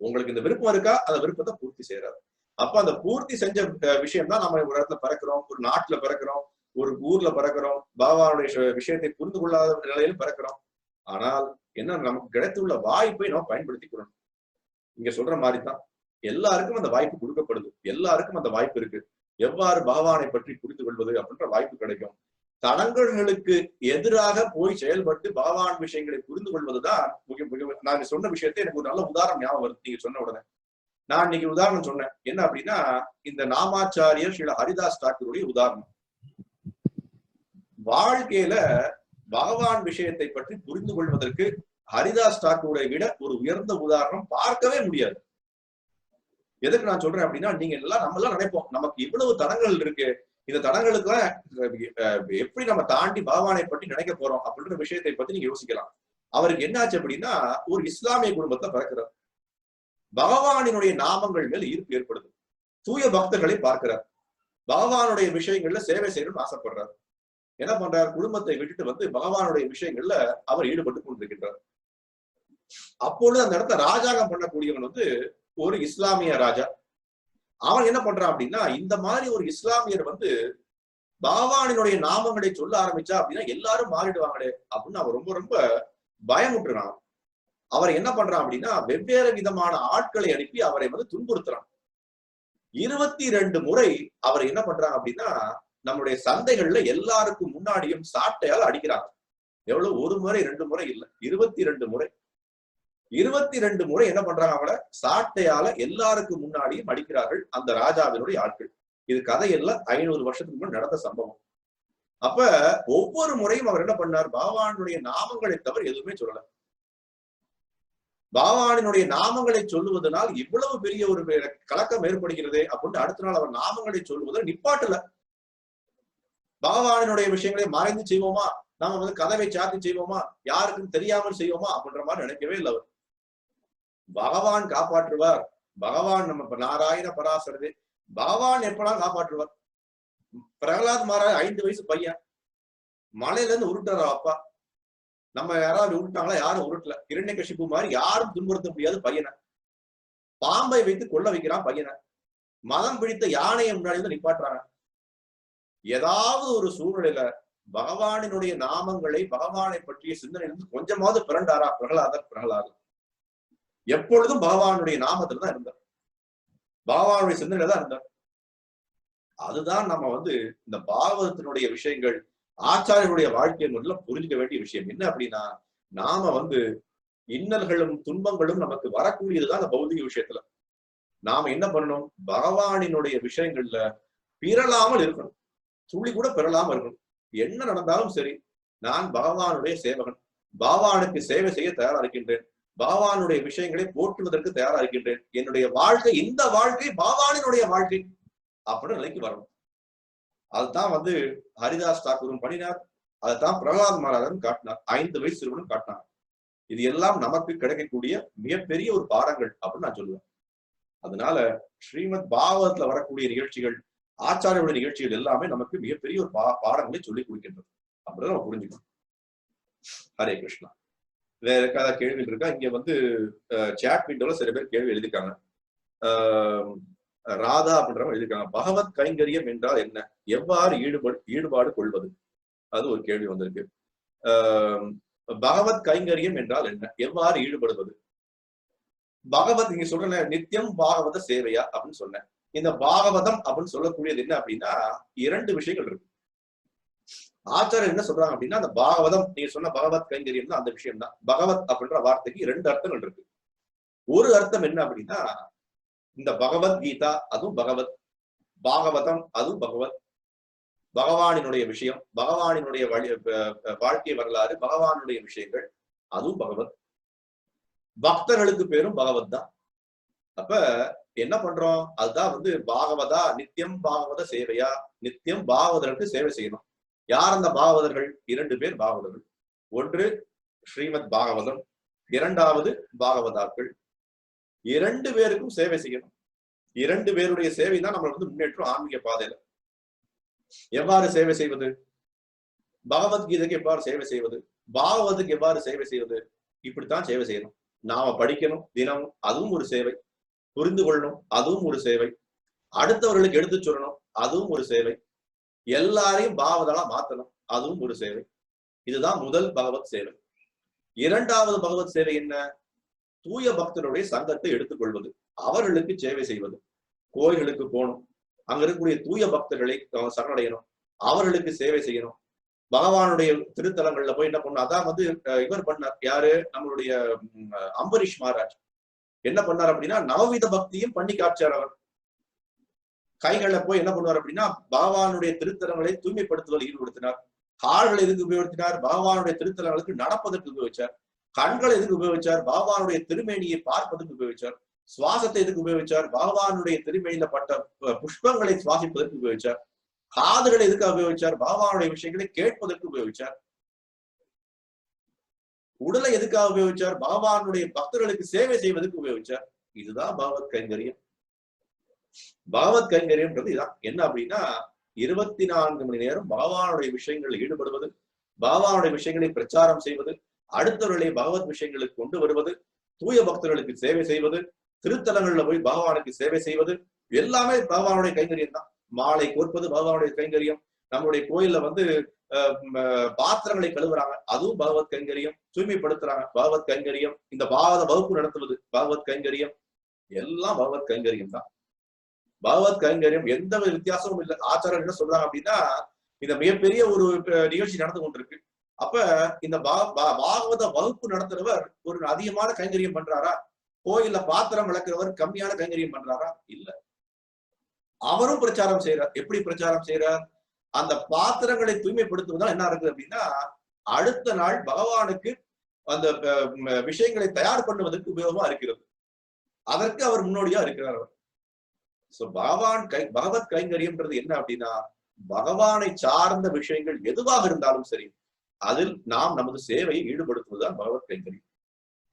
S1: உங்களுக்கு இந்த விருப்பம் இருக்கா, அந்த விருப்பத்தை பூர்த்தி செய்யறாரு. அப்ப அந்த பூர்த்தி செஞ்ச விஷயம் தான் நம்ம ஒரு இடத்துல பிறக்கிறோம், ஒரு நாட்டுல பிறக்கிறோம், ஒரு ஊர்ல பிறக்கிறோம், பகவானுடைய விஷயத்தை புரிந்து கொள்ளாத நிலையில் பிறக்கிறோம். ஆனால் என்ன, நமக்கு கிடைத்துள்ள வாய்ப்பை நம்ம பயன்படுத்திக்கணும். இங்க சொல்ற மாதிரிதான் எல்லாருக்கும் அந்த வாய்ப்பு கொடுக்கப்படுது, எல்லாருக்கும் அந்த வாய்ப்பு இருக்கு. எவ்வாறு பகவானை பற்றி புரிந்து கொள்வது அப்படின்ற வாய்ப்பு கிடைக்கும். தடங்கல்களுக்கு எதிராக போய் செயல்பட்டு பகவான் விஷயங்களை புரிந்து கொள்வதுதான் நான் சொன்ன விஷயத்தை எனக்கு ஒரு நல்ல உதாரணம் ஞாபகம் வருது நீங்க சொன்ன உடனே. நான் இன்னைக்கு உதாரணம் சொன்னேன். என்ன அப்படின்னா, இந்த நாமாச்சாரியர் ஸ்ரீ ஹரிதாஸ் தாக்கூருடைய உதாரணம். வாழ்க்கையில பகவான் விஷயத்தை பற்றி புரிந்து கொள்வதற்கு ஹரிதாஸ் தாக்கூரை விட ஒரு உயர்ந்த உதாரணம் பார்க்கவே முடியாது. எதுக்கு நான் சொல்றேன் அப்படின்னா, நீங்க எல்லாம் நம்ம எல்லாம் நினைப்போம், நமக்கு இவ்வளவு தடங்கள் இருக்கு, இந்த தடங்களுக்குலாம் எப்படி நம்ம தாண்டி பகவானை பற்றி நினைக்க போறோம் அப்படின்ற விஷயத்தை பத்தி நீங்க யோசிக்கலாம். அவருக்கு என்னாச்சு அப்படின்னா, ஒரு இஸ்லாமிய குடும்பத்தை பிறக்கிறார். பகவானினுடைய நாமங்கள் மேல் ஈர்ப்பு ஏற்படுது. தூய பக்தர்களை பார்க்கிறார். பகவானுடைய விஷயங்கள்ல சேவை செய்யணும்னு ஆசைப்படுறார். என்ன பண்றார்? குடும்பத்தை விட்டுட்டு பகவானுடைய விஷயங்கள்ல அவர் ஈடுபட்டு கொண்டிருக்கின்றார். அப்பொழுது அந்த இடத்துல ராஜாங்கம் பண்ணக்கூடியவன் ஒரு இஸ்லாமிய ராஜா. அவன் என்ன பண்றான் அப்படின்னா, இந்த மாதிரி ஒரு இஸ்லாமியர் வந்து பகவானினுடைய நாமங்களை சொல்ல ஆரம்பிச்சா அப்படின்னா எல்லாரும் மாறிடுவாங்களே அப்படின்னு அவன் ரொம்ப ரொம்ப பயமுட்டுறான். அவர் என்ன பண்றான் அப்படின்னா, வெவ்வேறு விதமான ஆட்களை அனுப்பி அவரை வந்து துன்புறுத்துறான். 22 முறை அவர் என்ன பண்றாங்க அப்படின்னா, நம்முடைய சந்தைகள்ல எல்லாருக்கும் முன்னாடியும் சாட்டையால் அடிக்கிறாங்க. எவ்வளவு? ஒரு முறை 2 முறை இல்ல, 22 முறை. 22 முறை என்ன பண்றாங்க? அவளை சாட்டையால எல்லாருக்கும் முன்னாடியும் அடிக்கிறார்கள் அந்த ராஜாவினுடைய ஆட்கள். இது கதையெல்லாம் 500 வருஷத்துக்கு முன்னாடி நடந்த சம்பவம். அப்ப ஒவ்வொரு முறையும் அவர் என்ன பண்ணார்? பகவானுடைய நாமங்களை தவிர எதுவுமே சொல்லல. பகவானினுடைய நாமங்களை சொல்லுவதனால் இவ்வளவு பெரிய ஒரு கலக்கம் ஏற்படுகிறது அப்படின்னு அடுத்த நாள் அவர் நாமங்களை சொல்லுவதை நிப்பாட்டல. பகவானினுடைய விஷயங்களை மறைந்து செய்வோமா, நாம வந்து கதவை சாத்தி செய்வோமா, யாருக்கும் தெரியாமல் செய்வோமா அப்படின்ற மாதிரி நினைக்கவே இல்லை அவர். பகவான் காப்பாற்றுவார். பகவான் நம்ம நாராயண பராசரவே பகவான் எப்பெல்லாம் காப்பாற்றுவார். பிரகலாத் மகாராஜ் 5 வயசு பையன் மலையில இருந்து உருட்டுற அப்பா. நம்ம யாராவது உருட்டாங்களா? யாரும் உருட்டல. இரண்யகசிபு மாதிரி யாரும் துன்புறுத்த முடியாது பையனை. பாம்பை வைத்து கொள்ள வைக்கிறான் பையனை. மதம் பிடித்த யானையை முன்னாடி வந்து நிப்பாட்டுறாங்க. ஏதாவது ஒரு சூழ்நிலையில பகவானினுடைய நாமங்களை, பகவானை பற்றிய சிந்தனையிலிருந்து கொஞ்சமாவது பிறண்டாரா பிரகலாதர்? எப்பொழுதும் பகவானுடைய நாமத்துல தான் இருந்தார், பகவானுடைய சிந்தனையில தான் இருந்தார். அதுதான் நம்ம வந்து இந்த பாகவதத்தினுடைய விஷயங்கள், ஆச்சாரியனுடைய வாழ்க்கை முறையில புரிஞ்சுக்க வேண்டிய விஷயம் என்ன அப்படின்னா, நாம வந்து இன்னல்களும் துன்பங்களும் நமக்கு வரக்கூடியதுதான் அந்த பௌதிக விஷயத்துல. நாம என்ன பண்ணணும்? பகவானினுடைய விஷயங்கள்ல பிறலாமல் இருக்கணும். துளி கூட பிறலாம இருக்கணும். என்ன நடந்தாலும் சரி, நான் பகவானுடைய சேவகன், பகவானுக்கு சேவை செய்ய தயாரா இருக்கின்றேன், பகவானுடைய விஷயங்களை போற்றுவதற்கு தயாரா இருக்கின்றேன், என்னுடைய வாழ்க்கை இந்த வாழ்க்கை பகவானினுடைய வாழ்க்கை அப்படின்னு நிலைக்கு வரணும். அதுதான் வந்து ஹரிதாஸ் தாக்கூரும் பண்ணினார். அதுதான் பிரகலாத் மகாராஜன் காட்டினார், 5 வயசு சிறுவனும் காட்டினார். இது எல்லாம் நமக்கு கிடைக்கக்கூடிய மிகப்பெரிய ஒரு பாடங்கள் அப்படின்னு நான் சொல்லுவேன். அதனால ஸ்ரீமத் பாகவதத்துல வரக்கூடிய நிகழ்ச்சிகள், ஆச்சாரியோட நிகழ்ச்சிகள் எல்லாமே நமக்கு மிகப்பெரிய ஒரு பாடங்களை சொல்லி கொடுக்கின்றது அப்படின்னு நம்ம புரிஞ்சுக்கணும். ஹரே கிருஷ்ணா. வேற ஏதாவது கேள்விகள் இருக்கா? இங்க வந்து சாட் விண்டோல சில பேர் கேள்வி எழுதிருக்காங்க. ராதா அப்படின்றவங்க எழுதிருக்காங்க, பகவத் கைங்கரியம் என்றால் என்ன, எவ்வாறு ஈடுபாடு கொள்வது? அது ஒரு கேள்வி வந்திருக்கு. பகவத் கைங்கரியம் என்றால் என்ன, எவ்வாறு ஈடுபடுவது? பகவத் நீங்க சொல்ற நித்தியம் பாகவத சேவையா அப்படின்னு சொன்னேன். இந்த பாகவதம் அப்படின்னு சொல்லக்கூடியது என்ன அப்படின்னா, 2 விஷயங்கள் இருக்கு. ஆச்சாரியர் என்ன சொல்றாங்க அப்படின்னா, அந்த பாகவதம் நீங்க சொன்ன பகவத் கைங்கரியம் தான் அந்த விஷயம் தான். பகவத் அப்படின்ற வார்த்தைக்கு 2 அர்த்தங்கள் இருக்கு. ஒரு அர்த்தம் என்ன அப்படின்னா, இந்த பகவத்கீதா அதுவும் பகவத், பாகவதம் அதுவும் பகவத், பகவானினுடைய விஷயம், பகவானினுடைய வாழ்க்கை வரலாறு, பகவானுடைய விஷயங்கள் அதுவும் பகவத். பக்தர்களுக்கு பேரும் பகவத் தான். அப்ப என்ன பண்றோம்? அதுதான் வந்து பாகவதா, நித்தியம் பாகவத சேவையா, நித்தியம் பாகவதற்கு சேவை செய்யணும். யார் அந்த பாகவதர்கள்? 2 பேர் பாகவதர்கள். ஒன்று ஸ்ரீமத் பாகவதம், 2வது பாகவதாக்கள். 2 பேருக்கும் சேவை செய்யணும். 2 பேருடைய சேவை தான் நம்மளுக்கு வந்து முன்னேற்றம் ஆன்மீக பாதையில. எவ்வாறு சேவை செய்வது? பகவத்கீதைக்கு எவ்வாறு சேவை செய்வது? பாகவதுக்கு எவ்வாறு சேவை செய்வது? இப்படித்தான் சேவை செய்யணும். நாம படிக்கணும் தினமும், அதுவும் ஒரு சேவை. புரிந்து கொள்ளணும், அதுவும் ஒரு சேவை. அடுத்தவர்களுக்கு எடுத்து சொல்லணும், அதுவும் ஒரு சேவை. எல்லாரையும் பாகவதா மாத்தணும், அதுவும் ஒரு சேவை. இதுதான் முதல் பகவத் சேவை. 2வது பகவத் சேவை என்ன? தூய பக்தருடைய சங்கத்தை எடுத்துக்கொள்வது, அவர்களுக்கு சேவை செய்வது. கோயில்களுக்கு போகணும், அங்க இருக்கக்கூடிய தூய பக்தர்களை சரணடையணும், அவர்களுக்கு சேவை செய்யணும். பகவானுடைய திருத்தலங்கள்ல போய் என்ன பண்ணணும்? அதான் வந்து இவர் பண்ணார். யாரு? நம்மளுடைய அம்பரீஷ் மகாராஜ் என்ன பண்ணார் அப்படின்னா, நவவித பக்தியும் பண்ணி காட்சியார். அவர் கைகள்ல போய் என்ன பண்ணுவார் அப்படின்னா, பகவானுடைய திருத்தலங்களை தூய்மைப்படுத்துவதில் ஈடுபடுத்தினார். கால்களை எதுக்கு உபயோகித்தினார்? பகவானுடைய திருத்தலங்களுக்கு நடப்பதற்கு உபயோகிச்சார். கண்களை எதுக்கு உபயோகிச்சார்? பகவானுடைய திருமேனியை பார்ப்பதற்கு உபயோகிச்சார். சுவாசத்தை எதுக்கு உபயோகிச்சார்? பகவானுடைய திருமேனியில பட்ட புஷ்பங்களை சுவாசிப்பதற்கு உபயோகிச்சார். காதுகளை எதுக்கு உபயோகிச்சார்? பகவானுடைய விஷயங்களை கேட்பதற்கு உபயோகிச்சார். உடலை எதுக்காக உபயோகிச்சார்? பகவானுடைய பக்தர்களுக்கு சேவை செய்வதற்கு உபயோகிச்சார். இதுதான் பகவத் கைங்கரியம். பகவத் கைங்கரியம்ன்றது இதான். என்ன அப்படின்னா, 24 மணி நேரம் பகவானுடைய விஷயங்களில் ஈடுபடுவது, பகவானுடைய விஷயங்களை பிரச்சாரம் செய்வது, அடுத்தவர்களை பகவத் விஷயங்களுக்கு கொண்டு வருவது, தூய பக்தர்களுக்கு சேவை செய்வது, திருத்தலங்கள்ல போய் பகவானுக்கு சேவை செய்வது, எல்லாமே பகவானுடைய கைங்கரியம் தான். மாலை கோர்ப்பது பகவானுடைய கைங்கரியம். நம்மளுடைய கோயில்ல வந்து பாத்திரங்களை கழுவுறாங்க, அதுவும் பகவத் கைங்கரியம். தூய்மைப்படுத்துறாங்க, பகவத் கைங்கரியம். இந்த பாகவத வகுப்பு நடத்துவது பகவத் கைங்கரியம். எல்லாம் பகவத் கைங்கரியம் தான். பகவத் கைங்கரியம் எந்த வித்தியாசமும் இல்லை. ஆச்சாரர் என்ன சொல்றாங்க அப்படின்னா, இந்த மிகப்பெரிய ஒரு நிகழ்ச்சி நடந்து கொண்டிருக்கு. அப்ப இந்த பாகவத வகுப்பு நடத்துறவர் ஒரு அதிகமான கைங்கரியம் பண்றாரா? கோயில்ல பாத்திரம் விளக்குறவர் கம்மியான கைங்கரியம் பண்றாரா? இல்ல. அவரும் பிரச்சாரம் செய்யறார். எப்படி பிரச்சாரம் செய்யறார்? அந்த பாத்திரங்களை தூய்மைப்படுத்துவதால் என்ன இருக்குது அப்படின்னா, அடுத்த நாள் பகவானுக்கு அந்த விஷயங்களை தயார் பண்ணுவதற்கு உபயோகமா இருக்கிறது. அதற்கு அவர் முன்னோடியா இருக்கிறார். அவர் பகவத் கைங்கரியம்ன்றது என்ன அப்படின்னா, பகவானை சார்ந்த விஷயங்கள் எதுவாக இருந்தாலும் சரி, அதில் நாம் நமது சேவையை ஈடுபடுத்துவதுதான் பகவத் கைங்கரியம்.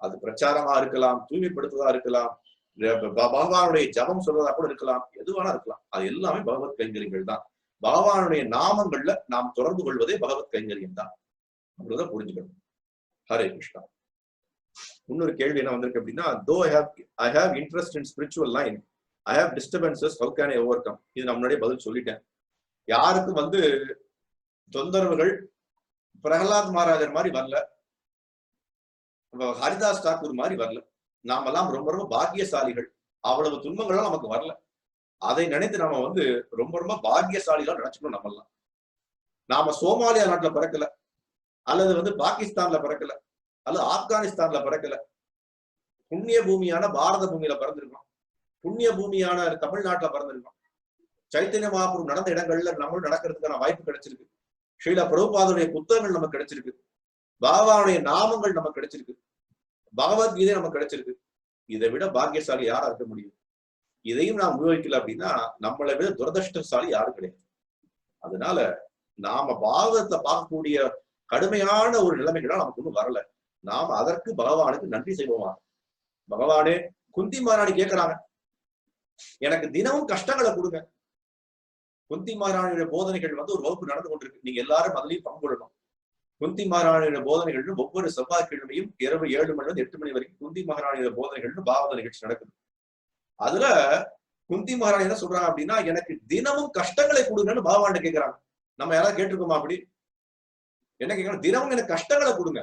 S1: அது பிரச்சாரமா இருக்கலாம், தூய்மைப்படுத்துவதா இருக்கலாம், பகவானுடைய ஜபம் சொல்வதா கூட இருக்கலாம், எதுவானா இருக்கலாம். அது எல்லாமே பகவத் கைங்கரியங்கள் தான். பகவானுடைய நாமங்கள்ல நாம் தொடர்பு கொள்வதே பகவத் கைங்கரியம் தான். அப்படிதான் புரிஞ்சுக்கணும். ஹரே கிருஷ்ணா. இன்னொரு கேள்வி என்ன வந்திருக்கு அப்படின்னா, though I have interest in spiritual line, I have disturbances, how can I overcome? இது நான் முன்னாடியே பதில் சொல்லிட்டேன். யாருக்கும் வந்து தொந்தரவுகள் பிரகலாத் மகாராஜர் மாதிரி வரல, ஹரிதாஸ் தாக்கூர் மாதிரி வரல. நாமெல்லாம் ரொம்ப ரொம்ப பாக்கியசாலிகள். அவ்வளவு துன்பங்களும் நமக்கு வரல. அதை நினைத்து நாம வந்து ரொம்ப ரொம்ப பாக்கியசாலிகள் நினைச்சுக்கணும். நம்மெல்லாம் நாம சோமாலியா நாட்டுல பிறக்கல, அல்லது வந்து பாகிஸ்தான்ல பிறக்கல, அல்லது ஆப்கானிஸ்தான்ல பிறக்கல. புண்ணிய பூமியான பாரத பூமியில பிறந்திருக்கோம். புண்ணிய பூமியான தமிழ்நாட்டுல பிறந்திருக்கோம். சைத்தன்ய மகாபுரு நடந்த இடங்கள்ல நம்மளும் நடக்கிறதுக்கான வாய்ப்பு கிடைச்சிருக்கு. ஸ்ரீல பிரபுபாதருடைய புத்தகங்கள் நமக்கு கிடைச்சிருக்கு. பகவானுடைய நாமங்கள் நமக்கு கிடைச்சிருக்கு. பகவத்கீதை நமக்கு கிடைச்சிருக்கு. இதை விட பாக்கியசாலி யாரா இருக்க முடியும்? இதையும் நாம் உபயோகிக்கல அப்படின்னா நம்மளை விட துரதிருஷ்டசாலி யாரும் கிடையாது. அதனால நாம பாகவதத்தை பார்க்கக்கூடிய கடுமையான ஒரு நிலைமைகளால் நமக்கு ஒன்றும் வரல. நாம் அதற்கு பகவானுக்கு நன்றி செய்வோமா? பகவானே, குந்தி மகாராணி கேட்கிறாங்க, எனக்கு தினமும் கஷ்டங்களை கொடுங்க. குந்தி மகாராணியுடைய போதனைகள் வந்து ஒரு வகுப்பு நடந்து கொண்டிருக்கு. நீங்க எல்லாரும் அதுலயும் பங்கு கொள்ளணும். குந்தி மகாராணியோட போதனைகள் ஒவ்வொரு செவ்வாய்க்கிழமையும் இரவு 7 மணி முதல் 8 மணி வரைக்கும் குந்தி மகாராணியோட போதனைகள் பாகவத நிகழ்ச்சி நடக்குது. அதுல குந்தி மகாராணி என்ன சொல்றாங்க அப்படின்னா, எனக்கு தினமும் கஷ்டங்களை கொடுங்கன்னு பகவான் கேட்கிறாங்க. நம்ம யாராவது கேட்டிருக்கோமா அப்படி? என்ன கேட்கணும்? தினமும் எனக்கு கஷ்டங்களை கொடுங்க,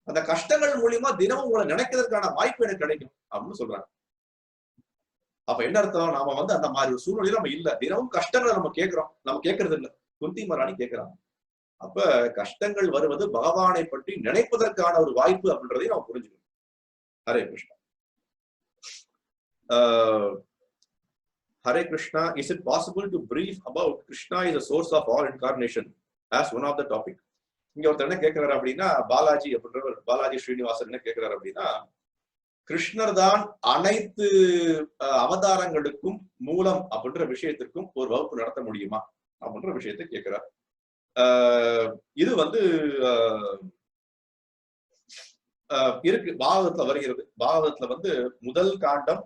S1: அந்த கஷ்டங்கள் மூலியமா தினமும் உங்களை நினைக்கிறதுக்கான வாய்ப்பு எனக்கு கிடைக்கும் அப்படின்னு சொல்றாங்க. அப்ப என்ன அர்த்தம்? நாம வந்து அந்த மாதிரி ஒரு சூழ்நிலையில நம்ம இல்ல. தினமும் கஷ்டங்களை நம்ம கேட்கிறோம், நம்ம கேட்கறது இல்ல. குந்தி மகாராணி கேட்கிறாங்க. அப்ப கஷ்டங்கள் வருவது பகவானை பற்றி நினைப்பதற்கான ஒரு வாய்ப்பு அப்படின்றதையும் நம்ம புரிஞ்சுக்கணும். Hare Krishna. Hare Krishna, is it possible to brief about Krishna is the source of all incarnation as one of the topic? இங்க ஒருத்தர் என்ன கேட்கிறாரு அப்படின்னா, பாலாஜி அப்படின்றவர், பாலாஜி ஸ்ரீனிவாசன் என்ன கேட்கிறாரு அப்படின்னா, கிருஷ்ணர் தான் அனைத்து அவதாரங்களுக்கும் மூலம் அப்படின்ற விஷயத்திற்கும் ஒரு வகுப்பு நடத்த முடியுமா அப்படின்ற விஷயத்தை கேட்கிறார். இது வந்து இருக்கு, பாகவதத்துல வருகிறது. பாகவதத்துல வந்து முதல் காண்டம்,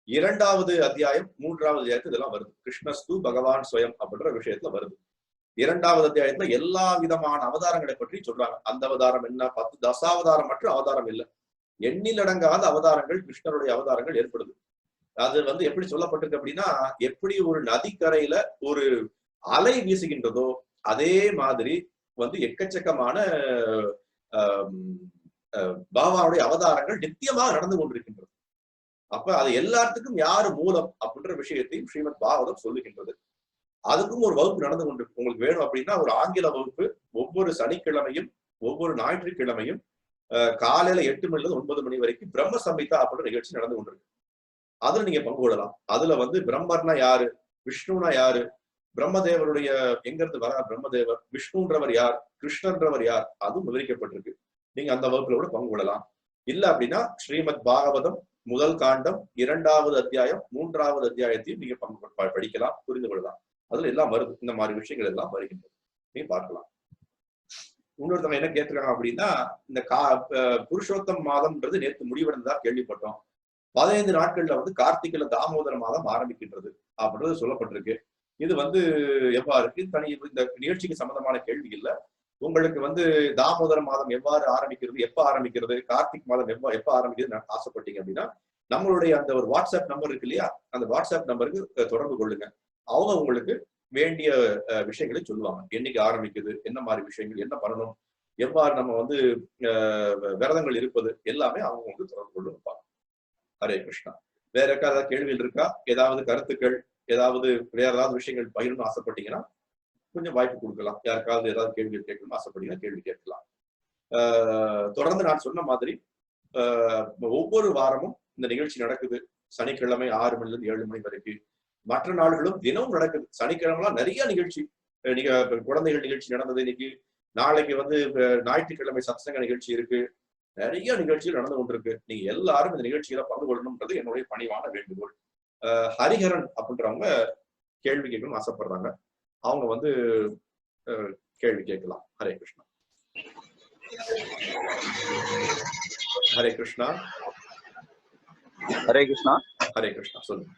S1: 2வது அத்தியாயம், 3வது அத்தியாயத்துல இதெல்லாம் வருது. கிருஷ்ணஸ்து பகவான் ஸ்வயம் அப்படின்ற விஷயத்துல வருது. 2வது அத்தியாயத்துல எல்லா விதமான அவதாரங்களை பற்றி சொல்றாங்க. அந்த அவதாரம் என்ன, 10 தசாவதாரம் மற்ற அவதாரம் இல்லை, எண்ணிலடங்காத அவதாரங்கள், கிருஷ்ணருடைய அவதாரங்கள் ஏற்படுது. அது வந்து எப்படி சொல்லப்பட்டிருக்கு அப்படின்னா, எப்படி ஒரு நதிக்கரையில ஒரு அலை வீசுகின்றதோ அதே மாதிரி வந்து எக்கச்சக்கமான பகவானுடைய அவதாரங்கள் நித்தியமாக நடந்து கொண்டிருக்கின்றது. அப்ப அது எல்லாத்துக்கும் யாரு மூலம் அப்படின்ற விஷயத்தையும் ஸ்ரீமத் பாகவதம் சொல்லுகின்றது. அதுக்கும் ஒரு வகுப்பு நடந்து கொண்டிருக்கு. உங்களுக்கு வேணும் அப்படின்னா ஒரு ஆங்கில வகுப்பு ஒவ்வொரு சனிக்கிழமையும் ஒவ்வொரு ஞாயிற்றுக்கிழமையும் காலையில 8 மணில 9 மணி வரைக்கும் பிரம்ம சம்ஹிதா அப்படின்ற நிகழ்ச்சி நடந்து கொண்டிருக்கு. அதுல நீங்க பங்கு கொள்ளலாம். அதுல வந்து பிரம்மர்னா யாரு, விஷ்ணுனா யாரு, பிரம்மதேவருடைய எங்கிருந்து வர பிரம்மதேவர், விஷ்ணுன்றவர் யார், கிருஷ்ணன்றவர் யார், அதுவும் விவரிக்கப்பட்டிருக்கு. நீங்க அந்த வகுப்புல கூட பங்கு கொள்ளலாம். இல்ல அப்படின்னா ஸ்ரீமத் பாகவதம் முதல் காண்டம், 2வது அத்தியாயம், 3வது அத்தியாயத்தையும் நீங்க படிக்கலாம், புரிந்து கொள்ளலாம். அதுல எல்லாம் வருது, இந்த மாதிரி விஷயங்கள் எல்லாம் வருகின்றது, நீங்க பார்க்கலாம். இன்னொருத்தவங்க என்ன கேட்டிருக்காங்க அப்படின்னா, இந்த புருஷோத்தம் மாதம்ன்றது நேற்று முடிவடைந்ததா கேள்விப்பட்டோம். 15 நாட்கள்ல வந்து கார்த்திகைல தாமோதர மாதம் ஆரம்பிக்கின்றது அப்படின்றது சொல்லப்பட்டிருக்கு. இது வந்து எவ்வாறு தனி இந்த நிகழ்ச்சிக்கு சம்பந்தமான கேள்வி இல்ல. உங்களுக்கு வந்து தாமோதர மாதம் எவ்வாறு ஆரம்பிக்கிறது, எப்ப ஆரம்பிக்கிறது, கார்த்திக் மாதம் எப்ப ஆரம்பிக்கிறது ஆசைப்பட்டீங்க அப்படின்னா நம்மளுடைய அந்த ஒரு வாட்ஸ்அப் நம்பர் இருக்கு இல்லையா, அந்த வாட்ஸ்அப் நம்பருக்கு தொடர்பு கொள்ளுங்க. அவங்க உங்களுக்கு வேண்டிய விஷயங்களை சொல்லுவாங்க. என்னைக்கு ஆரம்பிக்குது, என்ன மாதிரி விஷயங்கள், என்ன பண்ணணும், எவ்வாறு நம்ம வந்து விரதங்கள் இருப்பது எல்லாமே அவங்க உங்களுக்கு தொடர்பு கொண்டு வைப்பாங்க. ஹரே கிருஷ்ணா. வேற ஏதாவது கேள்விகள் இருக்கா? ஏதாவது கருத்துக்கள், ஏதாவது வேற ஏதாவது விஷயங்கள் பகிரணும்னு ஆசைப்பட்டீங்கன்னா கொஞ்சம் வாய்ப்பு கொடுக்கலாம். யாருக்காவது ஏதாவது கேள்விகள் கேட்கணும்னு ஆசைப்பட்டீங்கன்னா கேள்வி கேட்கலாம். தொடர்ந்து நான் சொன்ன மாதிரி ஒவ்வொரு வாரமும் இந்த நிகழ்ச்சி நடக்குது. சனிக்கிழமை 6 மணில இருந்து 7 மணி வரைக்கும். மற்ற நாடுகளும் தினமும் நடக்குது. சனிக்கிழமைலாம் நிறைய நிகழ்ச்சி. நீங்க குழந்தைகள் நிகழ்ச்சி நடந்தது இன்னைக்கு. நாளைக்கு வந்து ஞாயிற்றுக்கிழமை சத்சங்க நிகழ்ச்சி இருக்கு. நிறைய நிகழ்ச்சிகள் நடந்து கொண்டிருக்கு. நீங்க எல்லாரும் இந்த நிகழ்ச்சியில பங்கு கொள்ளணும்ன்றது என்னுடைய பணிவான வேண்டுகோள். ஹரிஹரன் அப்படின்றவங்க கேள்வி கேட்கணும்னு ஆசைப்படுறாங்க. அவங்க வந்து கேள்வி கேட்கலாம். ஹரே கிருஷ்ணா. ஹரே கிருஷ்ணா.
S3: ஹரே கிருஷ்ணா.
S1: ஹரே கிருஷ்ணா சொல்லுங்க.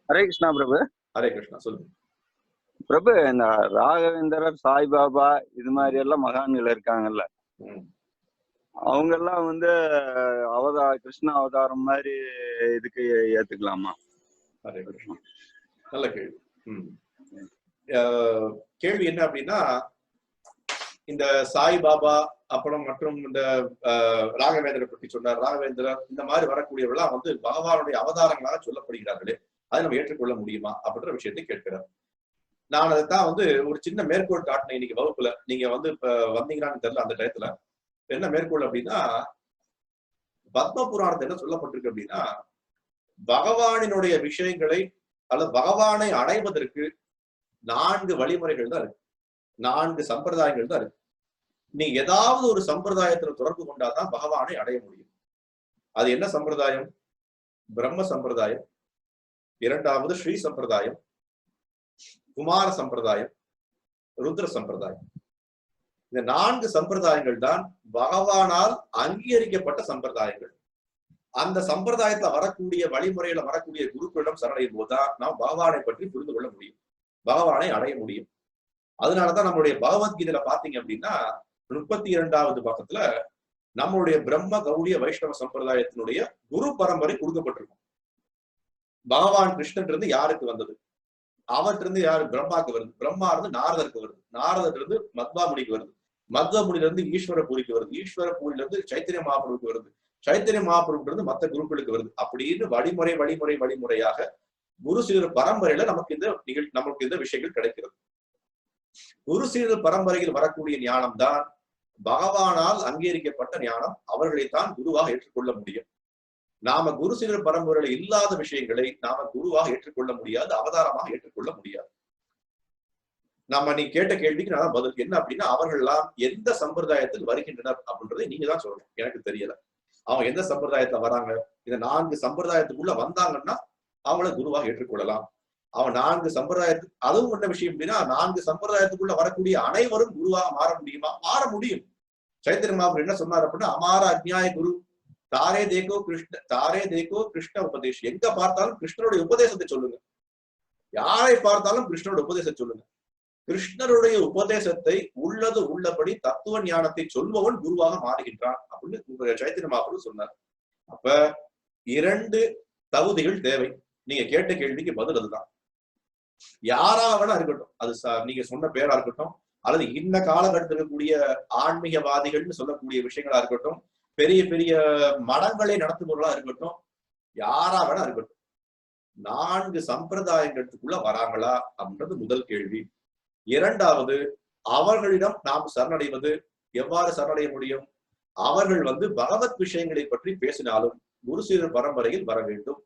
S3: ஹரே கிருஷ்ணா பிரபு.
S1: ஹரே கிருஷ்ணா சொல்லுங்க.
S3: பிரபு, இந்த ராகவேந்திரர், சாய்பாபா இது மாதிரி எல்லாம் மகான்கள் இருக்காங்கல்ல, அவங்க எல்லாம் வந்து கிருஷ்ண அவதாரம் மாதிரி இதுக்கு ஏத்துக்கலாமா?
S1: ஹரே கிருஷ்ணா. நல்ல கேள்வி. கேள்வி என்ன அப்படின்னா, இந்த சாய்பாபா அப்புறம் மற்றும் இந்த ராகவேந்திரரை பற்றி சொன்னார். ராகவேந்திரர் இந்த மாதிரி வரக்கூடியவர்களாம் வந்து பகவானுடைய அவதாரங்களாக சொல்லப்படுகிறார்களே, அதை நம்ம ஏற்றுக்கொள்ள முடியுமா அப்படின்ற விஷயத்தை கேட்கிறார். நான் அதைத்தான் வந்து ஒரு சின்ன மேற்கோள் காட்டினேன் இன்னைக்கு வகுப்புல. நீங்க வந்து இப்ப வந்தீங்களான்னு தெரியல. அந்த டயத்துல என்ன மேற்கோள் அப்படின்னா, பத்ம புராணத்தை என்ன சொல்லப்பட்டிருக்கு அப்படின்னா, பகவானினுடைய விஷயங்களை அல்லது பகவானை அடைவதற்கு 4 வழிமுறைகள் தான் இருக்கு, 4 சம்பிரதாயங்கள் தான் இருக்கு. நீ ஏதாவது ஒரு சம்பிரதாயத்துல தொடர்பு கொண்டாதான் பகவானை அடைய முடியும். அது என்ன சம்பிரதாயம்? பிரம்ம சம்பிரதாயம், இரண்டாவது ஸ்ரீ சம்பிரதாயம், குமார சம்பிரதாயம், ருத்ர சம்பிரதாயம். இந்த 4 சம்பிரதாயங்கள் தான் பகவானால் அங்கீகரிக்கப்பட்ட சம்பிரதாயங்கள். அந்த சம்பிரதாயத்துல வரக்கூடிய வழிமுறையில வரக்கூடிய குருக்களிடம் சரணடையும் போதுதான் நாம் பகவானை பற்றி புரிந்து கொள்ள முடியும், பகவானை அடைய முடியும். அதனாலதான் நம்மளுடைய பகவத்கீதையில பாத்தீங்க அப்படின்னா 32வது பக்கத்துல நம்மளுடைய பிரம்ம கௌடிய வைஷ்ணவ சம்பிரதாயத்தினுடைய குரு பரம்பரை கொடுக்கப்பட்டிருக்கும். பகவான் கிருஷ்ணன் இருந்து யாருக்கு வந்தது? அவற்றிலிருந்து யாரு? பிரம்மாவுக்கு வருது. பிரம்மா இருந்து நாரதருக்கு வருது. நாரதர் இருந்து மத்வாமுனிக்கு வருது. மத்வாமுனில இருந்து ஈஸ்வர பூரிக்கு வருது. ஈஸ்வர பூரில இருந்து சைத்தன்ய மகாபிரபுக்கு வருது. சைத்தன்ய மகாபிரபுக்கு இருந்து மற்ற குருக்களுக்கு வருது. அப்படின்னு வழிமுறையாக குரு சீடர் பரம்பரையில நமக்கு இந்த விஷயங்கள் கிடைக்கிறது. குரு சீடர் பரம்பரையில் வரக்கூடிய ஞானம் தான் பகவானால் அங்கீகரிக்கப்பட்ட ஞானம். அவர்களைத்தான் குருவாக ஏற்றுக்கொள்ள முடியும். நாம குரு சீடர் பரம்பரையில இல்லாத விஷயங்களை நாம குருவாக ஏற்றுக்கொள்ள முடியாது, அவதாரமாக ஏற்றுக்கொள்ள முடியாது. நீ கேட்ட கேள்விக்கு நான் பதில் என்ன அப்படின்னா, அவர்கள் எல்லாம் எந்த சம்பிரதாயத்தில் வருகின்றனர் அப்படின்றதை நீங்க தான் சொல்லணும். எனக்கு தெரியல அவங்க எந்த சம்பிரதாயத்துல வராங்க. இந்த 4 சம்பிரதாயத்துக்குள்ள வந்தாங்கன்னா அவங்கள குருவாக ஏற்றுக்கொள்ளலாம். அவன் 4 சம்பிரதாயத்துக்கு, அதுவும் என்ன விஷயம் அப்படின்னா, 4 சம்பிரதாயத்துக்குள்ள வரக்கூடிய அனைவரும் குருவாக மாற முடியுமா? மாற முடியும். சைத்தன்ய மகாபிரபு என்ன சொன்னார் அப்படின்னா, அமார அக்ஞாய குரு தாரே தேகோ கிருஷ்ண உபதேஷ். எங்க பார்த்தாலும் கிருஷ்ணருடைய உபதேசத்தை சொல்லுங்க. யாரை பார்த்தாலும் கிருஷ்ணருடைய உபதேசத்தை சொல்லுங்க. கிருஷ்ணருடைய உபதேசத்தை உள்ளது உள்ளபடி தத்துவ ஞானத்தை சொல்பவன் குருவாக மாறுகின்றான் அப்படின்னு சைத்தன்ய மகாபிரபு சொன்னார். அப்ப 2 தகுதிகள் தேவை. நீங்க கேட்ட கேள்விக்கு பதில் அதுதான். யாரா வேணா இருக்கட்டும், அது நீங்க சொன்ன பேரா இருக்கட்டும், அல்லது இந்த காலகட்டத்தில் இருக்கக்கூடிய ஆன்மீகவாதிகள்னு சொல்லக்கூடிய விஷயங்களா இருக்கட்டும், பெரிய பெரிய மடங்களை நடத்துபவர்களா இருக்கட்டும், யாரா வேணா இருக்கட்டும், 4 சம்பிரதாயங்களுக்குள்ள வராங்களா அப்படின்றது முதல் கேள்வி. இரண்டாவது, அவர்களிடம் நாம் சரணடைவது எவ்வாறு சரணடைய முடியும்? அவர்கள் வந்து பகவத் விஷயங்களை பற்றி பேசினாலும் குரு சீடர் பரம்பரையில் வர வேண்டும்.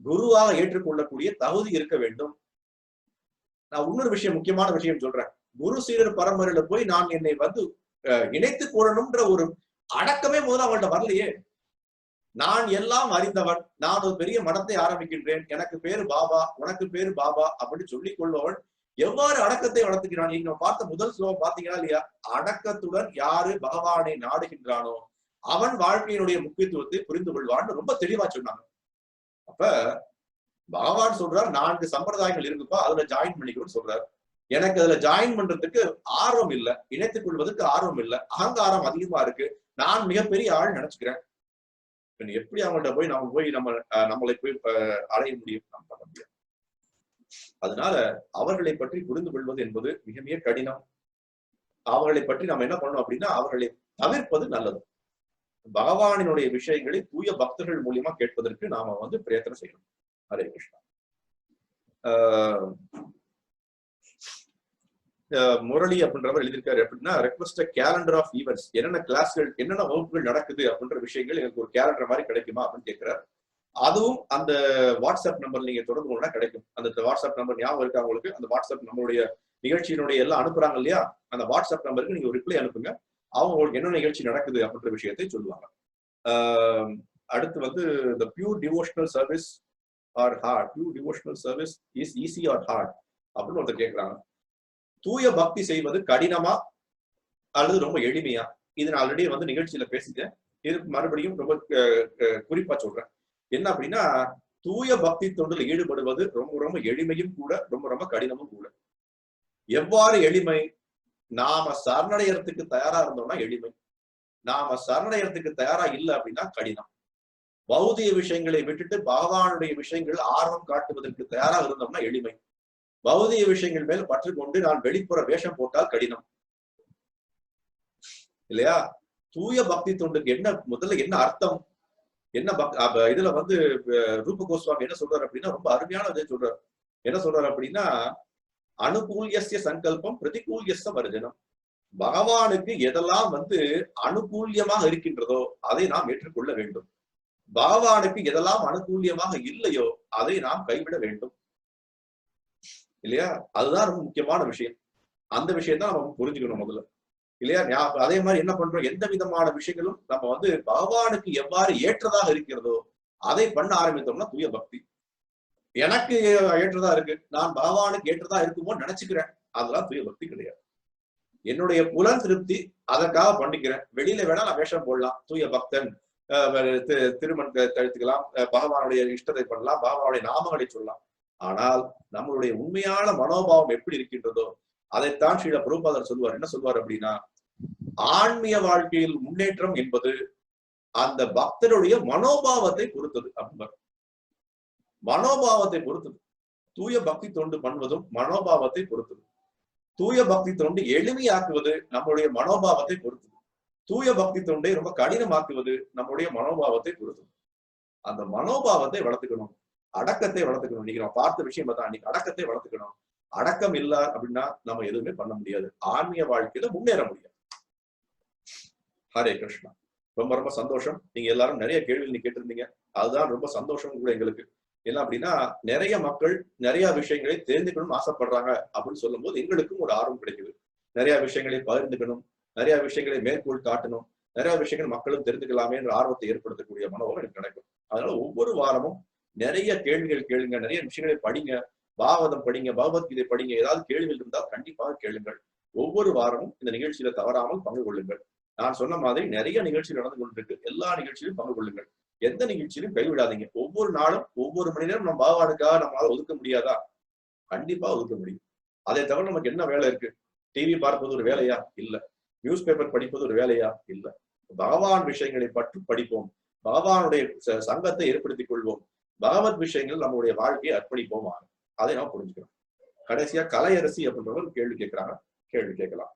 S1: குருவாக ஏற்றுக்கொள்ளக்கூடிய தகுதி இருக்க வேண்டும். நான் இன்னொரு விஷயம், முக்கியமான விஷயம் சொல்றேன். குரு சீடர் பரம்பரையில போய் நான் என்னை வந்து இணைத்துக் கொள்ளணும்ன்ற ஒரு அடக்கமே முதல்ல அவங்கள்ட்ட வரலையே. நான் எல்லாம் அறிந்தவன், நான் ஒரு பெரிய மடத்தை ஆரம்பிக்கின்றேன், எனக்கு பேரு பாபா, உனக்கு பேரு பாபா அப்படின்னு சொல்லிக் கொள்பவன் எவ்வாறு அடக்கத்தை வளர்த்துக்கிறான்? நீங்க பார்த்த முதல் ஸ்லோகம் பாத்தீங்கன்னா இல்லையா? அடக்கத்துடன் யாரு பகவானை நாடுகின்றானோ அவன் வாழ்க்கையினுடைய முக்கியத்துவத்தை புரிந்து கொள்வான்னு ரொம்ப தெளிவா சொன்னாங்க. அப்ப பகவான் சொல்றார் 4 சம்பிரதாயங்கள் இருக்குப்பா, அதுல ஜாயின் பண்ணிக்கணும்னு சொல்றாரு. எனக்கு அதுல ஜாயின் பண்றதுக்கு ஆர்வம் இல்லை, இணைத்துக் கொள்வதற்கு ஆர்வம் இல்லை, அகங்காரம் அதிகமா இருக்கு, நான் மிகப்பெரிய ஆள் நினைச்சுக்கிறேன். எப்படி அவங்கள்ட்ட போய் நம்மளை போய் அடைய முடியும்? நாம் பண்ண முடியாது. அதனால அவர்களை பற்றி புரிந்து கொள்வது என்பது மிக மிக கடினம். அவர்களை பற்றி நாம் என்ன பண்ணணும் அப்படின்னா அவர்களை தவிர்ப்பது நல்லது. பகவானினுடைய விஷயங்களை தூய பக்தர்கள் மூலியமா கேட்பதற்கு நாம பிரயத்தனம் செய்யணும். ஹரே கிருஷ்ணா. முரளி அப்படின்றவர் எழுதியிருக்காரு அப்படின்னா, ரெக்வெஸ்ட் கேலண்டர் ஆஃப் ஈவெண்ட்ஸ், என்னென்ன கிளாஸ்கள் என்னென்ன வகுப்புகள் நடக்குது அப்படின்ற விஷயங்கள் எனக்கு ஒரு கேலண்டர் மாதிரி கிடைக்குமா அப்படின்னு கேட்கிறார். அதுவும் அந்த வாட்ஸ்அப் நம்பர் நீங்க தொடர்பு கொண்டா கிடைக்கும். அந்த வாட்ஸ்அப் நம்பர் ஞாபகம் இருக்கா உங்களுக்கு? அந்த வாட்ஸ்அப் நம்மளுடைய நிகழ்ச்சியினுடைய எல்லாம் அனுப்புறாங்க இல்லையா, அந்த வாட்ஸ்அப் நம்பருக்கு நீங்க ஒரு ரிப்ளை அனுப்புங்க. அவங்க உங்களுக்கு என்ன நிகழ்ச்சி நடக்குது அப்படின்ற விஷயத்தை சொல்லுவாங்க. அடுத்து the pure devotional service or hard, pure devotional service is easy or hard அப்படின்னு ஒருத்தர் கேட்கிறாங்க. தூய பக்தி செய்வது கடினமா அல்லது ரொம்ப எளிமையா? இது நான் ஆல்ரெடி நிகழ்ச்சியில பேசிட்டேன். இது மறுபடியும் ரொம்ப குறிப்பா சொல்றேன். என்ன அப்படின்னா, தூய பக்தி தொண்டில் ஈடுபடுவது ரொம்ப ரொம்ப எளிமையும் கூட, ரொம்ப ரொம்ப கடினமும் கூட. எவ்வாறு எளிமை? நாம சரணடையறதுக்கு தயாரா இருந்தோம்னா எளிமை. நாம சரணடையறதுக்கு தயாரா இல்லை அப்படின்னா கடினம். பௌதிக விஷயங்களை விட்டுட்டு பகவானுடைய விஷயங்கள் ஆர்வம் காட்டுவதற்கு தயாரா இருந்தோம்னா எளிமை. பௌதிக விஷயங்கள் மேல் பற்று கொண்டு நான் வெளிப்புற வேஷம் போட்டால் கடினம் இல்லையா? தூய பக்தி தொண்டுக்கு முதல்ல என்ன அர்த்தம், என்ன இதுல ரூப கோஸ்வாமி என்ன சொல்றாரு அப்படின்னா, ரொம்ப அருமையான இதை சொல்றாரு. என்ன சொல்றாரு அப்படின்னா, அனுகூல்யஸ்ய சங்கல்பம் பிரதிகூல்யஸ்ய வர்ஜனம். பகவானுக்கு எதெல்லாம் அனுகூல்யமாக இருக்கின்றதோ அதை நாம் ஏற்றுக்கொள்ள வேண்டும். பகவானுக்கு எதெல்லாம் அனுகூல்யமாக இல்லையோ அதை நாம் கைவிட வேண்டும் இல்லையா? அதுதான் ரொம்ப முக்கியமான விஷயம். அந்த விஷயத்தான் நம்ம புரிஞ்சுக்கணும் முதல்ல இல்லையா? அதே மாதிரி என்ன பண்றோம், எந்த விதமான விஷயங்களும் நம்ம பகவானுக்கு எவ்வாறு ஏற்றதாக இருக்கிறதோ அதை பண்ண ஆரம்பித்தோம்னா தூய பக்தி. எனக்கு ஏற்றதா இருக்கு, நான் பகவானுக்கு ஏற்றதா இருக்குமோ நினைச்சுக்கிறேன், அதெல்லாம் தூய பக்தி கிடையாது. என்னுடைய புலன் திருப்தி அதற்காக பண்ணிக்கிறேன். வெளியில வேணா நான் வேஷம் போடலாம், தூய பக்தன், திருமணத்தை தழுத்துக்கலாம், பகவானுடைய இஷ்டத்தை பண்ணலாம், பகவானுடைய நாமங்களை சொல்லலாம். ஆனால் நம்மளுடைய உண்மையான மனோபாவம் எப்படி இருக்கின்றதோ அதைத்தான் ஸ்ரீல பிரபுபாதர் சொல்லுவார். என்ன சொல்வார் அப்படின்னா, ஆன்மீக வாழ்க்கையில் முன்னேற்றம் என்பது அந்த பக்தருடைய மனோபாவத்தை பொறுத்தது அப்படின்பார். மனோபாவத்தை பொறுத்தது. தூய பக்தி தொண்டு பண்ணுவதும் மனோபாவத்தை பொறுத்தது. தூய பக்தி தொண்டு எளிமையாக்குவது நம்முடைய மனோபாவத்தை பொறுத்தது. தூய பக்தி தொண்டை ரொம்ப கடினமாக்குவது நம்முடைய மனோபாவத்தை பொறுத்தது. அந்த மனோபாவத்தை வளர்த்துக்கணும், அடக்கத்தை வளர்த்துக்கணும். இன்னைக்கு நம்ம பார்த்த விஷயம் தான், இன்னைக்கு அடக்கத்தை வளர்த்துக்கணும். அடக்கம் இல்ல அப்படின்னா நம்ம எதுவுமே பண்ண முடியாது, ஆன்மீக வாழ்க்கையில முன்னேற முடியாது. ஹரே கிருஷ்ணா. ரொம்ப ரொம்ப சந்தோஷம். நீங்க எல்லாரும் நிறைய கேள்வி நீங்க கேட்டிருந்தீங்க, அதுதான் ரொம்ப சந்தோஷம் கூட எங்களுக்கு. என்ன அப்படின்னா, நிறைய மக்கள் நிறைய விஷயங்களை தெரிந்துக்கணும்னு ஆசைப்படுறாங்க அப்படின்னு சொல்லும் போது எங்களுக்கும் ஒரு ஆர்வம் கிடைக்குது. நிறைய விஷயங்களை பகிர்ந்துக்கணும், நிறைய விஷயங்களை மேற்கோள் காட்டணும், நிறைய விஷயங்கள் மக்களும் தெரிந்துக்கலாமே என்ற ஆர்வத்தை ஏற்படுத்தக்கூடிய மனோகம் எனக்கு கிடைக்கும். அதனால ஒவ்வொரு வாரமும் நிறைய கேள்விகள் கேளுங்க, நிறைய விஷயங்களை படிங்க, பாகவதம் படிங்க, பகவத்கீதை படிங்க. ஏதாவது கேள்விகள் இருந்தால் கண்டிப்பாக கேளுங்கள். ஒவ்வொரு வாரமும் இந்த நிகழ்ச்சியில தவறாமல் பங்கு கொள்ளுங்கள். நான் சொன்ன மாதிரி நிறைய நிகழ்ச்சிகள் நடந்து கொண்டிருக்கு, எல்லா நிகழ்ச்சியிலும் பங்கு கொள்ளுங்கள். எந்த நிகழ்ச்சியிலும் கைவிடாதீங்க. ஒவ்வொரு நாளும் ஒவ்வொரு மணி நேரம் நம்ம பகவானுக்காக நம்மளால ஒதுக்க முடியாதா? கண்டிப்பா ஒதுக்க முடியும். அதை தவிர நமக்கு என்ன வேலை இருக்கு? டிவி பார்ப்பது ஒரு வேலையா? இல்ல. நியூஸ் பேப்பர் படிப்பது ஒரு வேலையா? இல்ல. பகவான் விஷயங்களை பற்றி படிப்போம், பகவானுடைய சங்கத்தை ஏற்படுத்திக் கொள்வோம், பகவத் விஷயங்கள் நம்மளுடைய வாழ்க்கையை அர்ப்பணிப்போம். அதை நாம் புரிஞ்சுக்கிறோம். கடைசியா கலையரசி அப்படின்றவர் கேள்வி கேட்கிறாங்க, கேள்வி கேட்கலாம்.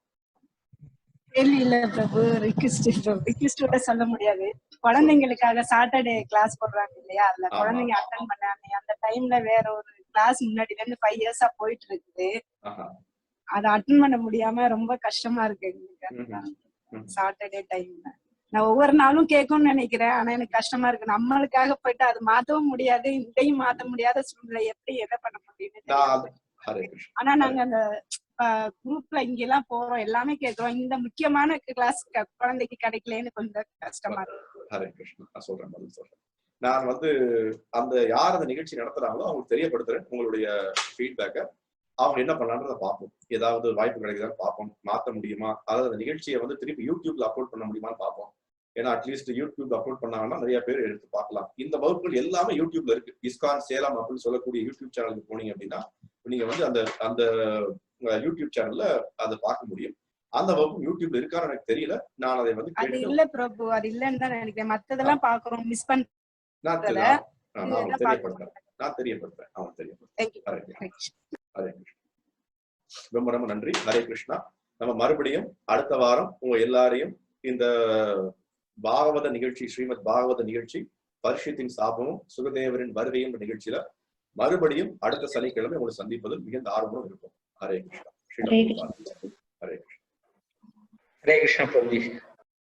S4: கேள்வி இல்ல பிரபு, ரிக்வெஸ்டோட சொல்ல முடியாது. குழந்தைங்களுக்காக சாட்டர்டே கிளாஸ் போடுறாங்க இல்லையா, அதுல குழந்தைங்க அட்டென்ட் பண்ணாங்க. அந்த டைம்ல வேற ஒரு கிளாஸ் முன்னாடில இருந்து 5 இயர்ஸா போயிட்டு இருக்குது, அதை அட்டென்ட் பண்ண முடியாம ரொம்ப கஷ்டமா இருக்கு எங்களுக்கு. சாட்டர்டே டைம்ல நான் ஒவ்வொரு நாளும் கேட்கணும்னு நினைக்கிறேன், ஆனா எனக்கு கஷ்டமா இருக்கு. நம்மளுக்காக போயிட்டு அது மாத்தவும் முடியாது, இதையும் மாத்த முடியாத சூழ்நிலை, எப்படி என்ன பண்ண முடியும்னு. ஆனா நாங்க அந்த குரூப்ல இங்க எல்லாம் போறோம், எல்லாமே கேட்கிறோம். இந்த முக்கியமான கிளாஸ் குழந்தைக்கு கிடைக்கலன்னு கொஞ்சம் கஷ்டமா இருக்கு.
S1: ஹரே கிருஷ்ணா. நான் சொல்றேன், பதில் சொல்றேன். நான் அந்த யார் அந்த நிகழ்ச்சி நடத்துறாங்களோ அவங்களுக்கு தெரியப்படுத்துறேன் உங்களுடைய ஃபீட்பேக்கை. அவங்க என்ன பண்ணலான்றத பார்ப்போம். ஏதாவது வாய்ப்பு கிடைக்குதான்னு பார்ப்போம், மாற்ற முடியுமா, அதாவது அந்த நிகழ்ச்சியை திருப்பி யூடியூப்ல அப்லோட் பண்ண முடியுமான்னு பார்ப்போம். ஏன்னா அட்லீஸ்ட் யூடியூப்ல அப்லோட் பண்ணாங்கன்னா நிறைய பேர் எடுத்து பார்க்கலாம். இந்த வகுப்புகள் எல்லாமே யூடியூப்ல இருக்கு. இஸ்கான் சேலம் அப்படின்னு சொல்லக்கூடிய யூடியூப் சேனலுக்கு போனீங்க அப்படின்னா நீங்க அந்த அந்த யூடியூப் சேனல்ல அதை பார்க்க முடியும். அந்த வகுப்பு யூடியூப்ல இருக்கான்னு எனக்கு தெரியல. நான் அதை வந்து
S4: அது இல்ல பிரபு, அது இல்லன்னு தான் நினைக்கிறேன். மத்ததெல்லாம் பாக்குறோம், மிஸ் பண்றத.
S1: நான் தெரியப்படுத்துறேன். ஹரே கிருஷ்ணா. ரொம்ப ரொம்ப நன்றி. ஹரே கிருஷ்ணா. நம்ம மறுபடியும் அடுத்த வாரம் உங்க எல்லாரையும் இந்த பாகவத நிகழ்ச்சி, ஸ்ரீமத் பாகவத நிகழ்ச்சி, பரிஷத்தின் சாபமும் சுகதேவரின் வருகையும் என்ற நிகழ்ச்சியில மறுபடியும் அடுத்த சனிக்கிழமை உங்களை சந்திப்பதில் மிகுந்த ஆர்வமும் இருக்கும். ஹரே கிருஷ்ணா. ஹரே கிருஷ்ணா.
S5: ஹரே கிருஷ்ணா பிரபு.